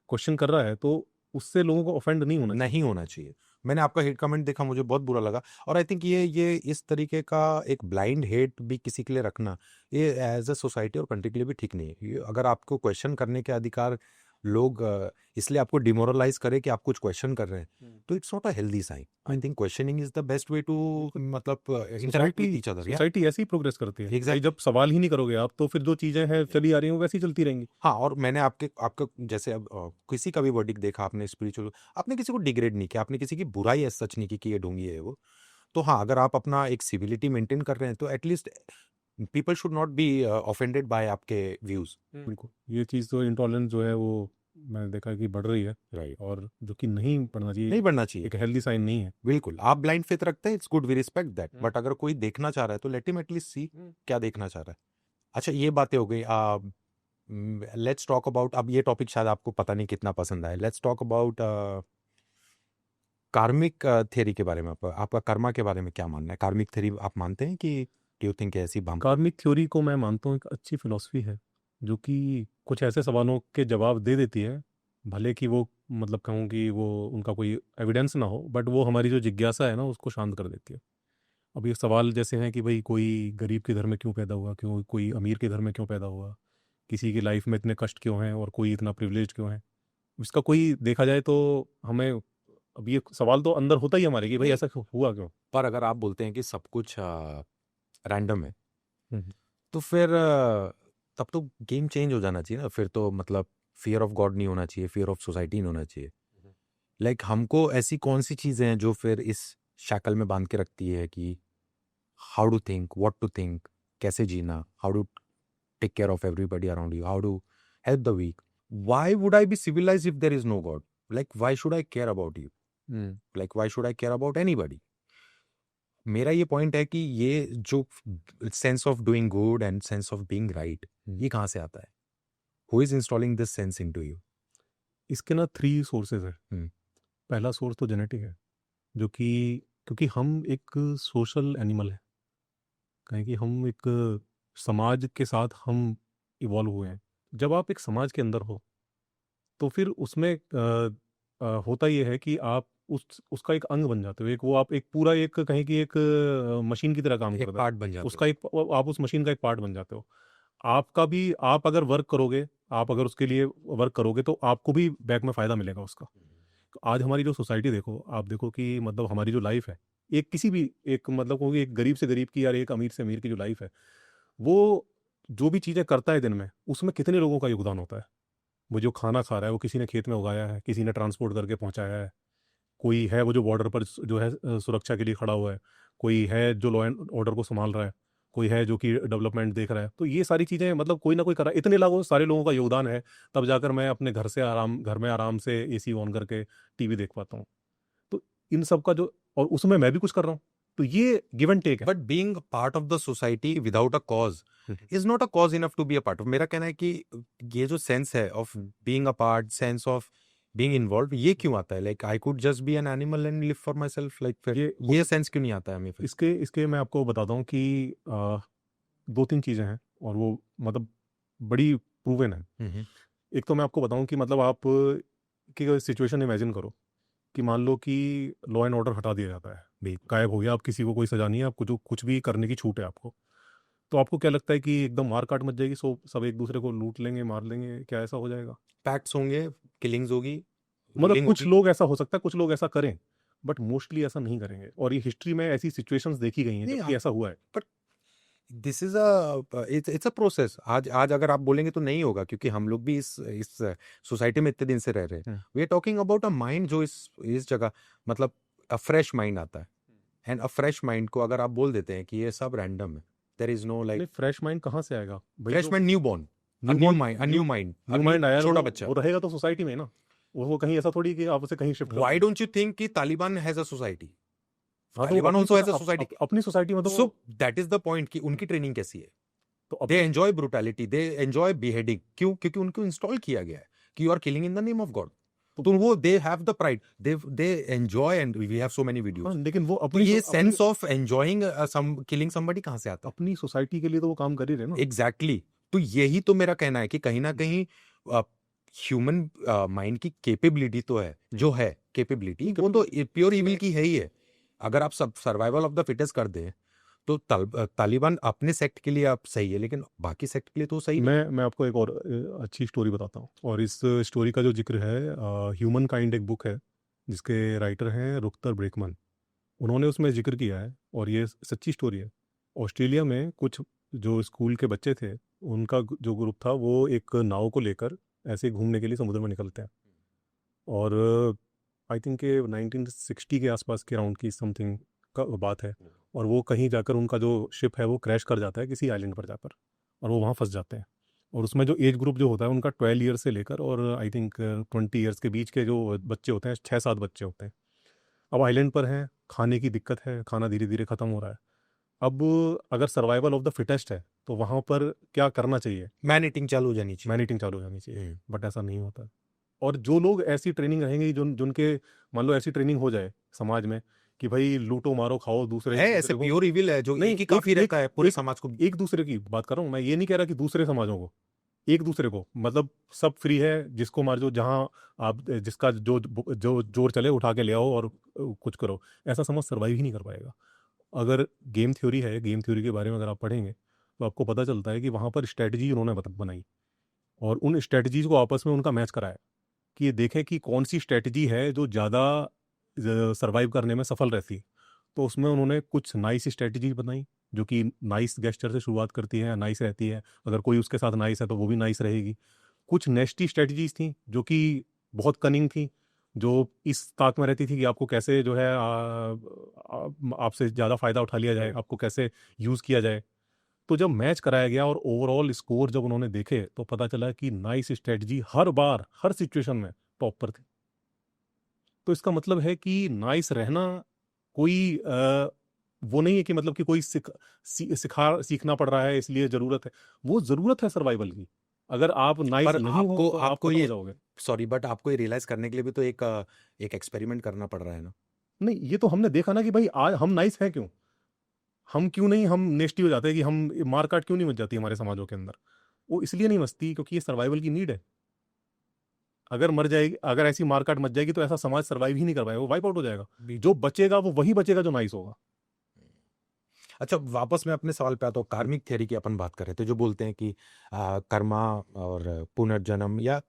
क्वेश्चन कर रहा है तो उससे लोगों को ऑफेंड नहीं होना चाहिए। नहीं होना चाहिए। मैंने आपका हेट कमेंट देखा, मुझे बहुत बुरा लगा। और आई थिंक ये इस तरीके का एक ब्लाइंड हेट भी किसी के लिए रखना, ये एज अ सोसाइटी और कंट्री के लिए भी ठीक नहीं है। अगर आपको क्वेश्चन करने के अधिकार लोग इसलिए आपको डिमोरलाइज करे कि आप कुछ क्वेश्चन कर रहे हैं, तो it's not a healthy sign. I think questioning is the best way to मतलब interact with each other. Society ऐसी ही प्रोग्रेस करती है। Exactly. जब सवाल ही नहीं करोगे आप, तो फिर जो चीजें हैं चली आ रही हैं वो वैसी चलती रहेंगी। हाँ, और मैंने आपका जैसे अब किसी का भी वर्डिक देखा आपने स्पिरिचुअल, आपने किसी को डिग्रेड नहीं किया, आपने किसी की बुराई ऐसा सच नहीं की कि ये ढोंगी है वो। तो हाँ, अगर आप अपना एक सिविलिटी मेंटेन कर रहे हैं, तो at least people should not be offended by आपके व्यूज। बिल्कुल, ये चीज़ तो इंटॉलरेंस जो है वो मैंने देखा है कि बढ़ रही है। राइट। और जो कि नहीं बढ़ना चाहिए, नहीं बढ़ना चाहिए, एक हेल्दी साइन नहीं है। बिल्कुल। आप ब्लाइंड फेथ रखते हैं, it's good, we respect that. But अगर कोई देखना चाह रहा है तो लेट हिम एटलीस्ट सी क्या देखना चाह रहा है। अच्छा, ये बातें हो गई। लेट्स टॉक अबाउट, अब ये टॉपिक शायद आपको पता नहीं कितना पसंद आए। लेट्स टॉक अबाउट कार्मिक थ्योरी के बारे में आपका कर्मा के बारे में क्या मानना है? कार्मिक थ्योरी आप मानते हैं कि डू यू थिंक ऐसी भ्रम? कार्मिक थ्योरी को मैं मानता हूँ एक अच्छी फिलॉसफी है, जो कि कुछ ऐसे सवालों के जवाब दे देती है, भले कि वो मतलब कहूँ कि वो उनका कोई एविडेंस ना हो, बट वो हमारी जो जिज्ञासा है ना उसको शांत कर देती है। अब ये सवाल जैसे हैं कि भाई कोई गरीब के घर में क्यों पैदा हुआ, क्यों कोई अमीर के घर में क्यों पैदा हुआ, किसी की लाइफ में इतने कष्ट क्यों हैं और कोई इतना प्रिविलेज क्यों है, इसका कोई देखा जाए तो हमें अब ये सवाल तो अंदर होता ही है हमारे कि भाई नहीं, ऐसा हुआ क्यों। पर अगर आप बोलते हैं कि सब कुछ रैंडम है, हम्म। तो फिर तब तो गेम चेंज हो जाना चाहिए ना। फिर तो मतलब फियर ऑफ गॉड नहीं होना चाहिए, फियर ऑफ सोसाइटी नहीं होना चाहिए। लाइक हमको ऐसी कौन सी चीज़ें हैं जो फिर इस शक्ल में बांध के रखती है कि how to think, what to think, कैसे जीना, how to take care of everybody around you, how to help the weak. Why would I be civilize if there is no God? Like why should I care about you? Like why should I care about anybody? मेरा ये पॉइंट है कि ये जो sense of doing good and sense of being right, ये कहाँ से आता है? Who is installing this sense into you? इसके ना 3 सोर्सेज है। हम्म। पहला सोर्स तो जेनेटिक है, जो कि क्योंकि हम एक सोशल एनिमल है, कहें कि हम एक समाज के साथ हम इवॉल्व हुए हैं। जब आप एक समाज के अंदर हो तो फिर उसमें होता ये है कि आप उसका एक अंग बन जाते हो, एक वो आप एक पूरा एक कहें कि एक मशीन की तरह काम एक करता है, पार्ट बन जाते उसका एक आप उस मशीन का एक पार्ट बन जाते हो। आपका भी आप अगर वर्क करोगे, आप अगर उसके लिए वर्क करोगे तो आपको भी बैक में फ़ायदा मिलेगा उसका। तो आज हमारी जो सोसाइटी देखो, आप देखो कि मतलब हमारी जो लाइफ है, एक किसी भी एक मतलब कोई एक गरीब से गरीब की या एक अमीर से अमीर की जो लाइफ है, वो जो भी चीज़ें करता है दिन में, उसमें कितने लोगों का योगदान होता है। वो जो खाना खा रहा है वो किसी ने खेत में उगाया है, किसी ने ट्रांसपोर्ट करके पहुंचाया है, कोई है वो जो बॉर्डर पर जो है सुरक्षा के लिए खड़ा हुआ है, कोई है जो लॉ एंड ऑर्डर को संभाल रहा है, कोई है जो कि डेवलपमेंट देख रहा है। तो ये सारी चीज़ें मतलब कोई ना कोई कर रहा है, इतने लोगों सारे लोगों का योगदान है, तब जाकर मैं अपने घर में आराम से एसी ऑन करके टीवी देख पाता हूँ। तो इन सब का जो और उसमें मैं भी कुछ कर रहा हूँ, तो ये गिव एंड टेक है। But being part of the society without a cause is not a cause enough to be a part of. मेरा कहना है कि ये जो सेंस है of being a part, sense of being involve, ये क्यों आता है? Like I could just be an animal and live for myself. Like फिर ये सेंस क्यों नहीं आता है हमें फिर? इसके इसके मैं आपको बताता हूँ कि 2-3 चीज़ें हैं और वो मतलब बड़ी प्रूवन है। एक तो मैं आपको बताऊं कि मतलब आप की सिचुएशन इमेजिन करो कि मान लो कि लॉ एंड ऑर्डर हटा दिया जाता है, गायब हो गया, आप किसी को कोई सजा नहीं है, आपको जो कुछ भी करने की छूट है आपको, तो आपको क्या लगता है कि एकदम मार काट मच जाएगी, सब एक दूसरे को लूट लेंगे, मार लेंगे, क्या ऐसा हो जाएगा? पैक्ट्स होंगे, किलिंग्स होगी, मतलब रूलिंग कुछ होगी। लोग ऐसा हो सकता है, कुछ लोग ऐसा करें, बट मोस्टली ऐसा नहीं करेंगे और ये हिस्ट्री में ऐसी सिचुएशंस देखी गई हैं नहीं, जबकि ऐसा हुआ है। But this is it's a process. आज आज अगर आप बोलेंगे तो नहीं होगा, क्योंकि हम लोग भी इस सोसाइटी में इतने दिन से रह रहे हैं। We are talking about a mind जो इस जगह, मतलब अ फ्रेश माइंड आता है। एंड अ फ्रेश माइंड को अगर आप बोल देते हैं कि ये सब रैंडम है, देयर इज नो लाइक नहीं, फ्रेश माइंड कहाँ से आएगा भाई? फ्रेश जो mind, new born, a new mind, a new mind, a new new mind आया छोटा तो बच्चा। वो रहेगा तो सोसाइटी में ही ना, वो कहीं ऐसा थोड़ी कि आप उसे कहीं शिफ्ट कर व्हाई दोगे। डोंट यू थिंक कि तालिबान हैज अ सोसाइटी? हाँ, तो वो Taliban also has a society. अपनी सोसाइटी में तो so that is the point कि उनकी ट्रेनिंग कैसी है? तो दे अपनी enjoy brutality, they enjoy beheading. क्यों? क्योंकि उनको इंस्टॉल किया गया है कि you are killing in the name of God. तो वो they have the pride, they enjoy, and we have so many हाँ, वीडियोस। लेकिन वो तो ये sense of enjoying some killing somebody कहाँ से आता है? अपनी सोसाइटी के लिए तो वो काम कर ही रहे ना। एग्जैक्टली तो यही तो मेरा कहना है कि कहीं ना कहीं ह्यूमन माइंड की कैपेबिलिटी तो है, जो है कैपेबिलिटी, वो तो प्योर इविल की है ही है। अगर आप सब सर्वाइवल ऑफ द फिटेस्ट कर दें तो तालिबान अपने सेक्ट के लिए आप सही है, लेकिन बाकी सेक्ट के लिए तो सही नहीं। मैं आपको एक और अच्छी स्टोरी बताता हूँ, और इस स्टोरी का जो जिक्र है, ह्यूमन काइंड एक बुक है जिसके राइटर हैं रुख्तर ब्रेकमन, उन्होंने उसमें जिक्र किया है और ये सच्ची स्टोरी है। ऑस्ट्रेलिया में कुछ जो स्कूल के बच्चे थे, उनका जो ग्रुप था वो एक नाव को लेकर ऐसे घूमने के लिए समुद्र में निकलते हैं, और आई थिंक के 1960 के आसपास के राउंड की समथिंग का बात है। और वो कहीं जाकर उनका जो शिप है वो क्रैश कर जाता है किसी आइलैंड पर जाकर, और वो वहाँ फंस जाते हैं। और उसमें जो एज ग्रुप जो होता है उनका 12 ईयर्स से लेकर और आई थिंक 20 ईयर्स के बीच के जो बच्चे होते हैं, 6-7 बच्चे होते हैं। अब आइलैंड पर हैं, खाने की दिक्कत है, खाना धीरे धीरे ख़त्म हो रहा है। अब अगर सर्वाइवल ऑफ द फिटेस्ट है तो वहाँ पर क्या करना चाहिए? मैन ईटिंग चालू हो जानी चाहिए। मैन ईटिंग चालू हो जानी चाहिए, बट ऐसा नहीं होता। और जो लोग ऐसी ट्रेनिंग रहेंगी, जिनके मान लो ऐसी ट्रेनिंग हो जाए समाज में कि भाई लूटो मारो खाओ दूसरे है ऐसे दूसरे को, प्योर इविल है जो नहीं, एक ही काफी एक रहता है पूरे एक समाज को। एक दूसरे की बात कर रहा हूँ मैं, ये नहीं कह रहा कि दूसरे समाजों को, एक दूसरे को, मतलब सब फ्री है, जिसको मार जो, जहाँ आप जिसका जो जो जोर चले उठा के ले आओ और कुछ करो, ऐसा समाज सर्वाइव ही नहीं कर पाएगा। अगर गेम थ्योरी है, गेम थ्योरी के बारे में अगर आप पढ़ेंगे तो आपको पता चलता है कि वहाँ पर स्ट्रेटजी उन्होंने बनाई और उन स्ट्रेटजीज को आपस में उनका मैच कराया कि ये देखें कि कौन सी स्ट्रेटजी है जो ज़्यादा सर्वाइव करने में सफल रहती है। तो उसमें उन्होंने कुछ नाइस स्ट्रेटजी बनाई जो कि नाइस गेस्चर से शुरुआत करती है, नाइस रहती है, अगर कोई उसके साथ नाइस है तो वो भी नाइस रहेगी। कुछ नेस्टी स्ट्रेटजीज थी जो कि बहुत कनिंग थी, जो इस ताक में रहती थी कि आपको कैसे जो है आपसे ज़्यादा फ़ायदा उठा लिया जाए, आपको कैसे यूज़ किया जाए। तो जब मैच कराया गया और ओवरऑल स्कोर जब उन्होंने देखे तो पता चला कि नाइस स्ट्रेटजी हर बार हर सिचुएशन में टॉप पर थी। तो इसका मतलब है कि नाइस रहना कोई वो नहीं है कि मतलब कि कोई सीखना पड़ रहा है इसलिए ज़रूरत है, वो ज़रूरत है सर्वाइवल की। अगर आप नाइस पर नहीं हो आपको तो आप आपको खत्म हो ये जाओगे। सॉरी बट आपको ये रियलाइज करने के लिए भी तो एक एक्सपेरिमेंट करना पड़ रहा है ना। नहीं, ये तो हमने देखा ना कि भाई आज हम नाइस हैं क्यों, हम क्यों नहीं, हम नेस्टी हो जाते हैं कि हम मारकाट क्यों नहीं मच जाती हमारे समाजों के अंदर। वो इसलिए नहीं मचती क्योंकि ये सर्वाइवल की नीड है। अगर मर जाएगी, अगर ऐसी मारकाट मच जाएगी तो ऐसा समाज सर्वाइव ही नहीं कर पाएगा, वो वाइप आउट हो जाएगा। जो बचेगा वो वही बचेगा जो नाइस होगा। अच्छा, वापस मैं अपने सवाल पे आता हूँ। कार्मिक थ्योरी की अपन बात कर रहे थे, जो बोलते हैं कि कर्मा और पुनर्जन्म या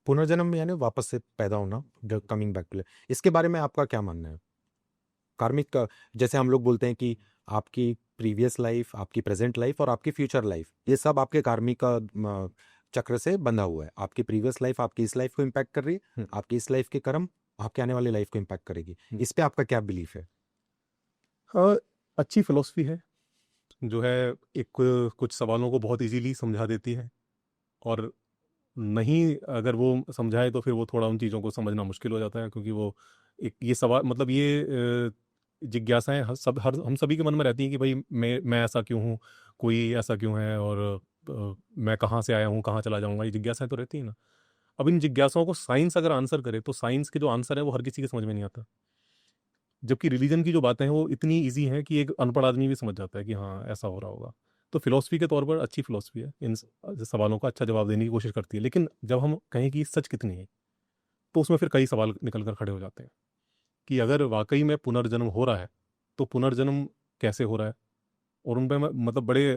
पुनर्जन्म यानी वापस से पैदा होना, कमिंग बैक टू, इसके बारे में आपका क्या मानना है? कार्मिक का जैसे हम लोग बोलते हैं कि आपकी प्रीवियस लाइफ, आपकी प्रेजेंट लाइफ और आपकी फ्यूचर लाइफ, ये सब आपके कार्मिक का चक्र से बंधा हुआ है। आपकी प्रीवियस लाइफ आपकी इस लाइफ को इम्पैक्ट कर रही है, आपकी इस लाइफ के कर्म आपके आने वाली लाइफ को इम्पैक्ट करेगी। इस पे आपका क्या बिलीफ है? हाँ, अच्छी फिलोसफी है जो है, एक कुछ सवालों को बहुत इजीली समझा देती है, और नहीं अगर वो समझाए तो फिर वो थोड़ा उन चीज़ों को समझना मुश्किल हो जाता है, क्योंकि वो एक ये सवाल, मतलब ये जिज्ञासाएं हर हम सभी के मन में रहती हैं कि भाई मैं ऐसा क्यों हूँ, कोई ऐसा क्यों है, और मैं कहाँ से आया हूँ, कहाँ चला जाऊँगा, ये जिज्ञासाएं तो रहती हैं ना। अब इन जिज्ञासाओं को साइंस अगर आंसर करे तो साइंस के जो आंसर है वो हर किसी के समझ में नहीं आता, जबकि रिलीजन की जो बातें हैं वो इतनी ईजी हैं कि एक अनपढ़ आदमी भी समझ जाता है कि हाँ ऐसा हो रहा होगा। तो फिलॉसफी के तौर पर अच्छी फिलॉसफी है, इन सवालों का अच्छा जवाब देने की कोशिश करती है। लेकिन जब हम कहें कि सच कितनी है तो उसमें फिर कई सवाल निकल कर खड़े हो जाते हैं कि अगर वाकई में पुनर्जन्म हो रहा है तो पुनर्जन्म कैसे हो रहा है, और उन पर मतलब बड़े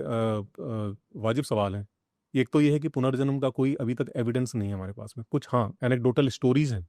वाजिब सवाल हैं। एक तो ये है कि पुनर्जन्म का कोई अभी तक एविडेंस नहीं है हमारे पास में, कुछ हाँ एनेक्डोटल स्टोरीज हैं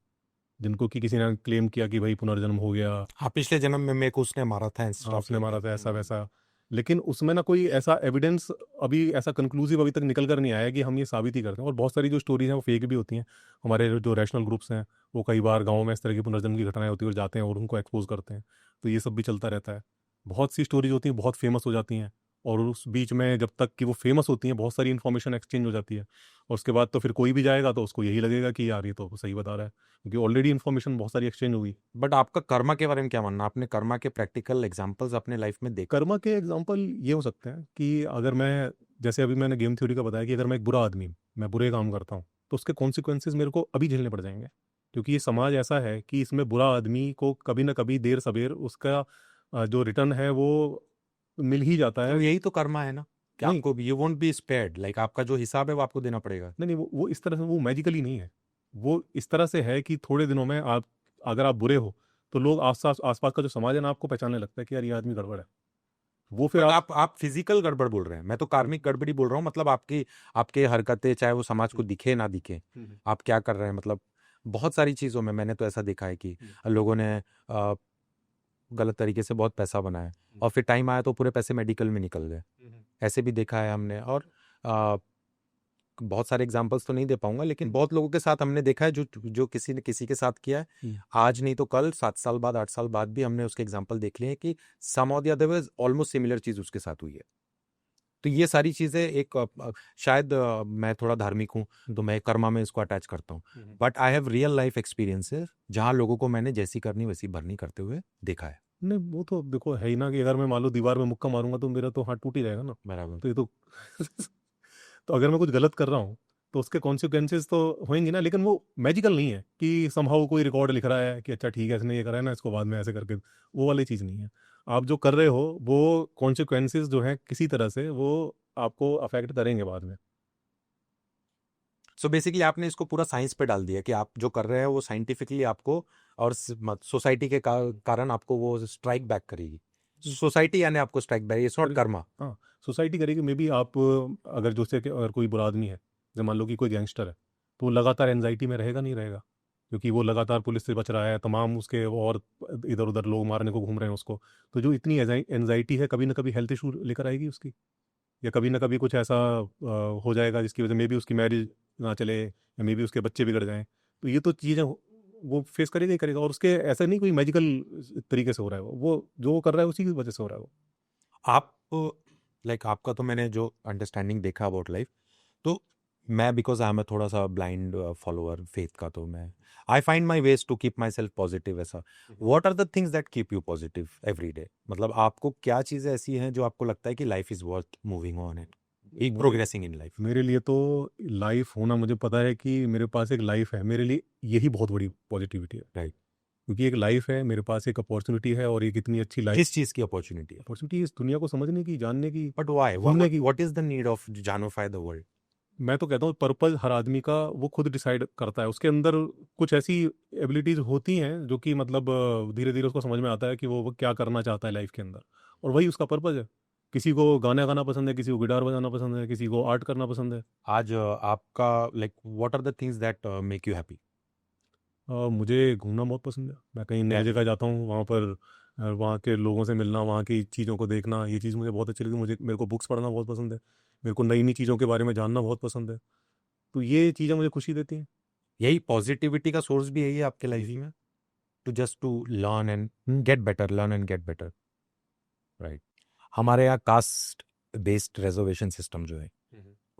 जिनको कि किसी ने क्लेम किया कि भाई पुनर्जन्म हो गया, हाँ, पिछले जन्म में मेरे को उसने मारा था, हाँ उसने मारा था, ऐसा वैसा। लेकिन उसमें ना कोई ऐसा एविडेंस अभी ऐसा कंक्लूसिव अभी तक निकल कर नहीं आया कि हम ये साबित ही करते हैं। और बहुत सारी जो स्टोरीज हैं वो फेक भी होती हैं। हमारे जो रैशनल ग्रुप्स हैं वो कई बार गाँव में इस तरह की पुनर्जन्म की घटनाएं होती है और जाते हैं और उनको एक्सपोज करते हैं, तो ये सब भी चलता रहता है। बहुत सी स्टोरीज होती हैं, बहुत फेमस हो जाती हैं, और उस बीच में जब तक कि वो फेमस होती हैं बहुत सारी इन्फॉर्मेशन एक्सचेंज हो जाती है, और उसके बाद तो फिर कोई भी जाएगा तो उसको यही लगेगा कि यार ये तो सही बता रहा है, क्योंकि ऑलरेडी इन्फॉर्मेशन बहुत सारी एक्सचेंज हुई। बट आपका कर्मा के बारे में क्या मानना? आपने कर्मा के प्रैक्टिकल एग्जांपल्स अपने लाइफ में देख? कर्मा के एग्जाम्पल ये हो सकते हैं कि अगर मैं, जैसे अभी मैंने गेम थ्योरी का बताया कि अगर मैं एक बुरा आदमी हूँ, मैं बुरे काम करता हूँ, तो उसके कॉन्सिक्वेंसेज मेरे को अभी झेलने पड़ जाएंगे, क्योंकि ये समाज ऐसा है कि इसमें बुरा आदमी को कभी ना कभी देर सवेर उसका जो रिटर्न है वो मिल ही जाता तो है। यही तो कर्मा है ना कि नहीं आपको भी you won't be spared, like आपका जो हिसाब है वो आपको देना पड़ेगा। नहीं नहीं, वो इस तरह से, वो मैजिकली नहीं है। वो इस तरह से है कि थोड़े दिनों में आप, अगर आप बुरे हो तो लोग आसपास आसपास का जो समाज है ना आपको पहचानने लगता है कि यार ये आदमी गड़बड़ है। वो फिर बट आप आप फिजिकल गड़बड़ बोल रहे हैं, मैं तो कार्मिक गड़बड़ी बोल रहा हूँ। मतलब आपकी आपके हरकतें चाहे वो समाज को दिखे ना दिखे, आप क्या कर रहे हैं, मतलब बहुत सारी चीज़ों में मैंने तो ऐसा देखा है कि लोगों ने गलत तरीके से बहुत पैसा बनाया और फिर टाइम आया तो पूरे पैसे मेडिकल में निकल गए। ऐसे भी देखा है हमने, और आ, बहुत सारे एग्जांपल्स तो नहीं दे पाऊंगा, लेकिन बहुत लोगों के साथ हमने देखा है जो जो किसी ने किसी के साथ किया है। आज नहीं तो कल, 7 साल बाद, 8 साल बाद भी हमने उसके एग्जांपल देख लिए हैं कि सम और the other was almost similar चीज उसके साथ हुई है। तो ये सारी चीजें एक शायद मैं थोड़ा धार्मिक हूँ तो मैं कर्मा में इसको अटैच करता हूँ, but I have real life experiences जहाँ लोगों को मैंने जैसी करनी वैसी भरनी करते हुए देखा है। नहीं, वो तो देखो है ही ना कि अगर मैं मान लो दीवार में मुक्का मारूंगा तो मेरा तो हाथ टूट ही जाएगा ना। बराबर। तो ये तो तो अगर मैं कुछ गलत कर रहा हूँ तो उसके कॉन्सिक्वेंसेज तो होंगे ना, लेकिन वो मैजिकल नहीं है कि समहाउ कोई रिकॉर्ड लिख रहा है कि अच्छा ठीक है इसने ये करा है ना, इसको बाद में ऐसे करके, वो वाली चीज़ नहीं है। आप जो कर रहे हो वो कॉन्सिक्वेंसेज जो हैं किसी तरह से वो आपको अफेक्ट करेंगे बाद में। सो बेसिकली आपने इसको पूरा साइंस पे डाल दिया कि आप जो कर रहे हैं वो साइंटिफिकली आपको और सोसाइटी के कारण आपको वो स्ट्राइक बैक करेगी। सोसाइटी यानी आपको strike back, it's not Karma. हाँ, सोसाइटी करेगी। मे बी आप अगर जैसे कि अगर कोई बुरा आदमी है, जैसे मान लो कि कोई गैंगस्टर है, तो वो लगातार एनजाइटी में रहेगा नहीं रहेगा, क्योंकि वो लगातार पुलिस से बच रहा है, तमाम उसके और इधर उधर लोग मारने को घूम रहे हैं उसको। तो जो इतनी एनजाइटी है कभी ना कभी हेल्थ इशू लेकर आएगी उसकी, या कभी ना कभी कुछ ऐसा हो जाएगा जिसकी वजह मे भी उसकी मैरिज ना चले, या मे भी उसके बच्चे बिगड़ जाएं। तो ये तो चीज़ें वो फेस करेगा ही करेगा, और उसके ऐसा नहीं कोई मैजिकल तरीके से हो रहा है, वो जो कर रहा है उसी की वजह से हो रहा है वो। आप लाइक आपका तो मैंने जो अंडरस्टैंडिंग देखा अबाउट लाइफ, तो मैं बिकॉज आई एम थोड़ा सा ब्लाइंड फॉलोअर फेथ का, तो मैं I find my ways to keep myself positive. ऐसा what are the things that keep you positive every day? मतलब आपको क्या चीज़ें ऐसी हैं जो आपको लगता है कि life is worth moving on and progressing in life? मेरे लिए तो लाइफ होना, मुझे पता है कि मेरे पास एक लाइफ है, मेरे लिए यही बहुत बड़ी पॉजिटिविटी है। राइट। क्योंकि एक लाइफ है, मेरे पास एक अपॉर्चुनिटी है, और एक इतनी अच्छी लाइफ, किस चीज़ की अपॉर्चुनिटी है? अपॉर्चुनिटी इस दुनिया को समझने की, जानने की, बट वाई, घूमने की। What is the need of जानोफाई द वर्ल्ड? मैं तो कहता हूँ पर्पज हर आदमी का वो खुद डिसाइड करता है, उसके अंदर कुछ ऐसी एबिलिटीज होती हैं जो कि मतलब धीरे धीरे उसको समझ में आता है कि वो क्या करना चाहता है लाइफ के अंदर, और वही उसका पर्पज है। किसी को गाना गाना पसंद है, किसी को गिटार बजाना पसंद है, किसी को आर्ट करना पसंद है। आज आपका like what are the things that make you happy? मुझे घूमना बहुत पसंद है। मैं कहीं नई जगह जाता हूँ, वहाँ पर वहाँ के लोगों से मिलना, वहाँ की चीज़ों को देखना, ये चीज़ मुझे बहुत अच्छी लगती है। मेरे को बुक्स पढ़ना बहुत पसंद है, मेरे को नई नई चीज़ों के बारे में जानना बहुत पसंद है। तो ये चीज़ें मुझे खुशी देती हैं। यही पॉजिटिविटी का सोर्स भी यही है आपके लाइफ में, to just to learn and get better, learn and get better, right? हमारे यहाँ कास्ट बेस्ड रिजर्वेशन सिस्टम जो है,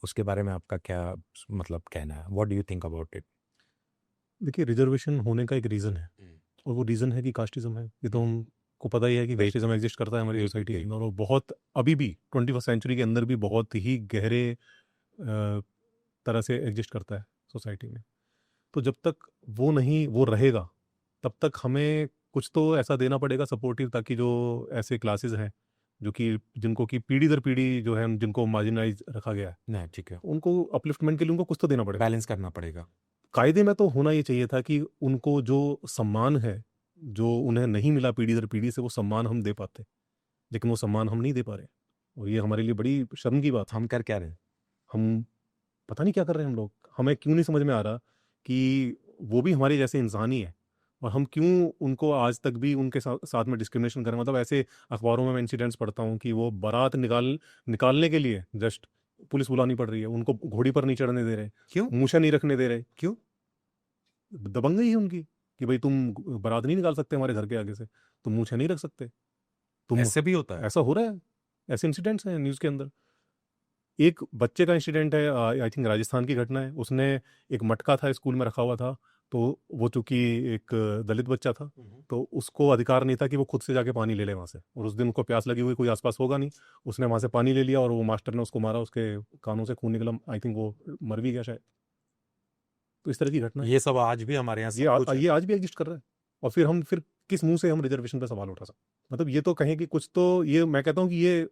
उसके बारे में आपका क्या मतलब कहना है? What do you think about it? देखिए, रिजर्वेशन होने का एक रीज़न है, और वो रीज़न है कि कास्टिज्म है। ये तो हमको पता ही है कि कास्टिज्म एग्जिस्ट करता है हमारी सोसाइटी के अंदर, और बहुत अभी भी 21वीं सेंचुरी के अंदर भी बहुत ही गहरे तरह से एग्जिस्ट करता है सोसाइटी में। तो जब तक वो नहीं, वो रहेगा, तब तक हमें कुछ तो ऐसा देना पड़ेगा सपोर्टिव, ताकि जो ऐसे क्लासेस हैं जो कि जिनको कि पीढ़ी दर पीढ़ी जो है, जिनको मार्जिनाइज रखा गया है, नहीं, ठीक है, उनको अपलिफ्टमेंट के लिए उनको कुछ तो देना पड़ेगा। बैलेंस करना पड़ेगा। कायदे में तो होना ये चाहिए था कि उनको जो सम्मान है, जो उन्हें नहीं मिला पीढ़ी दर पीढ़ी से, वो सम्मान हम दे पाते, लेकिन वो सम्मान हम नहीं दे पा रहे, और ये हमारे लिए बड़ी शर्म की बात है। हम कर क्या रहे हैं? हम पता नहीं क्या कर रहे हैं हम लोग, हमें क्यों नहीं समझ में आ रहा कि वो भी हमारे जैसे इंसान ही है, और हम क्यों उनको आज तक भी उनके साथ में डिस्क्रिमिनेशन करें। मतलब ऐसे अखबारों में मैं इंसिडेंट्स पढ़ता हूँ कि वो बारात निकालने के लिए जस्ट पुलिस बुलानी पड़ रही है, उनको घोड़ी पर नहीं चढ़ने दे रहे, क्यों? मूछें नहीं रखने दे रहे। क्यों? दबंगई है उनकी कि भाई तुम बारात नहीं निकाल सकते हमारे घर के आगे से, तुम मूछें नहीं रख सकते, तुम। ऐसे भी होता है? ऐसा हो रहा है, ऐसे इंसिडेंट्स हैं न्यूज़ के अंदर। एक बच्चे का इंसिडेंट है, आई थिंक राजस्थान की घटना है। उसने एक मटका था स्कूल में रखा हुआ था, तो वो चूंकि एक दलित बच्चा था, तो उसको अधिकार नहीं था कि वो खुद से जाके पानी ले ले वहाँ से, और उस दिन उसको प्यास लगी हुई, कोई आसपास होगा नहीं, उसने वहाँ से पानी ले लिया, और वो मास्टर ने उसको मारा, उसके कानों से खून निकला, आई थिंक वो मर भी गया शायद। तो इस तरह की घटना है। ये सब आज भी हमारे यहाँ सब कुछ है। ये आज भी एग्जिस्ट कर रहा है, और फिर किस मुंह से हम रिजर्वेशन पे सवाल उठा सकते? मतलब ये तो कहें कि कुछ तो, ये मैं कहता हूँ कि ये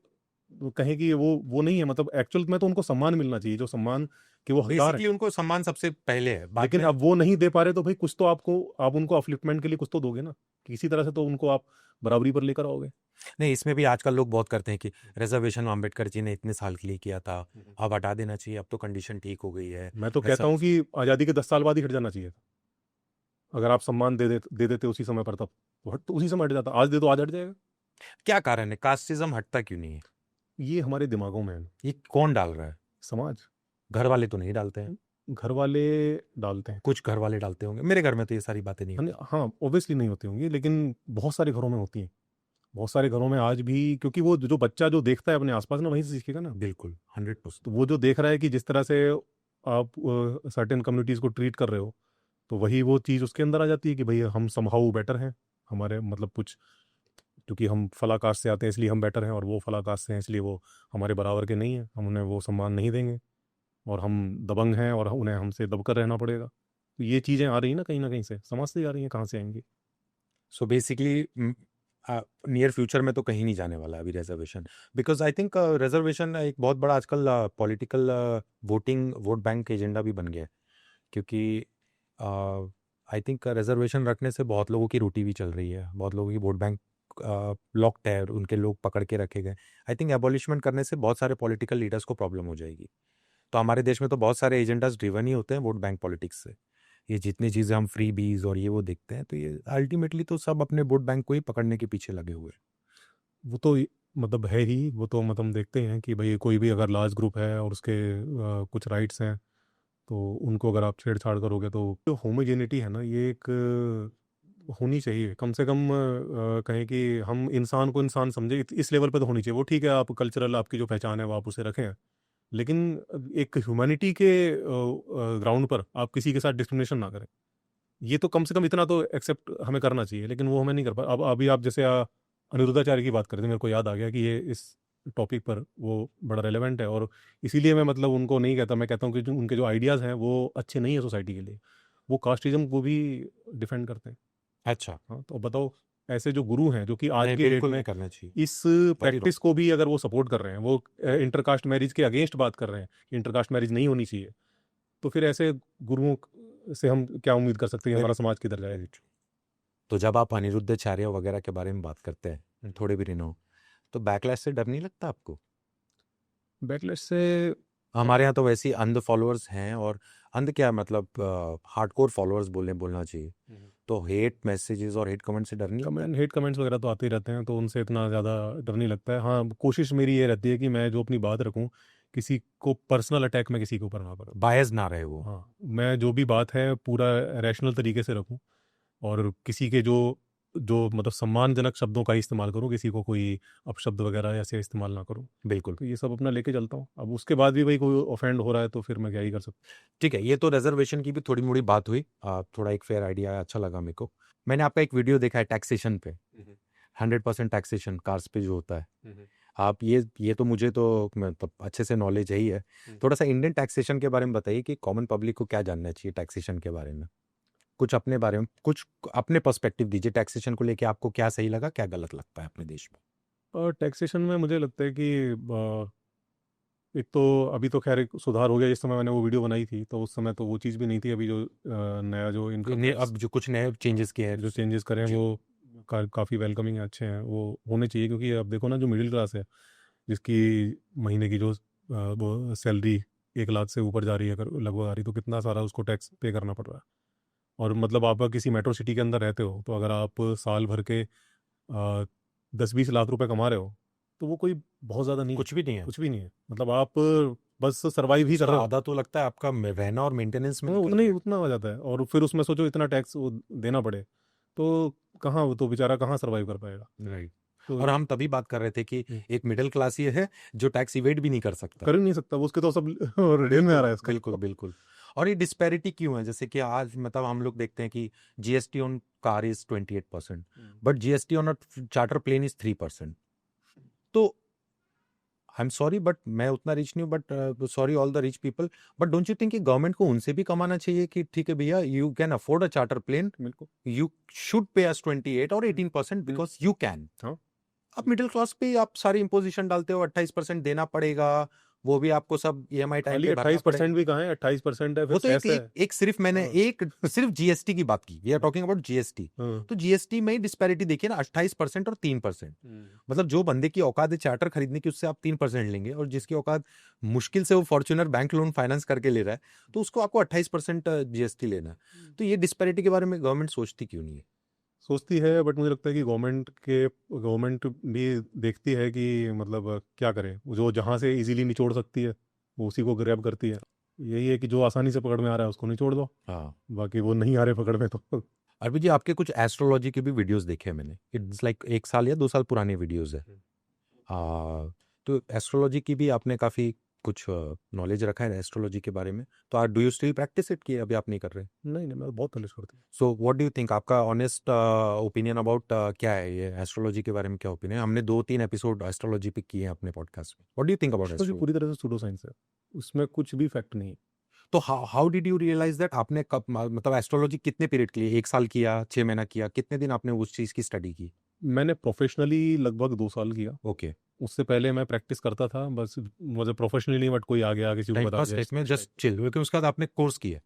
कहें कि वो नहीं है। मतलब एक्चुअल में तो उनको सम्मान मिलना चाहिए, जो सम्मान कि वो हकदार बेसिकली है, उनको सम्मान सबसे पहले है, बाद लेकिन में अब वो नहीं दे पा रहे, तो भाई कुछ तो आप उनको अपलिफ्टमेंट के लिए कुछ तो दोगे ना, किसी तरह से तो उनको आप बराबरी पर लेकर आओगे। नहीं। इसमें भी आजकल लोग बहुत करते हैं कि रिजर्वेशन अम्बेडकर जी ने इतने साल के लिए किया था, अब हटा देना चाहिए, अब तो कंडीशन ठीक हो गई है। मैं तो कहता हूँ कि आज़ादी के 10 साल बाद ही हट जाना चाहिए था। अगर आप सम्मान दे देते उसी समय पर, तब तो उसी समय हट जाता। आज दे दो, आज हट जाएगा। क्या कारण है कास्टिज्म हटता क्यों नहीं है? ये हमारे दिमागों में है। ये कौन डाल रहा है? समाज, घर वाले तो नहीं डालते हैं। घर वाले डालते हैं। कुछ घर वाले डालते होंगे, मेरे घर में तो ये सारी बातें नहीं होती। हाँ, ऑब्वियसली नहीं होती होंगी, लेकिन बहुत सारे घरों में होती हैं। बहुत सारे घरों में आज भी, क्योंकि वो जो बच्चा जो देखता है अपने आसपास ना, वहीं से सीखेगा ना। बिल्कुल 100%। तो वो जो देख रहा है कि जिस तरह से आप सर्टेन कम्युनिटीज़ को ट्रीट कर रहे हो, तो वही वो चीज़ उसके अंदर आ जाती है कि भाई हम समहाउ बेटर हैं, हमारे मतलब कुछ, क्योंकि हम फला कास्ट से आते हैं इसलिए हम बेटर हैं, और वो फला कास्ट से हैं इसलिए वो हमारे बराबर के नहीं हैं, हम उन्हें वो सम्मान नहीं देंगे। और हम दबंग हैं और उन्हें हमसे दबकर रहना पड़ेगा। तो ये चीज़ें आ रही हैं ना कहीं से, समाज से ही आ रही हैं, कहाँ से आएंगी? सो बेसिकली नियर फ्यूचर में तो कहीं नहीं जाने वाला अभी reservation, because I think reservation एक बहुत बड़ा आजकल पॉलिटिकल वोट बैंक एजेंडा भी बन गया है, क्योंकि आई थिंक रिजर्वेशन रखने से बहुत लोगों की रोटी भी चल रही है, बहुत लोगों की वोट बैंक लॉक्ड है, उनके लोग पकड़ के रखे गए। आई थिंक एबॉलिशमेंट करने से बहुत सारे पॉलिटिकल लीडर्स को प्रॉब्लम हो जाएगी। तो हमारे देश में तो बहुत सारे एजेंडाज ड्रिवन ही होते हैं वोट बैंक पॉलिटिक्स से। ये जितनी चीज़ें हम फ्री बीज और ये वो देखते हैं, तो ये अल्टीमेटली तो सब अपने वोट बैंक को ही पकड़ने के पीछे लगे हुए हैं। वो तो मतलब है ही, वो तो मतलब हम देखते हैं कि भाई कोई भी अगर लार्ज ग्रुप है और उसके कुछ राइट्स हैं, तो उनको अगर आप छेड़छाड़ करोगे तो जो होमोजेनिटी है ना, ये एक होनी चाहिए कम से कम। कहें कि हम इंसान को इंसान समझे, इस लेवल पे तो होनी चाहिए। वो ठीक है, आप कल्चरल आपकी जो पहचान है वो आप उसे रखें, लेकिन एक ह्यूमैनिटी के ग्राउंड पर आप किसी के साथ डिस्क्रिमिनेशन ना करें। ये तो कम से कम इतना तो एक्सेप्ट हमें करना चाहिए, लेकिन वो हमें नहीं कर पा। अब अभी आप जैसे अनिरुद्धाचार्य की बात करें थे, मेरे को याद आ गया कि ये इस टॉपिक पर वो बड़ा रेलेवेंट है, और इसीलिए मैं मतलब उनको नहीं कहता, मैं कहता हूँ कि उनके जो आइडियाज़ हैं वो अच्छे नहीं है सोसाइटी के लिए। वो कास्टिज्म को भी डिफेंड करते हैं। अच्छा। हाँ, तो बताओ, ऐसे जो गुरु हैं जो कि आज नहीं, की डेट बिल्कुल में नहीं करना चाहिए। इस प्रैक्टिस को भी अगर वो सपोर्ट कर रहे हैं, वो इंटरकास्ट मैरिज के अगेंस्ट बात कर रहे हैं कि इंटरकास्ट मैरिज नहीं होनी चाहिए, तो फिर ऐसे गुरुओं से हम क्या उम्मीद कर सकते हैं कि हमारा समाज किधर जाए? Very true. तो जब आप अनिरुद्धाचार्य वगैरह के बारे में बात करते हैं, थोड़े भी रिनो, तो बैकलैश से डर नहीं लगता आपको? बैकलैश से हमारे यहाँ तो वैसे ही अंध फॉलोअर्स हैं, और अंध क्या मतलब हार्डकोर फॉलोअर्स बोलना चाहिए। तो हेट मैसेजेस और हेट कमेंट से डर नहीं लगता? हेट कमेंट्स वगैरह तो आते ही रहते हैं, तो उनसे इतना ज़्यादा डर नहीं लगता है। हाँ, कोशिश मेरी ये रहती है कि मैं जो अपनी बात रखूं, किसी को पर्सनल अटैक में किसी के ऊपर ना करूँ। बायस ना रहे वो। हाँ, मैं जो भी बात है पूरा रैशनल तरीके से रखूं, और किसी के जो जो मतलब सम्मानजनक शब्दों का ही इस्तेमाल करूं, किसी को कोई अपशब्द वगैरह ऐसे इस्तेमाल ना करूं। बिल्कुल। तो ये सब अपना लेके चलता हूँ। अब उसके बाद भी भाई कोई ऑफेंड हो रहा है तो फिर मैं क्या ही कर सकता ठीक है, ये तो रिजर्वेशन की भी थोड़ी मोड़ी बात हुई, थोड़ा एक फेयर आइडिया अच्छा लगा मेरे को। मैंने आपका एक वीडियो देखा है टैक्सेशन पे, 100% टैक्सेशन कार्स पे जो होता है। आप ये तो मुझे तो मतलब अच्छे से नॉलेज है ही है। थोड़ा सा इंडियन टैक्सेशन के बारे में बताइए कि कॉमन पब्लिक को क्या जानना चाहिए टैक्सेशन के बारे में। कुछ अपने बारे में, कुछ अपने पर्सपेक्टिव दीजिए टैक्सेशन को लेके। आपको क्या सही लगा, क्या गलत लगता है अपने देश में? और टैक्सेशन में मुझे लगता है कि एक तो अभी तो खैर एक सुधार हो गया। जिस समय मैंने वो वीडियो बनाई थी तो उस समय तो वो चीज़ भी नहीं थी। अभी जो नया जो इनकम टैक्स अब जो कुछ नए चेंजेस किए हैं, जो चेंजेस करें जी। वो काफ़ी वेलकमिंग है, अच्छे हैं, वो होने चाहिए। क्योंकि अब देखो ना, जो मिडिल क्लास है, जिसकी महीने की जो वो सैलरी 1 लाख से ऊपर जा रही है, अगर लगभग आ रही, तो कितना सारा उसको टैक्स पे करना पड़ रहा है। और मतलब आप किसी मेट्रो सिटी के अंदर रहते हो, तो अगर आप साल भर के 10-20 लाख रुपए कमा रहे हो, तो वो कोई बहुत ज़्यादा नहीं है। कुछ भी नहीं है। कुछ भी नहीं है, मतलब आप बस सर्वाइव ही कर उसका रहे हो। आधा तो लगता है आपका रहना और मेंटेनेंस में हाँ, निकल उतना ही गया। उतना हो जाता है, और फिर उसमें सोचो इतना टैक्स वो देना पड़े, तो कहाँ, वो तो बेचारा कहाँ सर्वाइव कर पाएगा। राइट। तो और हम तभी बात कर रहे थे कि एक मिडिल क्लास ही है जो टैक्स इवेट भी नहीं कर सकता। कर ही नहीं सकता, वो उसके तो सब रिटर्न में आ रहा है उसका। बिल्कुल बिल्कुल। और ये डिस्पैरिटी क्यों है? जैसे कि आज मतलब हम लोग देखते हैं कि GST on car is 28%, but GST on a charter plane is 3%। तो आई एम सॉरी बट मैं उतना रिच नहीं हूँ, but sorry all the rich people, but don't you think कि गवर्नमेंट को उनसे भी कमाना चाहिए कि ठीक है भैया, you can afford a charter plane, बिल्कुल। यू शुड पे अस 28 और 18% बिकॉज यू कैन। हाँ, अब मिडिल क्लास पे आप सारी इंपोजिशन डालते हो, 28% देना पड़ेगा, वो भी आपको सब ईएमआई टाइम खाली पे भरना पड़ेगा। 28% भी कहाँ है, 28% है, वो फिर तो सेस है। एक सिर्फ मैंने हाँ, एक सिर्फ जीएसटी की बात की, we are talking about GST. हाँ। तो जीएसटी में ही डिस्पैरिटी देखिए ना, 28% और 3%। मतलब जो बंदे की औकात है चार्टर खरीदने की, उससे आप 3% लेंगे, और जिसकी औकात मुश्किल से वो फॉर्च्यूनर बैंक लोन फाइनेंस करके ले रहा है, तो उसको आपको 28% जीएसटी लेना है। तो ये डिस्पैरिटी के बारे में गवर्नमेंट सोचती क्यों नहीं है? सोचती है, बट मुझे लगता है कि गवर्नमेंट भी देखती है कि मतलब क्या करे, जो जहाँ से इजीली निचोड़ सकती है वो उसी को ग्रैब करती है। यही है कि जो आसानी से पकड़ में आ रहा है उसको निचोड़ दो, हाँ। बाकी वो नहीं आ रहे पकड़ में तो अरविंद जी, आपके कुछ एस्ट्रोलॉजी के भी वीडियोस देखे हैं मैंने, इट्स लाइक 1 साल या 2 साल पुराने वीडियोस है। तो एस्ट्रोलॉजी की भी आपने काफ़ी कुछ नॉलेज रखा है एस्ट्रोलॉजी के बारे में, तो do you still practice it कि अभी आप नहीं कर रहे? नहीं नहीं, मैं बहुत नॉलेज करता हूँ। So what do you think, आपका ऑनेस्ट ओपिनियन अबाउट क्या है ये एस्ट्रोलॉजी के बारे में, क्या ओपिनियन? हमने 2-3 एपिसोड एस्ट्रोलॉजी पे किए हैं अपने पॉडकास्ट में। What do you think about astrology astrology? पूरी तरह से सूडो साइंस है, उसमें कुछ भी फैक्ट नहीं है। तो how did you realise that? आपने कब मतलब एस्ट्रोलॉजी कितने पीरियड के लिए, 1 साल किया, 6 महीना किया, कितने दिन आपने उस चीज की स्टडी की? मैंने प्रोफेशनली लगभग 2 साल किया। ओके, उससे पहले मैं प्रैक्टिस करता था, बस मुझे प्रोफेशनली नहीं, बट कोई आ गया किसी को टाइम बता पास दिया टाइप में जस्ट चिल, लेकिन उसके बाद आपने कोर्स किया,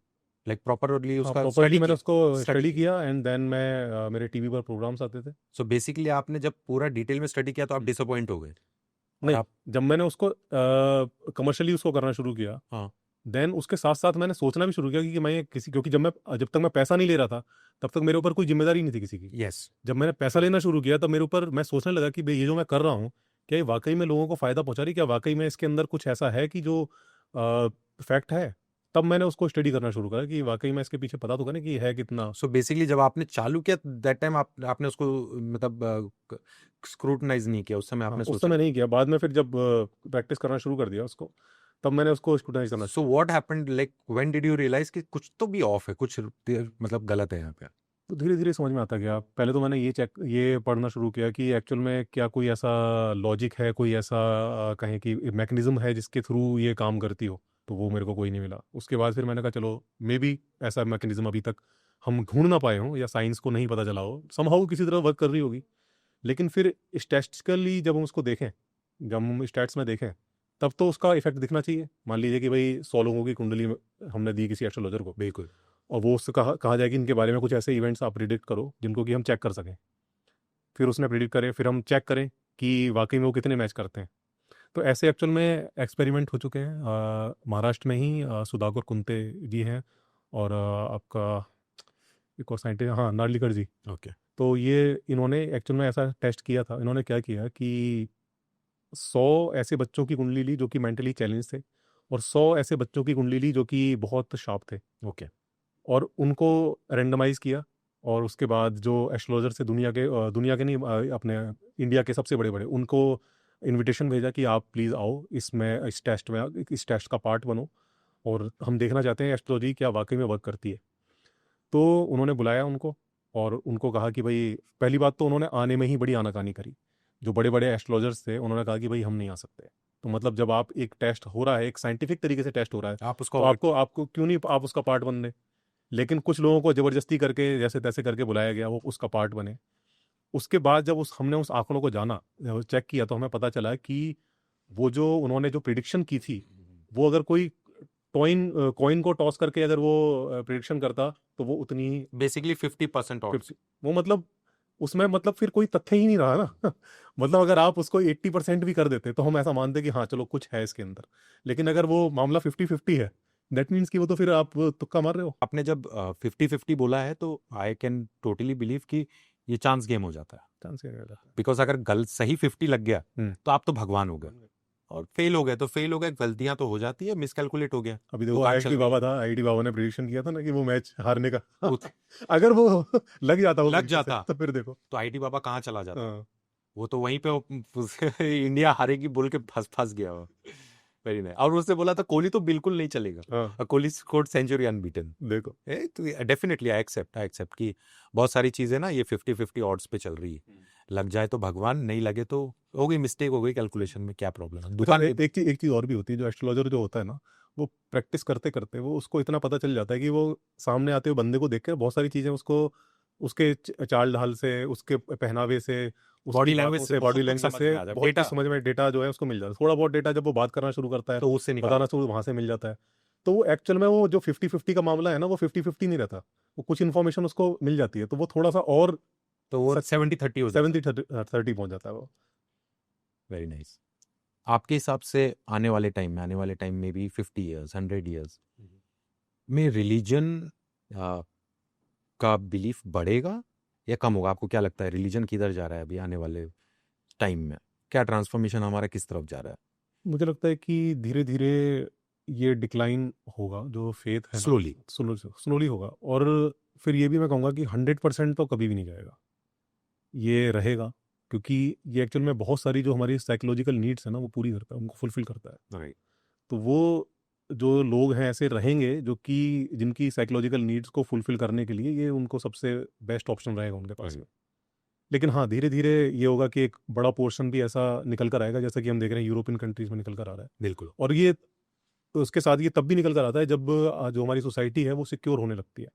लाइक प्रॉपरली हाँ, उसका प्रॉपर्ली स्टडी मैंने किया? उसको स्टडी स्टडी किया। किया एंड देन मैं मेरे टीवी पर प्रोग्राम्स आते थे। सो बेसिकली आपने जब पूरा डिटेल में स्टडी किया तो आप डिसअपॉइंट हो गए? और नहीं, आप जब मैंने उसको कमर्शियली उसको करना शुरू किया, हाँ, देन उसके साथ साथ मैंने सोचना भी शुरू किया कि मैं किसी, क्योंकि जब तक मैं पैसा नहीं ले रहा था तब तक मेरे ऊपर कोई जिम्मेदारी नहीं थी किसी की। यस, जब मैंने पैसा लेना शुरू किया तब मेरे ऊपर मैं सोचने लगा कि भाई ये जो मैं कर रहा हूँ, क्या ये वाकई में लोगों को फायदा पहुंचा रही, क्या वाकई में इसके अंदर कुछ ऐसा है कि जो फैक्ट है। तब मैंने उसको स्टडी करना शुरू करा कि वाकई में इसके पीछे पता तो करें कि है कितना। सो बेसिकली जब आपने चालू किया दैट टाइम आपने उसको मतलब स्क्रूटनाइज नहीं किया उस समय, हाँ, आपने उस सोचा? समय नहीं किया, बाद में फिर जब प्रैक्टिस करना शुरू कर दिया उसको, तब मैंने उसको स्क्रूटनाइज करना so what happened, like when did you realise कि कुछ तो भी ऑफ है, कुछ मतलब गलत है यहाँ पे? तो धीरे धीरे समझ में आता गया। पहले तो मैंने ये पढ़ना शुरू किया कि एक्चुअल में क्या कोई ऐसा लॉजिक है, कोई ऐसा कहें कि मैकेनिज्म है जिसके थ्रू ये काम करती हो, तो वो मेरे को कोई नहीं मिला। उसके बाद फिर मैंने कहा चलो, मे बी ऐसा मैकेनिज्म अभी तक हम ढूंढ ना पाए हों या साइंस को नहीं पता चला हो, समहाउ किसी तरह वर्क कर रही होगी। लेकिन फिर स्टैटिस्टिकली जब हम उसको देखें, जब हम स्टैट्स में देखें, तब तो उसका इफेक्ट दिखना चाहिए। मान लीजिए कि भाई 100 लोगों की कुंडली हमने दी किसी एस्ट्रोलॉजर को, बिल्कुल। और वो उससे कहा जाए कि इनके बारे में कुछ ऐसे इवेंट्स आप प्रिडिक्ट करो जिनको कि हम चेक कर सकें। फिर उसने प्रिडिक्ट करे, फिर हम चेक करें कि वाकई में वो कितने मैच करते हैं। तो ऐसे एक्चुअल में एक्सपेरिमेंट हो चुके हैं। महाराष्ट्र में ही सुधाकर कुंते जी हैं, और आपका एक और साइंटिस्ट, हाँ, नार्लिकर जी। ओके, तो ये इन्होंने एक्चुअल में ऐसा टेस्ट किया था। इन्होंने क्या किया कि 100 ऐसे बच्चों की कुंडली ली जो कि मेंटली चैलेंज थे, और 100 ऐसे बच्चों की कुंडली ली जो कि बहुत शार्प थे, ओके, और उनको रेंडमाइज किया। और उसके बाद जो एस्ट्रोलॉजर से दुनिया के नहीं, अपने इंडिया के सबसे बड़े बड़े, उनको इनविटेशन भेजा कि आप प्लीज़ आओ, इस टेस्ट का पार्ट बनो, और हम देखना चाहते हैं एस्ट्रोलॉजी क्या वाकई में वर्क करती है। तो उन्होंने बुलाया उनको, और उनको कहा कि भाई, पहली बात तो उन्होंने आने में ही बड़ी आनाकानी करी। जो बड़े बड़े एस्ट्रोलॉजर्स थे उन्होंने कहा कि भाई हम नहीं आ सकते। तो मतलब जब आप एक टेस्ट हो रहा है, एक साइंटिफिक तरीके से टेस्ट हो रहा है, आप तो उसको आपको क्यों नहीं आप उसका पार्ट बन रहे। लेकिन कुछ लोगों को जबरदस्ती करके जैसे तैसे करके बुलाया गया, वो उसका पार्ट बने। उसके बाद जब हमने उस आंकड़ों को जाना, चेक किया, तो हमें पता चला कि वो जो उन्होंने जो प्रिडिक्शन की थी, वो अगर कोई कॉइन को टॉस करके अगर वो प्रिडिक्शन करता, तो वो उतनी ही बेसिकली 50% ऑफ। 50, वो मतलब उसमें मतलब फिर कोई तथ्य ही नहीं रहा ना। मतलब अगर आप उसको 80% भी कर देते तो हम ऐसा मानते कि हाँ चलो कुछ है इसके अंदर। लेकिन अगर वो मामला 50-50 है, दैट मीन्स कि वो तो फिर आप तुक्का मार रहे हो। आपने जब 50-50 बोला है तो आई कैन टोटली बिलीव कि ये चांस गेम हो जाता है, चांस क्या रहता है। बिकॉज अगर गलत सही 50 लग गया हम्म। तो आप तो भगवान हो गए, और फेल हो गए तो फेल हो गए, गलतियां तो हो जाती है, मिसकैलकुलेट हो गया। अभी देखो, दुकान आईआईटी चल रही बाबा था, आईआईटी बाबा ने प्रिडिक्शन किया था ना कि वो मैच हारने का। उत- अगर वो लग जाता, वो लग prediction से, जाता तो फिर देखो। तो आईटी बाबा कहाँ चला जाता? हाँ, वो तो वहीं पे इंडिया हारेगी बोल के फंस गया वो। Very nice. और उसने बोला था कोहली तो बिल्कुल नहीं चलेगा, हाँ, कोहली स्कोर्ड सेंचुरी अनबीटन। देखो। तो डेफिनेटली आई एक्सेप्ट कि बहुत सारी चीजें ना ये 50-50 ऑड्स पे चल रही है। लग जाए तो भगवान, नहीं लगे तो हो गई मिस्टेक, हो गई कैलकुलेशन में, क्या प्रॉब्लम है? दुकान अच्छा, एक चीज और भी होती है। जो एस्ट्रोलॉजर जो होता है ना, वो प्रैक्टिस करते करते वो उसको इतना पता चल जाता है कि वो सामने आते हुए बंदे को देख कर बहुत सारी चीजें उसको, उसके चाल ढाल से, उसके पहनावे से, बॉडी उसकी लैंग्वेज बातों से से, बहुत बॉडी कुछ लैंग्वेज समझ से में आ जाए, बहुत डेटा कुछ समझ में, डेटा जो है उसको मिल जाता है। थोड़ा बहुत डेटा जब वो बात करना शुरू करता है, तो उससे निकाल। बताना शुरू वहां से मिल जाता है। तो वो एक्चुअल में वो जो 50-50 का मामला है ना, वो 50-50 नहीं रहता। वो कुछ इन्फॉर्मेशन उसको मिल जाती है, तो वो थोड़ा सा और तो वो 70-30 हो जाता है। 70-30 पहुंच जाता है वो। Very nice. आपके हिसाब से आने वाले टाइम में भी 50 इयर्स 100 इयर्स में रिलीजन का बिलीफ बढ़ेगा या कम होगा? आपको क्या लगता है रिलीजन किधर जा रहा है अभी आने वाले टाइम में? क्या ट्रांसफॉर्मेशन हमारा किस तरफ जा रहा है? मुझे लगता है कि धीरे धीरे ये डिक्लाइन होगा, जो फेथ है ना, स्लोली। स्लोली होगा। और फिर ये भी मैं कहूँगा कि 100% तो कभी भी नहीं जाएगा, ये रहेगा। क्योंकि ये एक्चुअल में बहुत सारी जो हमारी साइकोलॉजिकल नीड्स है ना, वो पूरी करता है, उनको फुलफिल करता है। राइट। तो वो जो लोग हैं ऐसे रहेंगे जो कि जिनकी साइकोलॉजिकल नीड्स को फुलफिल करने के लिए ये उनको सबसे बेस्ट ऑप्शन रहेगा उनके पास में। लेकिन हाँ, धीरे धीरे ये होगा कि एक बड़ा पोर्शन भी ऐसा निकल कर आएगा, जैसा कि हम देख रहे हैं यूरोपियन कंट्रीज में निकल कर आ रहा है। बिल्कुल। और ये तो उसके साथ ये तब भी निकल कर आता है जब जो हमारी सोसाइटी है वो सिक्योर होने लगती है।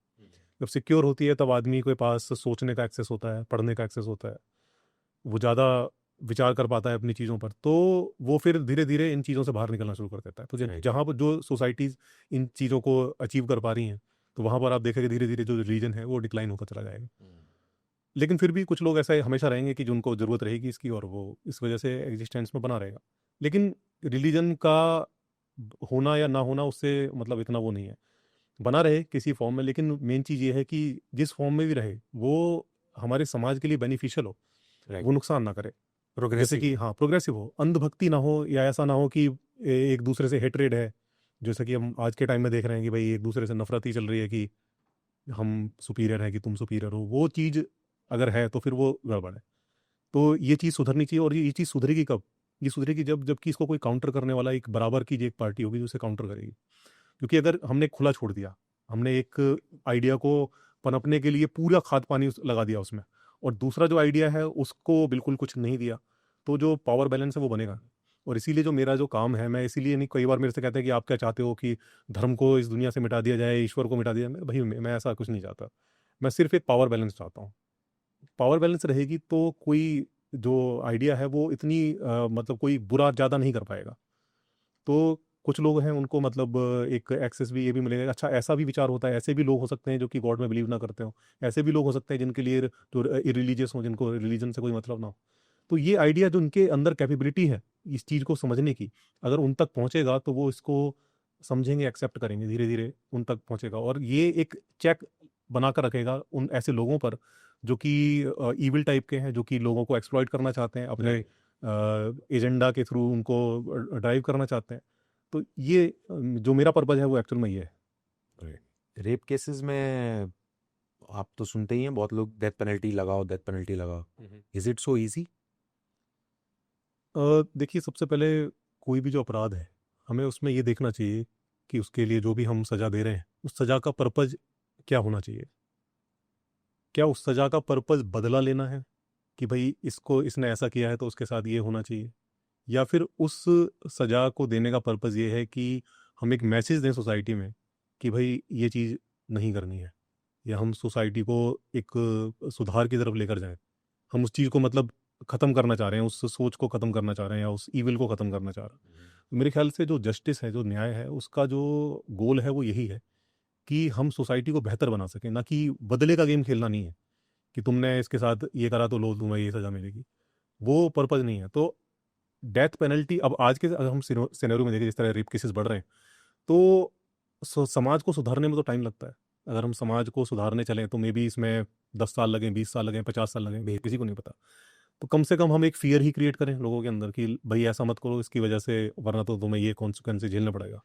जब सिक्योर होती है तब आदमी के पास सोचने का एक्सेस होता है, पढ़ने का एक्सेस होता है, वो ज़्यादा विचार कर पाता है अपनी चीज़ों पर, तो वो फिर धीरे धीरे इन चीज़ों से बाहर निकलना शुरू कर देता है। तो Right. जहाँ पर जो सोसाइटीज़ इन चीज़ों को अचीव कर पा रही हैं, तो वहाँ पर आप देखेंगे धीरे धीरे जो रिलीजन है वो डिक्लाइन होता चला जाएगा। लेकिन फिर भी कुछ लोग ऐसा हमेशा रहेंगे कि जिनको ज़रूरत रहेगी इसकी, और वो इस वजह से एग्जिस्टेंस में बना रहेगा। लेकिन रिलीजन का होना या ना होना उससे मतलब इतना वो नहीं है, बना रहे किसी फॉर्म में, लेकिन मेन चीज़ ये है कि जिस फॉर्म में भी रहे वो हमारे समाज के लिए बेनिफिशियल हो, Right. वो नुकसान ना करे। जैसे प्रोग्रेसिव कि हाँ, प्रोग्रेसिव हो, अंधभक्ति ना हो, या ऐसा ना हो कि एक दूसरे से हेटरेड है, जैसे कि हम आज के टाइम में देख रहे हैं कि भाई एक दूसरे से नफरत ही चल रही है कि हम सुपीरियर हैं कि तुम सुपीरियर हो। वो चीज़ अगर है तो फिर वो गड़बड़ है। तो ये चीज़ सुधरनी चाहिए, और ये चीज़ सुधरेगी कब? ये सुधरेगी जबकि इसको कोई काउंटर करने वाला एक बराबर की जो एक पार्टी होगी जो इसे काउंटर करेगी। क्योंकि अगर हमने खुला छोड़ दिया, हमने एक आइडिया को पनपने के लिए पूरा खाद पानी लगा दिया उसमें, और दूसरा जो आइडिया है उसको बिल्कुल कुछ नहीं दिया, तो जो पावर बैलेंस है वो बनेगा। और इसीलिए जो मेरा जो काम है, मैं इसीलिए नहीं, कई बार मेरे से कहते हैं कि आप क्या चाहते हो कि धर्म को इस दुनिया से मिटा दिया जाए, ईश्वर को मिटा दिया जाए? भाई मैं ऐसा कुछ नहीं चाहता। मैं सिर्फ एक पावर बैलेंस चाहता हूँ। पावर बैलेंस रहेगी तो कोई जो आइडिया है वो इतनी मतलब कोई बुरा ज़्यादा नहीं कर पाएगा। तो कुछ लोग हैं उनको मतलब एक एक्सेस भी ये भी मिलेगा। अच्छा, ऐसा भी विचार होता है, ऐसे भी लोग हो सकते हैं जो कि गॉड में बिलीव ना करते हो, ऐसे भी लोग हो सकते हैं जिनके लिए जो इरिलीजियस हो, जिनको रिलीजन से कोई मतलब ना हो। तो ये आइडिया जो उनके अंदर कैपेबिलिटी है इस चीज़ को समझने की, अगर उन तक पहुंचेगा तो वो इसको समझेंगे, एक्सेप्ट करेंगे, धीरे धीरे उन तक पहुंचेगा, और ये एक चेक बना कर रखेगा उन ऐसे लोगों पर जो कि ईविल टाइप के हैं, जो कि लोगों को एक्सप्लॉइट करना चाहते हैं, अपने एजेंडा के थ्रू उनको ड्राइव करना चाहते हैं। तो ये जो मेरा पर्पज है वो एक्चुअल में ये है। रेप केसेस में आप तो सुनते ही हैं, बहुत लोग डेथ पेनल्टी लगाओ, डेथ पेनल्टी लगाओ। Is it so easy? देखिए, सबसे पहले कोई भी जो अपराध है, हमें उसमें ये देखना चाहिए कि उसके लिए जो भी हम सज़ा दे रहे हैं, उस सज़ा का पर्पज़ क्या होना चाहिए। क्या उस सज़ा का पर्पज़ बदला लेना है कि भाई इसको इसने ऐसा किया है तो उसके साथ ये होना चाहिए, या फिर उस सज़ा को देने का पर्पज़ ये है कि हम एक मैसेज दें सोसाइटी में कि भाई ये चीज़ नहीं करनी है, या हम सोसाइटी को एक सुधार की तरफ लेकर जाएं। हम उस चीज़ को मतलब ख़त्म करना चाह रहे हैं, उस सोच को ख़त्म करना चाह रहे हैं, या उस ईविल को ख़त्म करना चाह रहे हैं। तो मेरे ख्याल से जो जस्टिस है, जो न्याय है, उसका जो गोल है वो यही है कि हम सोसाइटी को बेहतर बना सकें, ना कि बदले का गेम खेलना नहीं है कि तुमने इसके साथ ये करा तो लो तुम्हें ये सज़ा मिलेगी। वो पर्पज़ नहीं है। तो डेथ पेनल्टी अब आज के अगर हम सिनेरियो में देखें, जिस तरह रेप केसेस बढ़ रहे हैं, तो समाज को सुधारने में तो टाइम लगता है। अगर हम समाज को सुधारने चलें तो मे बी इसमें 10 साल लगें, 20 साल लगें, 50 साल लगें, किसी को नहीं पता। तो कम से कम हम एक फ़ियर ही क्रिएट करें लोगों के अंदर कि भाई ऐसा मत करो इसकी वजह से, वरना तो तुम्हें ये कॉन्सिक्वेंसेस झेलना पड़ेगा।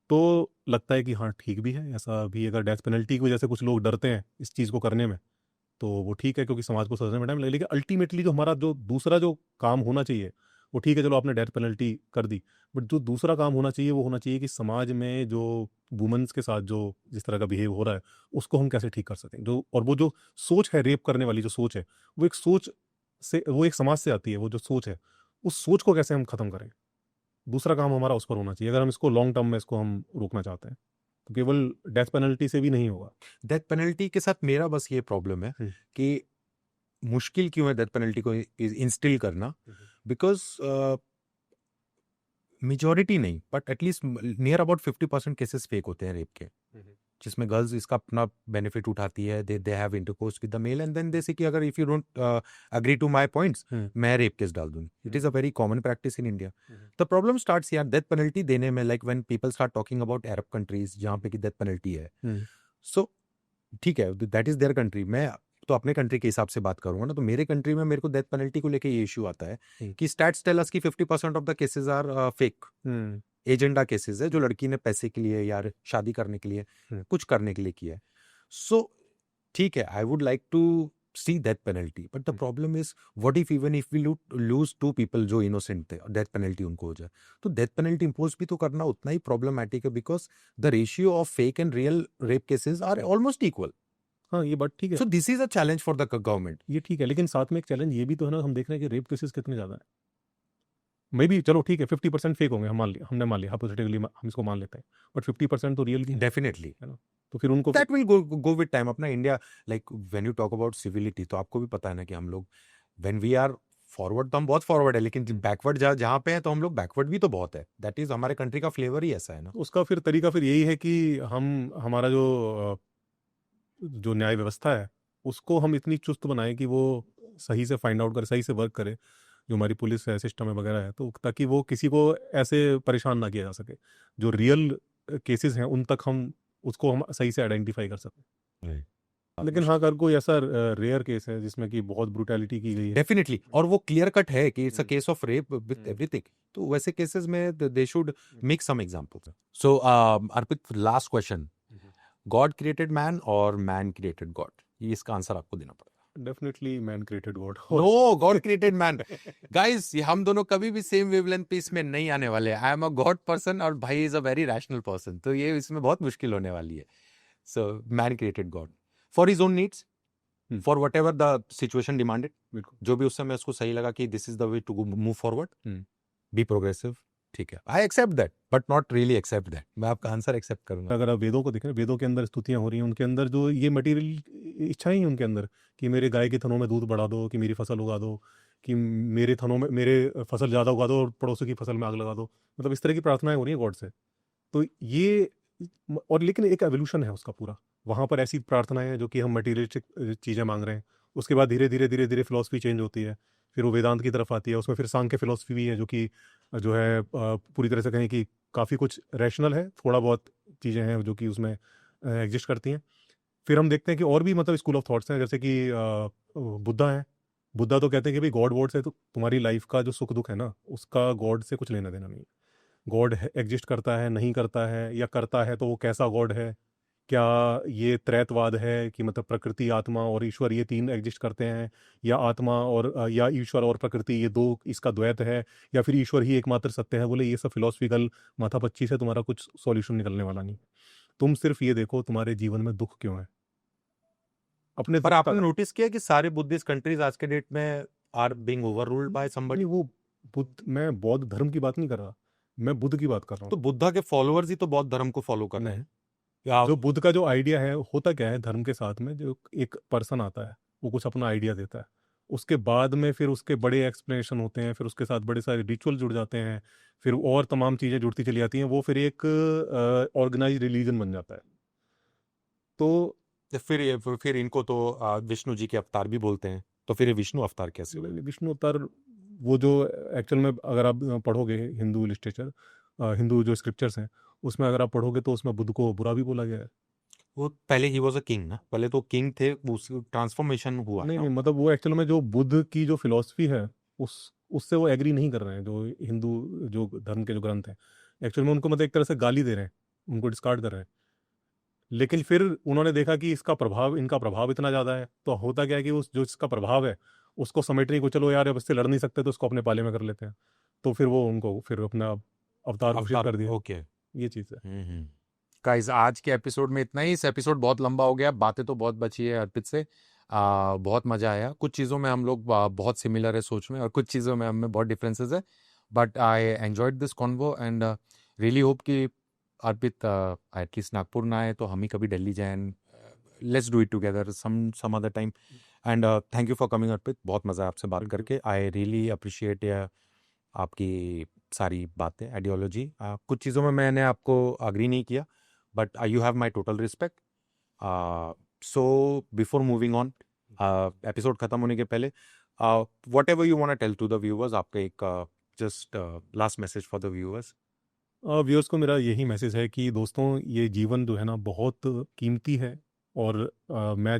तो लगता है कि हाँ, ठीक भी है, ऐसा भी अगर डेथ पेनल्टी की वजह से कुछ लोग डरते हैं इस चीज़ को करने में, तो वो ठीक है, क्योंकि समाज को सजने में टाइम लगेगा। लेकिन अल्टीमेटली जो हमारा जो दूसरा जो काम होना चाहिए, वो ठीक है, चलो आपने डेथ पेनल्टी कर दी, बट जो दूसरा काम होना चाहिए वो होना चाहिए कि समाज में जो वुमेन्स के साथ जो जिस तरह का बिहेव हो रहा है, उसको हम कैसे ठीक कर सकें। जो और वो जो सोच है रेप करने वाली जो सोच है, वो एक सोच से, वो एक समाज से आती है, वो जो सोच है, उस सोच को कैसे हम ख़त्म करें। दूसरा काम हमारा उस पर होना चाहिए, अगर हम इसको लॉन्ग टर्म में इसको हम रोकना चाहते हैं। तो केवल डेथ पेनल्टी से भी नहीं होगा। डेथ पेनल्टी के साथ मेरा बस ये प्रॉब्लम है कि मुश्किल क्यों है डेथ पेनल्टी को इंस्टिल करना, बिकॉज मेजॉरिटी नहीं but at least near about 50% cases fake होते हैं रेप के, जिसमें गर्ल्स इसका अपना बेनिफिट उठाती है, they have intercourse with the male and then they say कि अगर if you don't agree to my points मैं रेप केस डाल दूंगी. It is a very common practice in India. The problem starts यार डेथ पेनल्टी देने में, like when people start talking about Arab countries जहां पे की डेथ पेनल्टी है. सो ठीक है, दैट इज देयर कंट्री. मैं तो अपने कंट्री के हिसाब से बात करूंगा ना, तो मेरे कंट्री में मेरे को डेथ पेनल्टी को लेके ये इशू आता है कि स्टैट्स टेल अस कि 50% of the cases are fake agenda cases है, जो लड़की ने पैसे के लिए या शादी करने के लिए कुछ करने के लिए किया है. सो ठीक है, I would like to see death penalty, but the Hmm. problem is, what if even if we lose two people जो innocent थे, death penalty उनको हो जाए, तो death penalty impose भी तो करना उतना ही problematic है, because the ratio of fake and real rape cases are almost equal. हाँ, ये बात ठीक है, So this is a challenge for the government. ये ठीक है, लेकिन साथ में एक चैलेंज ये भी तो है ना, हम देख रहे हैं कि रेप केसेस कितने ज़्यादा हैं। मे बी चलो ठीक है 50% फेक होंगे, हमने मान लिया, हाइपोथेटिकली हम इसको मान लेते हैं, बट 50% तो रियल भी हैं, Definitely. है ना? तो फिर उनको That will go with time. अपना India, like when you talk about civility, तो आपको भी पता है ना कि हम लोग when we are forward तो हम बहुत forward है, लेकिन backward जहाँ पे है तो हम लोग backward भी तो बहुत है. That is हमारे country का flavor ही ऐसा है ना. उसका फिर तरीका फिर यही है कि हमारा जो न्याय व्यवस्था है उसको हम इतनी चुस्त बनाएं कि वो सही से फाइंड आउट करे, सही से वर्क करे, जो हमारी पुलिस है, सिस्टम है वगैरह है, तो ताकि वो किसी को ऐसे परेशान ना किया जा सके। जो रियल केसेस हैं उन तक हम सही से आइडेंटिफाई कर सकें। लेकिन हाँ, अगर कोई ऐसा रेयर केस है जिसमें कि बहुत ब्रूटैलिटी की गई है, Definitely. और वो clear cut है कि it's a hmm, case of rape with hmm, everything. तो वैसे cases में they should make some examples. So Arpit, last question. God created man और man created God? ये इसका आंसर आपको देना पड़ेगा. Definitely man created God. No, God created man. Guys, ये हम दोनों कभी भी सेम वेवलेंथ पे इसमें नहीं आने वाले. I am a God person और भाई is a very rational person. तो ये इसमें बहुत मुश्किल होने वाली है. So man created God for his own needs, for whatever the situation demanded. बिल्कुल। जो भी उस समय उसको सही लगा कि this is the way to move forward. Hmm. Be progressive. ठीक है. I accept that, but not really accept that. मैं आपका आंसर एक्सेप्ट करूंगा. अगर आप वेदों को देखें, वेदों के अंदर स्तुतियां हो रही हैं, उनके अंदर जो ये मटेरियल इच्छाएं हैं उनके अंदर कि मेरे गाय के थनों में दूध बढ़ा दो, कि मेरी फसल उगा दो, कि मेरे थनों में मेरे फसल ज़्यादा उगा दो और पड़ोसियों की फसल में आग लगा दो, मतलब इस तरह की प्रार्थनाएं हो रही हैं गॉड से। तो ये और लेकिन एक एवोल्यूशन है उसका पूरा। वहाँ पर ऐसी प्रार्थनाएं हैं जो कि हम मटीरियलिस्टिक चीज़ें मांग रहे हैं, उसके बाद धीरे धीरे धीरे धीरे फिलॉसफी चेंज होती है, फिर वो वेदांत की तरफ आती है, उसमें फिर सांख्य फिलॉसफी भी है जो है पूरी तरह से कहें कि काफ़ी कुछ रैशनल है, थोड़ा बहुत चीज़ें हैं जो कि उसमें एग्जिस्ट करती हैं। फिर हम देखते हैं कि और भी मतलब स्कूल ऑफ थॉट्स हैं, जैसे कि बुद्धा है। बुद्धा तो कहते हैं कि भाई गॉड वॉड से तो तुम्हारी लाइफ का जो सुख दुख है ना, उसका गॉड से कुछ लेना देना नहीं। गॉड एग्जिस्ट करता है, नहीं करता है, या करता है तो वो कैसा गॉड है, क्या ये त्रैतवाद है कि मतलब प्रकृति, आत्मा और ईश्वर ये तीन एग्जिस्ट करते हैं, या आत्मा और या ईश्वर और प्रकृति ये दो, इसका द्वैत है, या फिर ईश्वर ही एकमात्र सत्य है। बोले ये सब फिलोसफिकल माथापच्ची से तुम्हारा कुछ सॉल्यूशन निकलने वाला नहीं। तुम सिर्फ ये देखो तुम्हारे जीवन में दुख क्यों है, अपने पर दुख आपने का। नोटिस किया कि सारे बुद्धिस्ट कंट्रीज आज के डेट में are being overruled by somebody. नहीं, वो मैं बौद्ध धर्म की बात नहीं कर रहा, मैं बुद्ध की बात कर रहा तो हूँ। बुद्धा के फॉलोअर्स ही तो बौद्ध धर्म को फॉलो कर रहे नहीं, हैं. या जो बुद्ध का जो आइडिया है, होता क्या है धर्म के साथ में, जो एक पर्सन आता है वो कुछ अपना आइडिया देता है, उसके बाद में फिर उसके बड़े एक्सप्लेनेशन होते हैं, फिर उसके साथ बड़े सारे रिचुअल जुड़ जाते हैं, फिर और तमाम चीज़ें जुड़ती चली जाती हैं, वो फिर एक ऑर्गेनाइज रिलीजन बन जाता है। तो फिर इनको तो विष्णु जी के अवतार भी बोलते हैं. तो फिर ये विष्णु अवतार कैसे हुए? विष्णु अवतार वो जो एक्चुअल में अगर आप पढ़ोगे हिंदू लिटरेचर, हिंदू जो स्क्रिप्चर्स हैं, उसमें अगर आप पढ़ोगे तो उसमें बुद्ध को बुरा भी बोला गया है। वो पहले ही वाज अ किंग ना, पहले तो किंग थे, उस ट्रांसफॉर्मेशन हुआ नहीं ना. नहीं, मतलब वो एक्चुअल में जो बुद्ध की जो फिलॉसफी है उससे वो एग्री नहीं कर रहे हैं, जो हिंदू जो धर्म के जो ग्रंथ हैं, एक्चुअल में उनको मतलब एक तरह से गाली दे रहे हैं, उनको डिस्कार्ड कर रहे हैं। लेकिन फिर उन्होंने देखा कि इनका प्रभाव इतना ज़्यादा है, तो होता क्या है कि उस जो इसका प्रभाव है उसको समेटने को, चलो यार अब इससे लड़ नहीं सकते तो इसको अपने पाले में कर लेते हैं, तो फिर वो उनको फिर अपना अवतार घोषित कर दिया। ओके. ये चीज़ है। गाइस, आज के एपिसोड में इतना ही। इस एपिसोड बहुत लंबा हो गया, बातें तो बहुत बची है अर्पित से। बहुत मजा आया। कुछ चीज़ों में हम लोग बहुत सिमिलर है सोच में, और कुछ चीज़ों में हमें बहुत डिफरेंसेस है, but I enjoyed this convo and really hope कि अर्पित एटलीस्ट नागपुर ना आए तो हम ही कभी दिल्ली जाएं। Let's do it together some other time. And thank you for coming Arpit, बहुत मज़ा आया आपसे बात करके। आई रियली अप्रिशिएट आपकी सारी बातें, आइडियोलॉजी। कुछ चीज़ों में मैंने आपको अग्री नहीं किया, but you have my total respect. So before moving on, episode खत्म होने के पहले, whatever you want tell to the viewers, आपका एक just last message for the viewers. Viewers को मेरा यही मैसेज है कि दोस्तों, ये जीवन जो है ना बहुत कीमती है, और मैं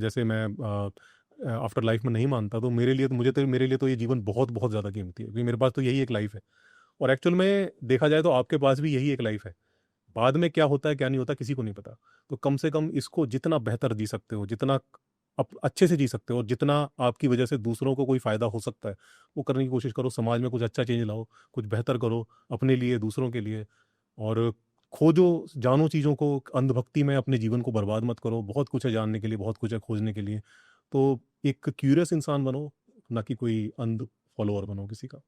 आफ्टर लाइफ में नहीं मानता, तो मेरे लिए तो ये जीवन बहुत बहुत ज़्यादा कीमती है, क्योंकि मेरे पास तो यही एक लाइफ है, और एक्चुअल में देखा जाए तो आपके पास भी यही एक लाइफ है। बाद में क्या होता है क्या नहीं होता किसी को नहीं पता, तो कम से कम इसको जितना बेहतर जी सकते हो, जितना अच्छे से जी सकते हो, और जितना आपकी वजह से दूसरों को कोई फ़ायदा हो सकता है वो करने की कोशिश करो। समाज में कुछ अच्छा चेंज लाओ, कुछ बेहतर करो अपने लिए, दूसरों के लिए। और खोजो, जानो चीज़ों को, अंधभक्ति में अपने जीवन को बर्बाद मत करो। बहुत कुछ है जानने के लिए, बहुत कुछ है खोजने के लिए। तो एक क्यूरियस इंसान बनो, ना कि कोई अंध फॉलोअर बनो किसी का।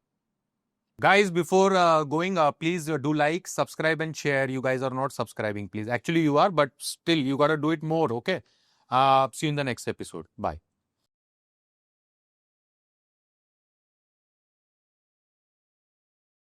Guys, before going, please do like, subscribe, and share. You guys are not subscribing, please. Actually, you are, but still, you gotta do it more, okay? See you in the next episode. Bye.